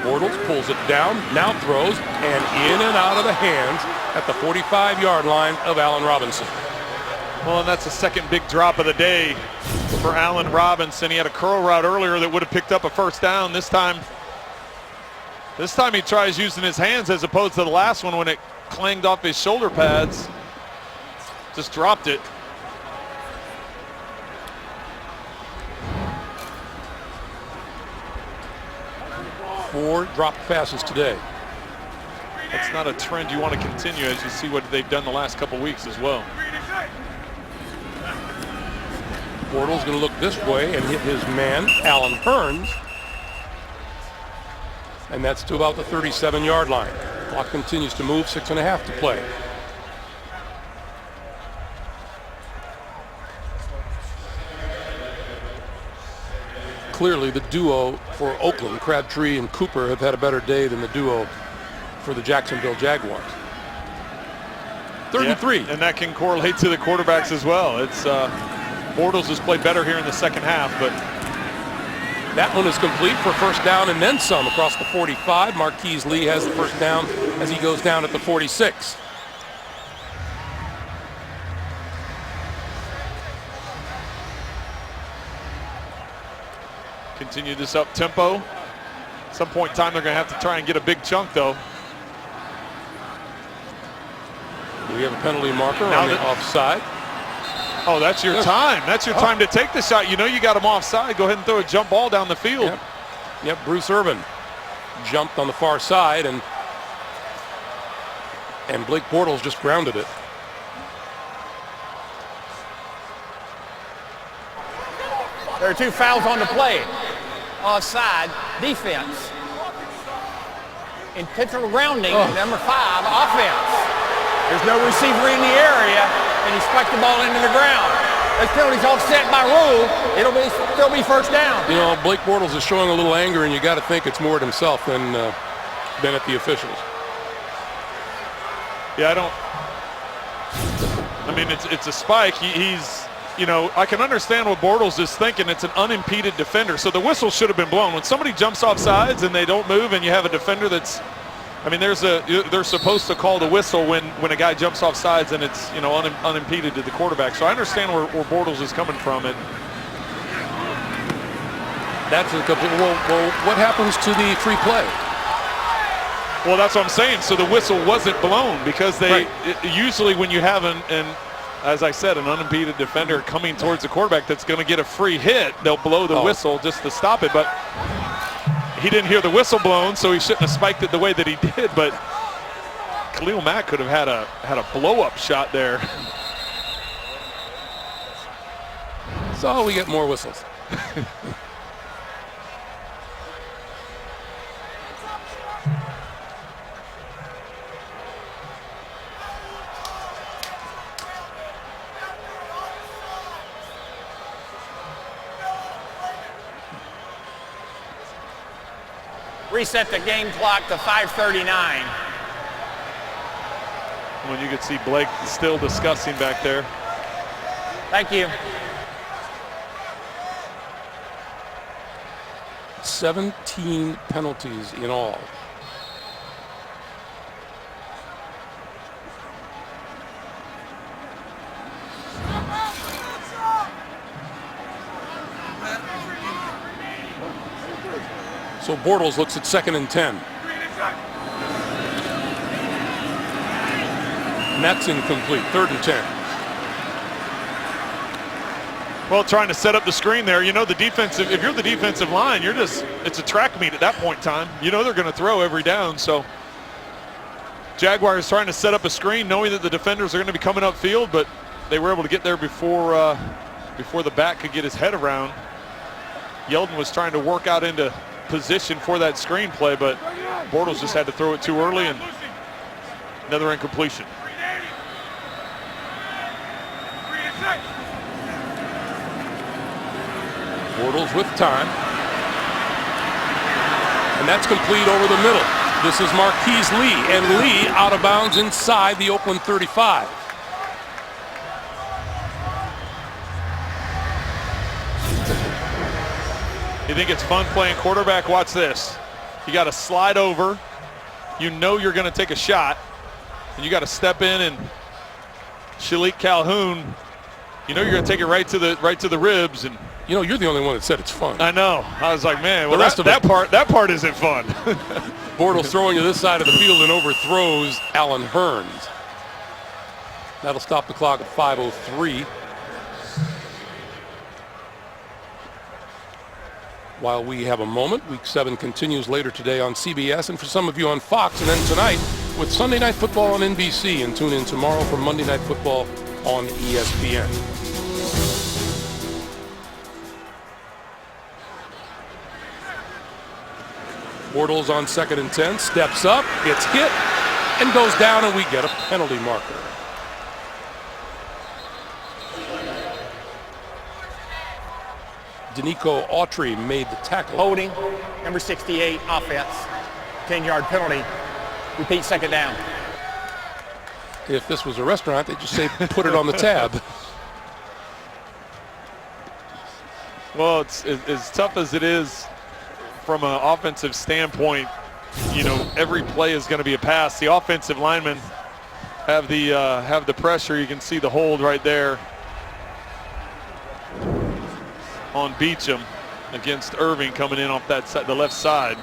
Speaker 1: Bortles pulls it down, now throws, and in and out of the hands at the 45-yard line of Allen Robinson.
Speaker 3: Well, and that's the second big drop of the day for Allen Robinson. He had a curl route earlier that would have picked up a first down. This time he tries using his hands as opposed to the last one when it clanged off his shoulder pads. Just dropped it.
Speaker 1: Four drop passes today.
Speaker 3: That's not a trend you want to continue as you see what they've done the last couple weeks as well.
Speaker 1: Bortles going to look this way and hit his man, Allen Hurns. And that's to about the 37-yard line. Clock continues to move, 6.5 to play. Clearly the duo for Oakland, Crabtree and Cooper, have had a better day than the duo for the Jacksonville Jaguars. 3rd and 3.
Speaker 3: And that can correlate to the quarterbacks as well. It's Bortles has played better here in the second half, but
Speaker 1: that one is complete for first down and then some across the 45. Marquise Lee has the first down as he goes down at the 46.
Speaker 3: Continue this up tempo. At some point in time, they're going to have to try and get a big chunk, though.
Speaker 1: We have a penalty marker
Speaker 3: Now
Speaker 1: on the offside.
Speaker 3: Oh, that's your time. That's your time to take the shot. You know you got him offside. Go ahead and throw a jump ball down the field.
Speaker 1: Yep, Bruce Irvin jumped on the far side, and Blake Bortles just grounded it.
Speaker 4: There are 2 fouls on the play. Offside, defense. Intentional grounding, number 5, offense. There's no receiver in the area, and he spiked the ball into the ground. This penalty's offset by rule. It'll still be first down.
Speaker 1: You know, Blake Bortles is showing a little anger, and you got to think it's more at himself than at the officials.
Speaker 3: Yeah, I mean, it's a spike. He's, you know, I can understand what Bortles is thinking. It's an unimpeded defender, so the whistle should have been blown. When somebody jumps off sides and they don't move, and you have a defender that's, I mean, they're supposed to call the whistle when a guy jumps off sides and it's, you know, unimpeded to the quarterback. So I understand where Bortles is coming from. And
Speaker 1: that's a complete. Well, what happens to the free play?
Speaker 3: Well, that's what I'm saying. So the whistle wasn't blown because they usually when you have as I said, an unimpeded defender coming towards the quarterback that's going to get a free hit, they'll blow the whistle just to stop it. But he didn't hear the whistle blown, so he shouldn't have spiked it the way that he did. But Khalil Mack could have had a blow-up shot there.
Speaker 1: So we get more whistles.
Speaker 4: Reset the game clock to 5:39.
Speaker 3: When you could see Blake still discussing back there.
Speaker 4: Thank you.
Speaker 1: 17 penalties in all. So Bortles looks at 2nd and 10. And that's incomplete. 3rd and 10.
Speaker 3: Well, trying to set up the screen there. You know, the defensive, if you're the defensive line, it's a track meet at that point in time. You know they're going to throw every down. So Jaguars trying to set up a screen knowing that the defenders are going to be coming upfield, but they were able to get there before the back could get his head around. Yeldon was trying to work out into position for that screen play, but Bortles just had to throw it too early, and another incompletion.
Speaker 1: Bortles with time. And that's complete over the middle. This is Marquise Lee, and Lee out of bounds inside the Oakland 35.
Speaker 3: You think it's fun playing quarterback? Watch this. You got to slide over. You know you're going to take a shot, and you got to step in, and Shalik Calhoun, you know you're going to take it right to the ribs. And
Speaker 1: you know, you're the only one that said it's fun.
Speaker 3: I know. I was like, man, well,
Speaker 1: the rest of
Speaker 3: that part isn't fun.
Speaker 1: Bortles throwing to this side of the field and overthrows Alan Hearns. That'll stop the clock at 5:03. While we have a moment, Week 7 continues later today on CBS, and for some of you on Fox, and then tonight with Sunday Night Football on NBC, and tune in tomorrow for Monday Night Football on ESPN. Bortles on 2nd and 10, steps up, gets hit, and goes down, and we get a penalty marker. Danico Autry made the tackle.
Speaker 4: Holding, number 68, offense. 10-yard penalty. Repeat, 2nd down.
Speaker 1: If this was a restaurant, they'd just say, put it on the tab.
Speaker 3: Well, it's as tough as it is from an offensive standpoint. You know, every play is going to be a pass. The offensive linemen have the pressure. You can see the hold right there on Beecham. against Irving coming in off that side, the left side.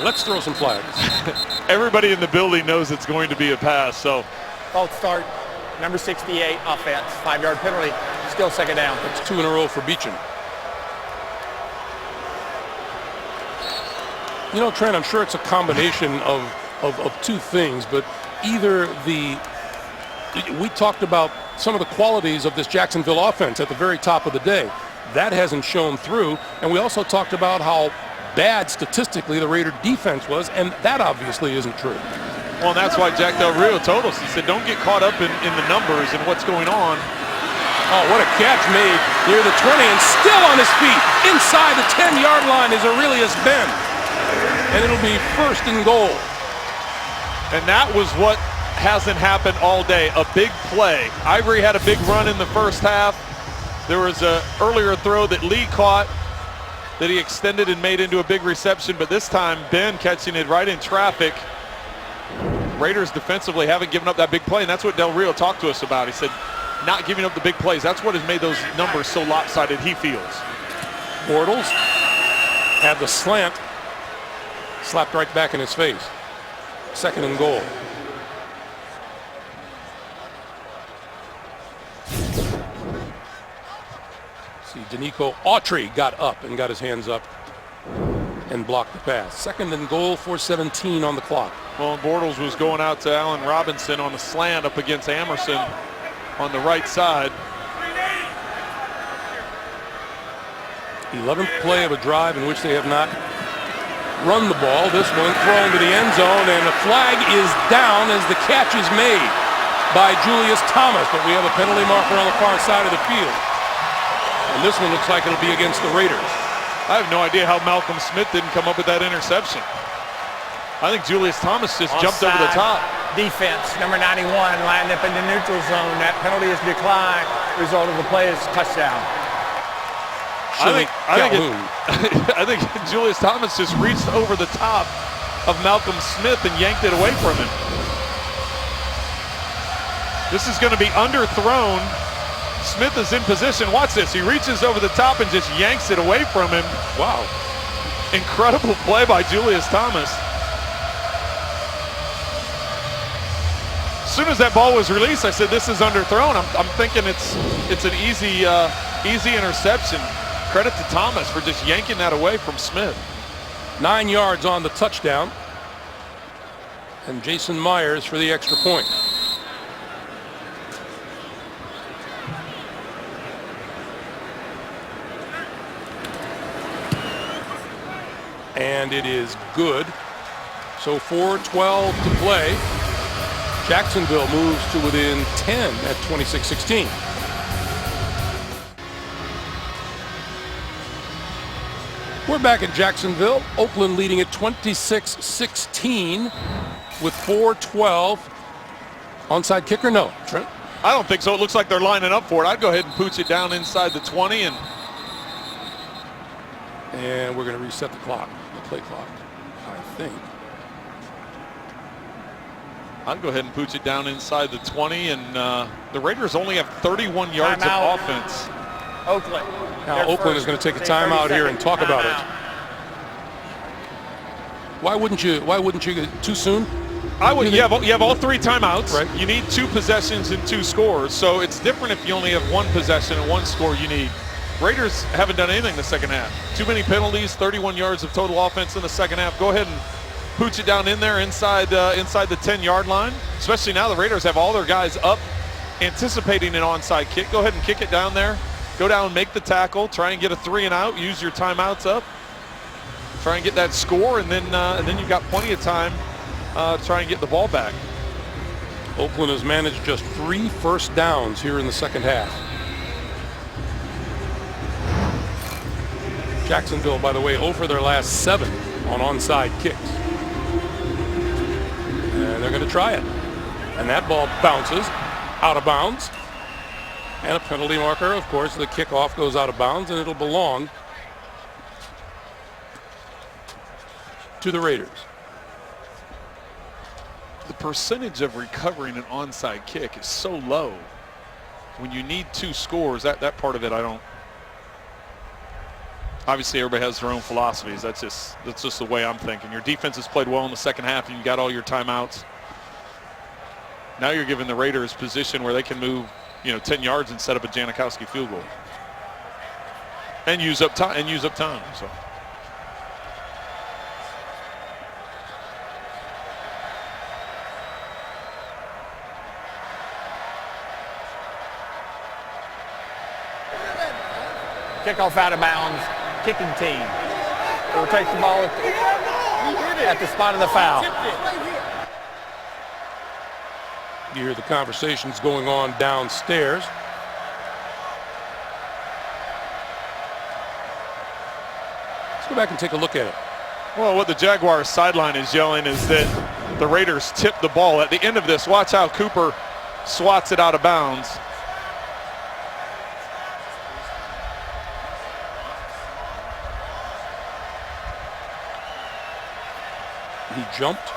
Speaker 1: Let's throw some flags.
Speaker 3: Everybody in the building knows it's going to be a pass, so.
Speaker 4: False start, number 68, offense, 5-yard penalty, still second down.
Speaker 1: That's 2 in a row for Beecham. You know, Trent, I'm sure it's a combination of two things, but either we talked about some of the qualities of this Jacksonville offense at the very top of the day. That hasn't shown through, and we also talked about how bad statistically the Raider defense was, and that obviously isn't true.
Speaker 3: Well, and that's why Jack Del Rio told us, he said, don't get caught up in the numbers and what's going on.
Speaker 1: Oh, what a catch made near the 20 and still on his feet inside the 10-yard line is Aurelius Ben. And it'll be 1st and goal.
Speaker 3: And that was what hasn't happened all day, a big play. Ivory had a big run in the first half. There was an earlier throw that Lee caught that he extended and made into a big reception, but this time Ben catching it right in traffic. Raiders defensively haven't given up that big play, and that's what Del Rio talked to us about. He said not giving up the big plays, that's what has made those numbers so lopsided, he feels.
Speaker 1: Bortles had the slant, slapped right back in his face. 2nd and goal. See, Danico Autry got up and got his hands up and blocked the pass. 2nd and goal, 4:17 on the clock.
Speaker 3: Well, and Bortles was going out to Allen Robinson on the slant up against Amerson on the right side.
Speaker 1: 11th play of a drive in which they have not run the ball. This one thrown to the end zone, and the flag is down as the catch is made by Julius Thomas, but we have a penalty marker on the far side of the field. And this one looks like it'll be against the Raiders.
Speaker 3: I have no idea how Malcolm Smith didn't come up with that interception. I think Julius Thomas just jumped over the top.
Speaker 4: Defense, number 91, lined up in the neutral zone. That penalty is declined. Result of the play is touchdown.
Speaker 3: I think Julius Thomas just reached over the top of Malcolm Smith and yanked it away from him. This is going to be underthrown. Smith is in position. Watch this. He reaches over the top and just yanks it away from him. Wow. Incredible play by Julius Thomas. As soon as that ball was released, I said, this is underthrown. I'm thinking it's an easy interception. Credit to Thomas for just yanking that away from Smith.
Speaker 1: 9 yards on the touchdown. And Jason Myers for the extra point. And it is good. So 4:12 to play. Jacksonville moves to within 10 at 26-16. We're back at Jacksonville. Oakland leading at 26-16 with 4:12. Onside kicker, no. Trent?
Speaker 3: I don't think so. It looks like they're lining up for it. I'd go ahead and pooch it down inside the 20 and
Speaker 1: we're going to reset the clock, the play clock, I think.
Speaker 3: I'd go ahead and pooch it down inside the 20, and the Raiders only have 31 yards of offense.
Speaker 4: Oakland.
Speaker 1: Now Oakland is going to take a timeout here and talk about it. Why wouldn't you get too soon?
Speaker 3: I would. You have all 3 timeouts.
Speaker 1: Right.
Speaker 3: You need 2 possessions and 2 scores. So it's different if you only have 1 possession and 1 score. You need. Raiders haven't done anything in the second half. Too many penalties. 31 yards of total offense in the second half. Go ahead and pooch it down in there inside the 10-yard line. Especially now the Raiders have all their guys up, anticipating an onside kick. Go ahead and kick it down there. Go down, make the tackle, try and get a 3 and out. Use your timeouts up. Try and get that score, and then you've got plenty of time to try and get the ball back.
Speaker 1: Oakland has managed just 3 first downs here in the second half. Jacksonville, by the way, 0 for their last 7 on onside kicks. And they're going to try it. And that ball bounces out of bounds. And a penalty marker, of course. The kickoff goes out of bounds, and it'll belong to the Raiders.
Speaker 3: percentage of recovering an onside kick is so low. When you need 2 scores, that part of it I don't. Obviously, everybody has their own philosophies. That's just the way I'm thinking. Your defense has played well in the second half, and you got all your timeouts. Now you're giving the Raiders position where they can move, 10 yards and set up a Janikowski field goal, and use up time. So.
Speaker 4: Kickoff out of bounds. Kicking team will take the ball at the spot of the foul.
Speaker 1: You hear the conversations going on downstairs. Let's go back and take a look at it.
Speaker 3: Well, what the Jaguars sideline is yelling is that the Raiders tipped the ball. At the end of this, watch how Cooper swats it out of bounds.
Speaker 1: He jumped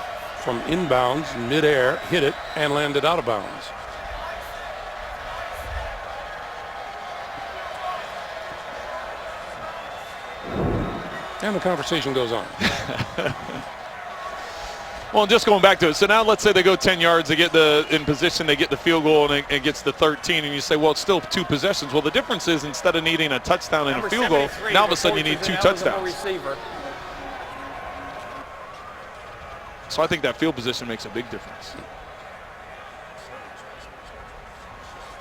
Speaker 1: from inbounds in midair, hit it, and landed out of bounds. And the conversation goes on.
Speaker 3: Well, just going back to it. So now let's say they go 10 yards, they get in position, they get the field goal, and it gets to 13, and you say, well, it's still 2 possessions. Well, the difference is instead of needing a touchdown and a field goal, now all of a sudden you need 2 touchdowns. So I think that field position makes a big difference.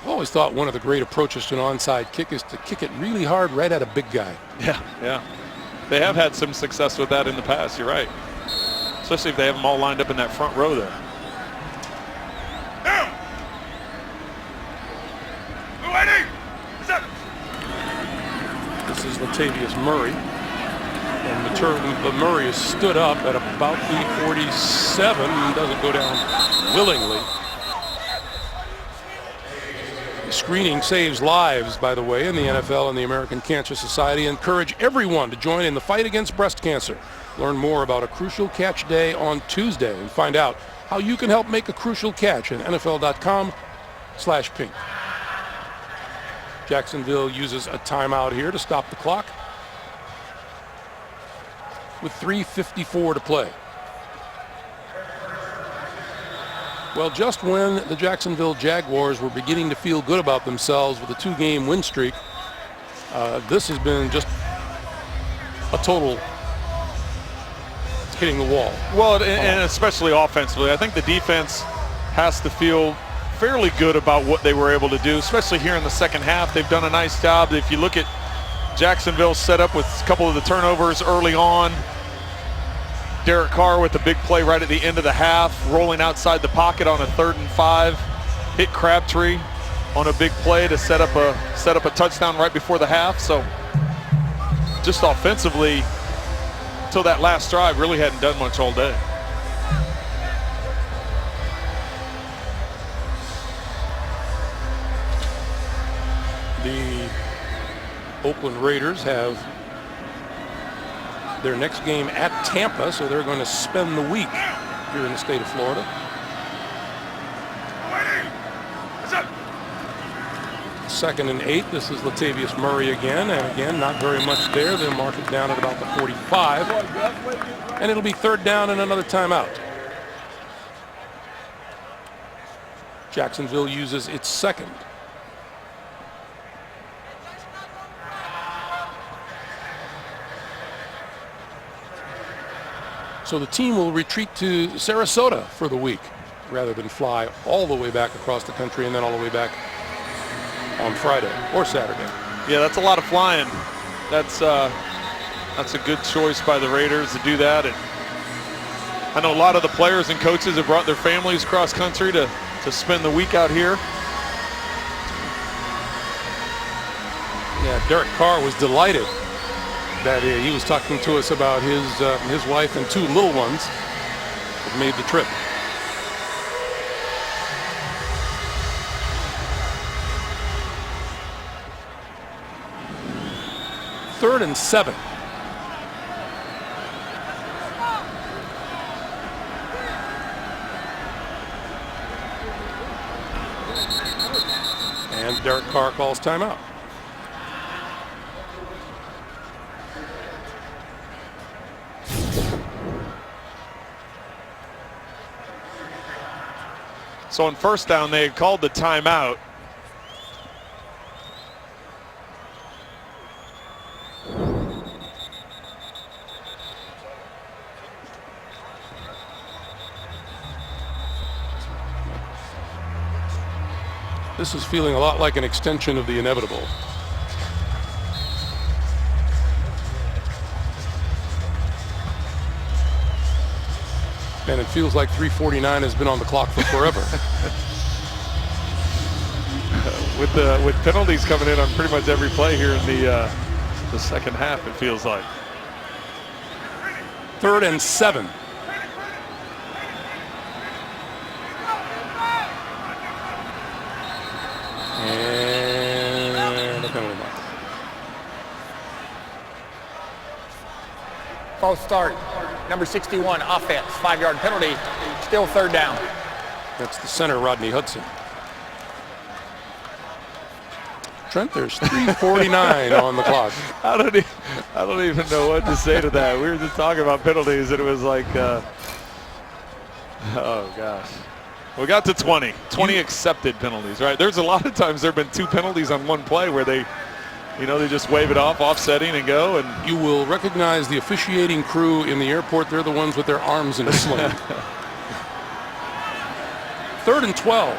Speaker 1: I've always thought one of the great approaches to an onside kick is to kick it really hard right at a big guy.
Speaker 3: Yeah. They have had some success with that in the past, you're right. Especially if they have them all lined up in that front row there.
Speaker 1: This is Latavius Murray. And Murray is stood up at about the 47 and doesn't go down willingly. Screening saves lives, by the way, in the NFL and the American Cancer Society. Encourage everyone to join in the fight against breast cancer. Learn more about a Crucial Catch Day on Tuesday and find out how you can help make a crucial catch at NFL.com/pink. Jacksonville uses a timeout here to stop the clock with 3:54 to play. Well, just when the Jacksonville Jaguars were beginning to feel good about themselves with a 2-game win streak, this has been just a total hitting the wall.
Speaker 3: Well, and especially offensively. I think the defense has to feel fairly good about what they were able to do, especially here in the second half. They've done a nice job. If you look at Jacksonville set up with a couple of the turnovers early on. Derek Carr with a big play right at the end of the half, rolling outside the pocket on a 3rd and 5. Hit Crabtree on a big play to set up a touchdown right before the half. So just offensively, till that last drive, really hadn't done much all day.
Speaker 1: The Oakland Raiders have their next game at Tampa, so they're going to spend the week here in the state of Florida. Second and 8. This is Latavius Murray again, and again, not very much there. They'll mark it down at about the 45, and it'll be 3rd down and another timeout. Jacksonville uses its second. So the team will retreat to Sarasota for the week rather than fly all the way back across the country and then all the way back on Friday or Saturday.
Speaker 3: Yeah, that's a lot of flying. That's a good choice by the Raiders to do that. And I know a lot of the players and coaches have brought their families cross country to spend the week out here.
Speaker 1: Yeah, Derek Carr was delighted that he was talking to us about his wife and 2 little ones that made the trip. Third and 7. And Derek Carr calls timeout.
Speaker 3: So on first down, they had called the timeout.
Speaker 1: This is feeling a lot like an extension of the inevitable. And it feels like 3:49 has been on the clock for forever.
Speaker 3: With penalties coming in on pretty much every play here in the second half, it feels like.
Speaker 1: 3rd and 7. And a penalty mark.
Speaker 4: False start. Number 61, offense, 5-yard penalty, still 3rd down.
Speaker 1: That's the center, Rodney Hudson. Trent, there's 3:49 on the clock.
Speaker 3: I don't even know what to say to that. We were just talking about penalties, and it was like, oh gosh. We got to 20 accepted penalties, right? There's a lot of times there have been 2 penalties on one play where they just wave it off, offsetting and go. And
Speaker 1: you will recognize the officiating crew in the airport. They're the ones with their arms in a sling. 3rd and 12.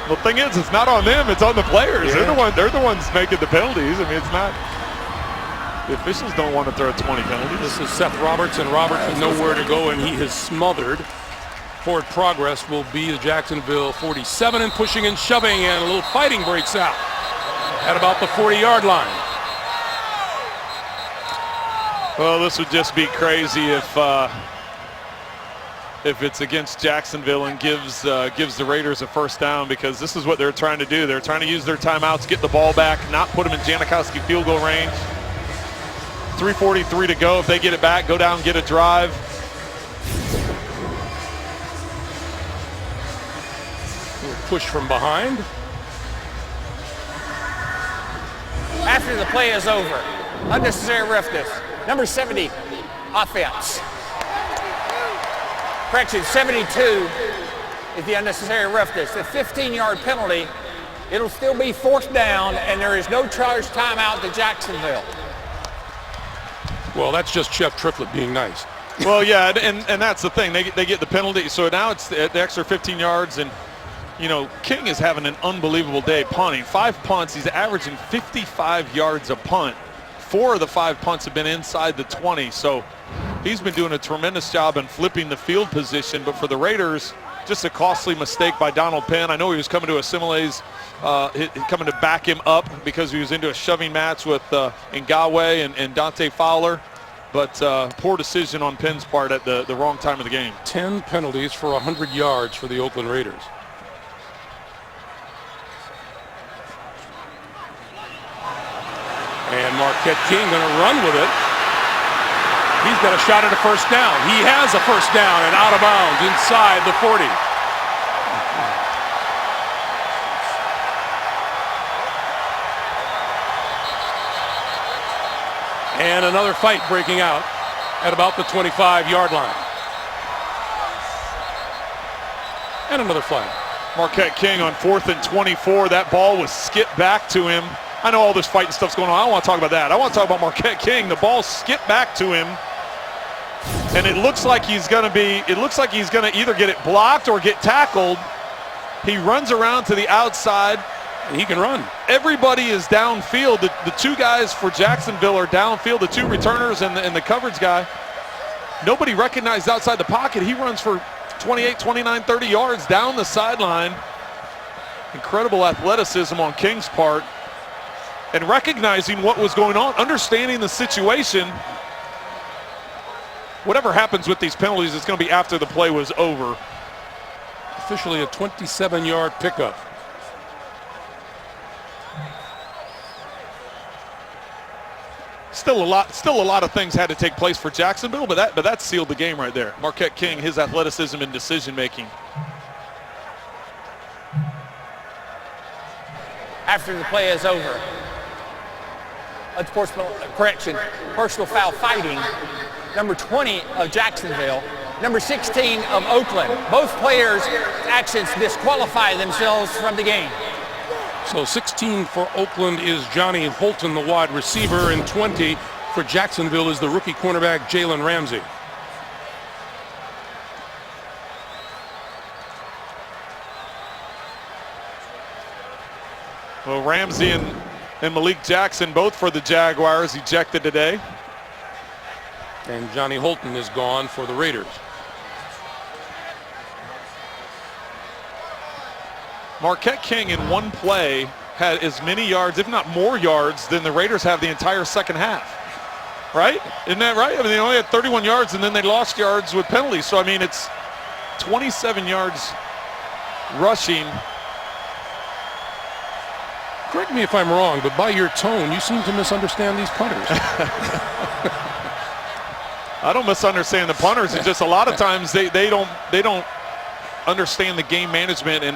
Speaker 3: Well, the thing is, it's not on them; it's on the players.
Speaker 1: Yeah.
Speaker 3: They're the ones making the penalties. I mean, it's not. The officials don't want to throw 20 penalties.
Speaker 1: This is Seth Roberts, and Roberts with nowhere to go, and he is smothered. Forward progress will be the Jacksonville 47, and pushing and shoving, and a little fighting breaks out at about the 40-yard line.
Speaker 3: Well, this would just be crazy if it's against Jacksonville and gives the Raiders a first down, because this is what they're trying to do. They're trying to use their timeouts, get the ball back, not put them in Janikowski field goal range. 3:43 to go. If they get it back, go down, get a drive.
Speaker 1: Push from behind.
Speaker 4: After the play is over, unnecessary roughness. Number 70, offense. Correction, 72 is the unnecessary roughness. The 15-yard penalty, it'll still be 4th down, and there is no charge timeout to Jacksonville.
Speaker 1: Well, that's just Chef Triplett being nice.
Speaker 3: Well, yeah, and that's the thing. They get the penalty, so now it's the extra 15 yards, and King is having an unbelievable day punting. 5 punts. He's averaging 55 yards a punt. 4 of the 5 punts have been inside the 20. So he's been doing a tremendous job in flipping the field position. But for the Raiders, just a costly mistake by Donald Penn. I know he was coming to Assimilate's, coming to back him up because he was into a shoving match with Ngawe and Dante Fowler. But poor decision on Penn's part at the wrong time of the game.
Speaker 1: 10 penalties for 100 yards for the Oakland Raiders. And Marquette King going to run with it. He's got a shot at a first down. He has a first down and out of bounds inside the 40. And another fight breaking out at about the 25-yard line. And another flag.
Speaker 3: Marquette King on 4th and 24. That ball was skipped back to him. I know all this fighting stuff's going on. I don't want to talk about that. I want to talk about Marquette King. The ball skipped back to him, and it looks like he's going to either get it blocked or get tackled. He runs around to the outside.
Speaker 1: And he can run.
Speaker 3: Everybody is downfield. The 2 guys for Jacksonville are downfield, the 2 returners and the coverage guy. Nobody recognized outside the pocket. He runs for 28, 29, 30 yards down the sideline. Incredible athleticism on King's part. And recognizing what was going on, understanding the situation. Whatever happens with these penalties, it's going to be after the play was over.
Speaker 1: Officially a 27-yard pickup.
Speaker 3: Still a lot of things had to take place for Jacksonville, but that sealed the game right there. Marquette King, his athleticism and decision making.
Speaker 4: after the play is over. Personal foul fighting. Number 20 of Jacksonville, number 16 of Oakland. Both players' actions disqualify themselves from the game.
Speaker 1: So 16 for Oakland is Johnny Holton, the wide receiver, and 20 for Jacksonville is the rookie cornerback Jalen Ramsey.
Speaker 3: Well, Ramsey and Malik Jackson, both for the Jaguars, ejected today.
Speaker 1: And Johnny Holton is gone for the Raiders.
Speaker 3: Marquette King in one play had as many yards, if not more yards, than the Raiders have the entire second half. Right? Isn't that right? I mean, they only had 31 yards, and then they lost yards with penalties. So, I mean, it's 27 yards rushing.
Speaker 1: Correct me if I'm wrong, but by your tone, you seem to misunderstand these punters.
Speaker 3: I don't misunderstand the punters. It's just a lot of times they don't understand the game management and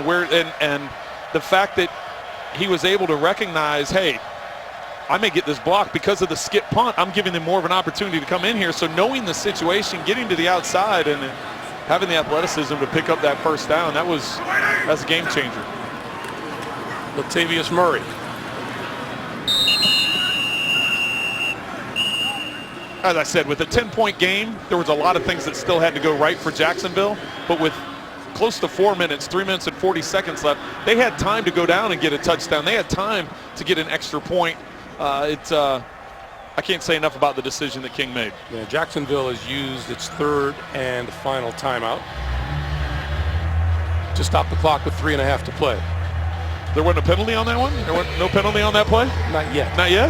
Speaker 3: and the fact that he was able to recognize, hey, I may get this block because of the skip punt. I'm giving them more of an opportunity to come in here. So knowing the situation, getting to the outside, and having the athleticism to pick up that first down, that's a game changer.
Speaker 1: Latavius Murray.
Speaker 3: As I said, with a 10-point game, there was a lot of things that still had to go right for Jacksonville, but with close to 4 minutes, 3 minutes and 40 seconds left, they had time to go down and get a touchdown. They had time to get an extra point. I can't say enough about the decision that King made.
Speaker 1: Yeah, Jacksonville has used its third and final timeout to stop the clock with 3.5 to play.
Speaker 3: There wasn't a penalty on that one? There wasn't no penalty on that play?
Speaker 1: Not yet.
Speaker 3: Not yet?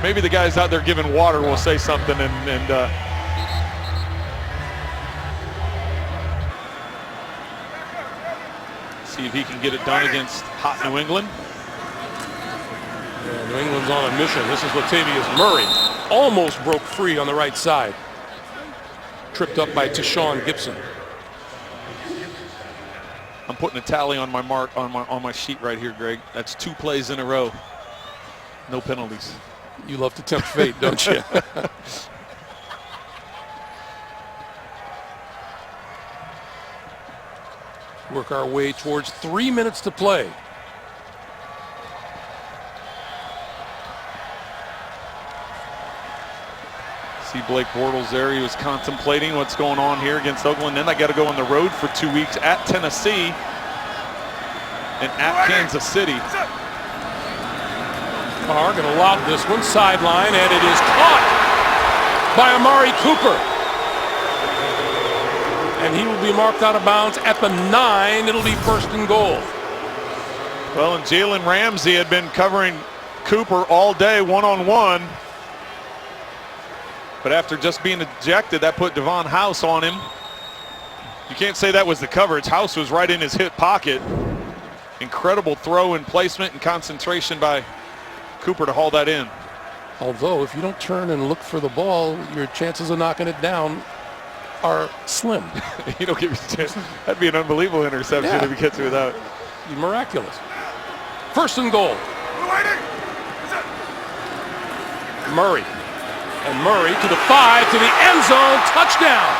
Speaker 3: Maybe the guys out there giving water will say something and see if he can get it done against hot New England.
Speaker 1: Yeah, New England's on a mission. This is Latavius Murray. Almost broke free on the right side. Tripped up by Tashawn Gibson.
Speaker 3: I'm putting a tally on my mark on my sheet right here, Greg. That's 2 plays in a row. No penalties.
Speaker 1: You love to tempt fate, don't you? Work our way towards 3 minutes to play.
Speaker 3: See Blake Bortles there. He was contemplating what's going on here against Oakland. Then I got to go on the road for 2 weeks at Tennessee and at Kansas City.
Speaker 1: Carr going to lob this one sideline, and it is caught by Amari Cooper. And he will be marked out of bounds at the 9. It'll be 1st and goal.
Speaker 3: Well, and Jalen Ramsey had been covering Cooper all day one-on-one. But after just being ejected, that put Devon House on him. You can't say that was the coverage. House was right in his hip pocket. Incredible throw and placement and concentration by Cooper to haul that in.
Speaker 1: Although, if you don't turn and look for the ball, your chances of knocking it down are slim.
Speaker 3: You don't give me a chance. That'd be an unbelievable interception if he gets it without.
Speaker 1: Miraculous. 1st and goal. Murray. And Murray to the 5, to the end zone, touchdown.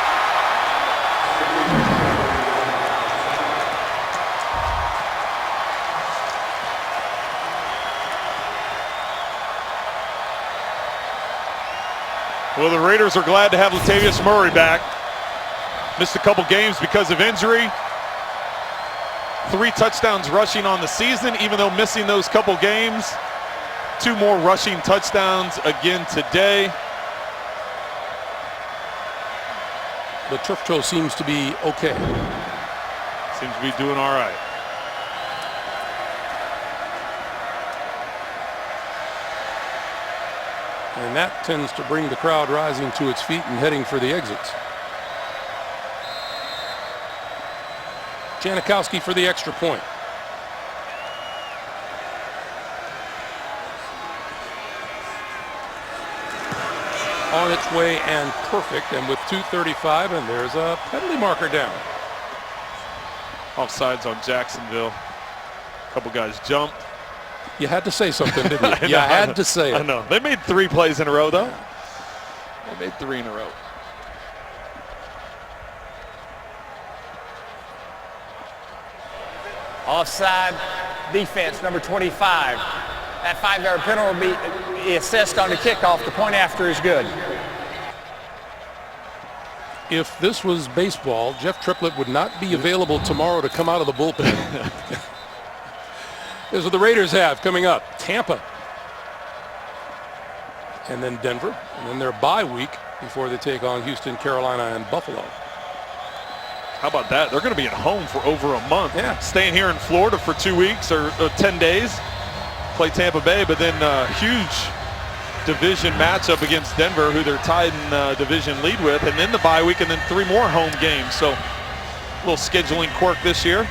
Speaker 3: Well, the Raiders are glad to have Latavius Murray back. Missed a couple games because of injury. 3 touchdowns rushing on the season, even though missing those couple games. 2 more rushing touchdowns again today.
Speaker 1: The turf toe seems to be okay.
Speaker 3: Seems to be doing all right.
Speaker 1: And that tends to bring the crowd rising to its feet and heading for the exits. Janikowski for the extra point. On its way and perfect, and with 2:35, and there's a penalty marker down.
Speaker 3: Offsides on Jacksonville. A couple guys jumped.
Speaker 1: You had to say something, didn't you? You had to say it.
Speaker 3: I know. They made 3 plays in a row, though. They made 3 in a row.
Speaker 4: Offside defense, number 25. That 5-yard penalty will be assessed on the kickoff. The point after is good.
Speaker 1: If this was baseball, Jeff Triplett would not be available tomorrow to come out of the bullpen. Here's what the Raiders have coming up. Tampa. And then Denver. And then their bye week before they take on Houston, Carolina, and Buffalo.
Speaker 3: How about that? They're going to be at home for over a month.
Speaker 1: Yeah.
Speaker 3: Staying here in Florida for 2 weeks or 10 days. Play Tampa Bay, but then huge division matchup against Denver, who they're tied in division lead with, and then the bye week, and then 3 more home games. So a little scheduling quirk this year.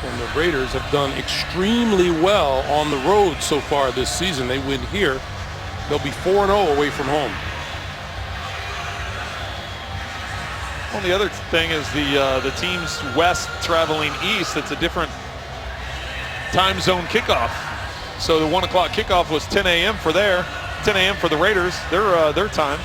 Speaker 1: And the Raiders have done extremely well on the road so far this season. They win here. They'll be 4-0 away from home.
Speaker 3: Well, the other thing is the teams west traveling east. It's a different time zone kickoff. So the 1 o'clock kickoff was 10 a.m. for 10 a.m. for the Raiders, their time.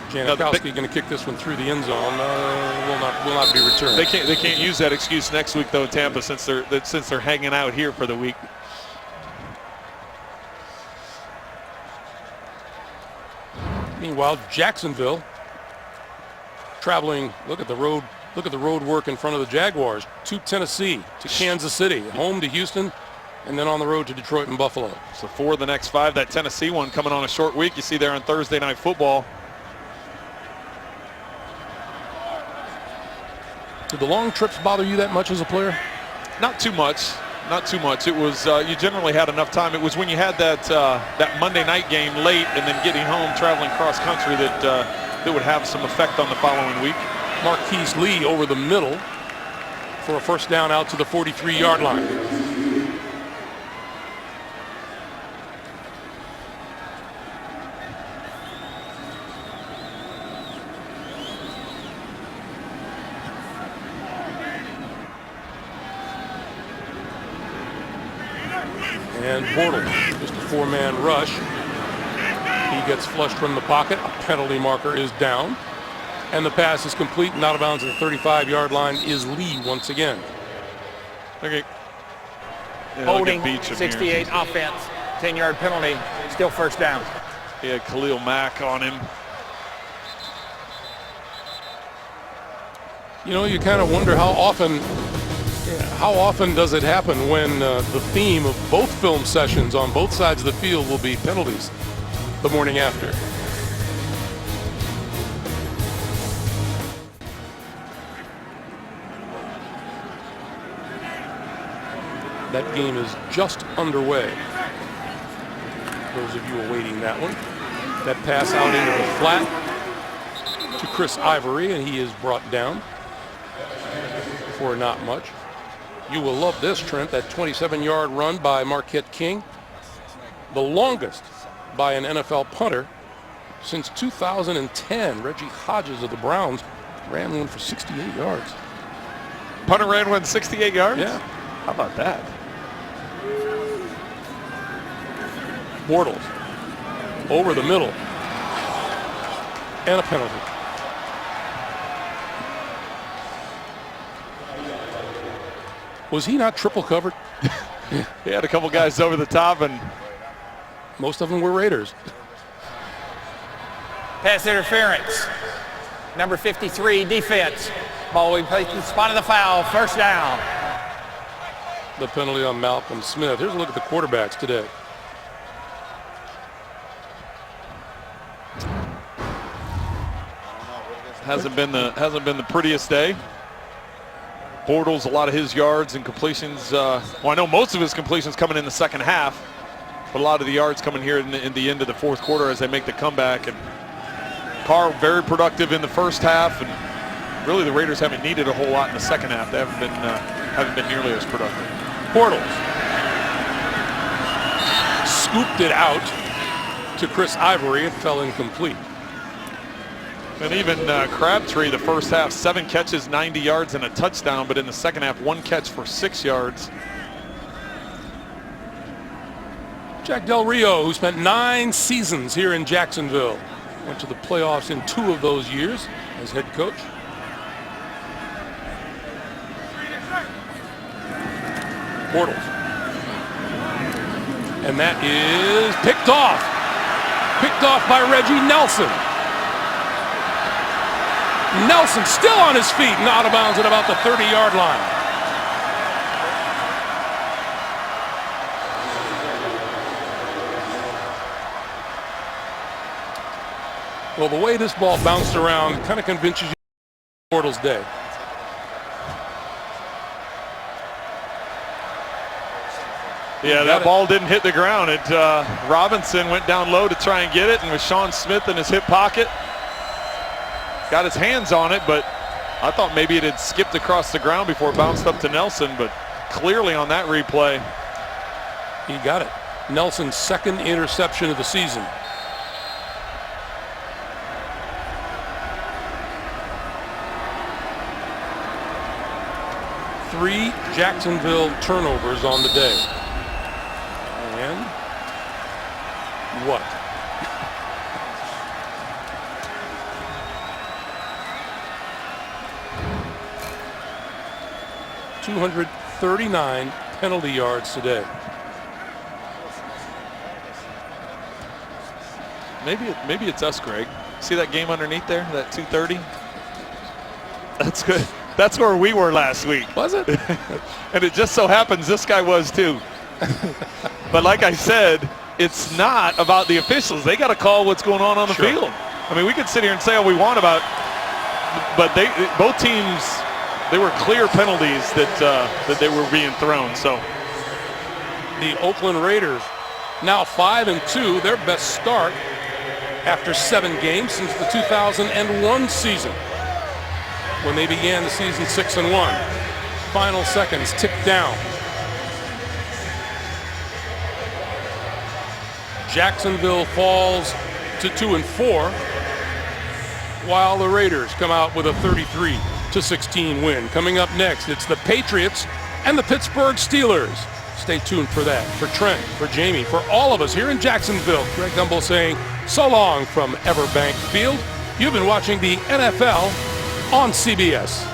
Speaker 1: Janikowski going to kick this one through the end zone. Will not be returned.
Speaker 3: They can't use that excuse next week though, Tampa, since they're hanging out here for the week.
Speaker 1: Meanwhile, Jacksonville traveling. Look at the road work in front of the Jaguars. To Tennessee, to Kansas City, home to Houston, and then on the road to Detroit and Buffalo.
Speaker 3: So 4 of the next 5. That Tennessee one coming on a short week. You see there on Thursday Night Football.
Speaker 1: Did the long trips bother you that much as a player?
Speaker 3: Not too much. Not too much. It was you generally had enough time. It was when you had that Monday night game late and then getting home, traveling cross country, that would have some effect on the following week.
Speaker 1: Marquise Lee over the middle for a first down out to the 43-yard line. And Bortles, just a 4-man rush. He gets flushed from the pocket. A penalty marker is down. And the pass is complete and out of bounds at the 35-yard line is Lee once again.
Speaker 3: Okay. Yeah,
Speaker 4: Holding, 68 offense, 10-yard penalty, still first down.
Speaker 3: He had Khalil Mack on him.
Speaker 1: You know, you kind of wonder how often does it happen when the theme of both film sessions on both sides of the field will be penalties the morning after. That game is just underway. Those of you awaiting that one. That pass out into the flat to Chris Ivory, and he is brought down for not much. You will love this, Trent, that 27-yard run by Marquette King. The longest by an NFL punter since 2010. Reggie Hodges of the Browns ran one for 68 yards.
Speaker 3: Punter ran one 68 yards?
Speaker 1: Yeah.
Speaker 3: How about that?
Speaker 1: Bortles over the middle. And a penalty. Was he not triple covered?
Speaker 3: He had a couple guys over the top, and
Speaker 1: most of them were Raiders.
Speaker 4: Pass interference. Number 53, defense. Ball we placed in the spot of the foul, first down.
Speaker 1: The penalty on Malcolm Smith. Here's a look at the quarterbacks today.
Speaker 3: hasn't been the prettiest day. Bortles, a lot of his yards and completions. Well, I know most of his completions coming in the second half, but a lot of the yards coming here in the end of the fourth quarter as they make the comeback. And Carr very productive in the first half, and really the Raiders haven't needed a whole lot in the second half. They haven't been nearly as productive.
Speaker 1: Bortles scooped it out to Chris Ivory. It fell incomplete.
Speaker 3: And even Crabtree, the first half, 7 catches, 90 yards, and a touchdown. But in the second half, 1 catch for 6 yards.
Speaker 1: Jack Del Rio, who spent 9 seasons here in Jacksonville, went to the playoffs in 2 of those years as head coach. Bortles. And that is picked off. Picked off by Reggie Nelson. Nelson still on his feet and out of bounds at about the 30-yard line. Well, the way this ball bounced around kind of convinces you Bortles' day.
Speaker 3: Yeah, that ball didn't hit the ground. Robinson went down low to try and get it, and with Sean Smith in his hip pocket, got his hands on it, but I thought maybe it had skipped across the ground before it bounced up to Nelson, but clearly on that replay,
Speaker 1: he got it. Nelson's 2nd interception of the season. Three Jacksonville turnovers on the day. And what? $239 penalty yards today.
Speaker 3: maybe it's us, Greg. See that game underneath there, that 230? That's good. That's where we were last week.
Speaker 1: Was it?
Speaker 3: And it just so happens this guy was too. But like I said, it's not about the officials. They got to call what's going on the field. I mean, we could sit here and say all we want about, but both teams, they were clear penalties that they were being thrown. So
Speaker 1: the Oakland Raiders now 5-2, their best start after 7 games since the 2001 season, when they began the season 6-1. Final seconds tick down. Jacksonville falls to 2-4, while the Raiders come out with a 33-16 win. Coming up next, it's the Patriots and the Pittsburgh Steelers. Stay tuned for that. For Trent, for Jamie, for all of us here in Jacksonville, Greg Gumbel saying so long from Everbank Field. You've been watching the NFL on CBS.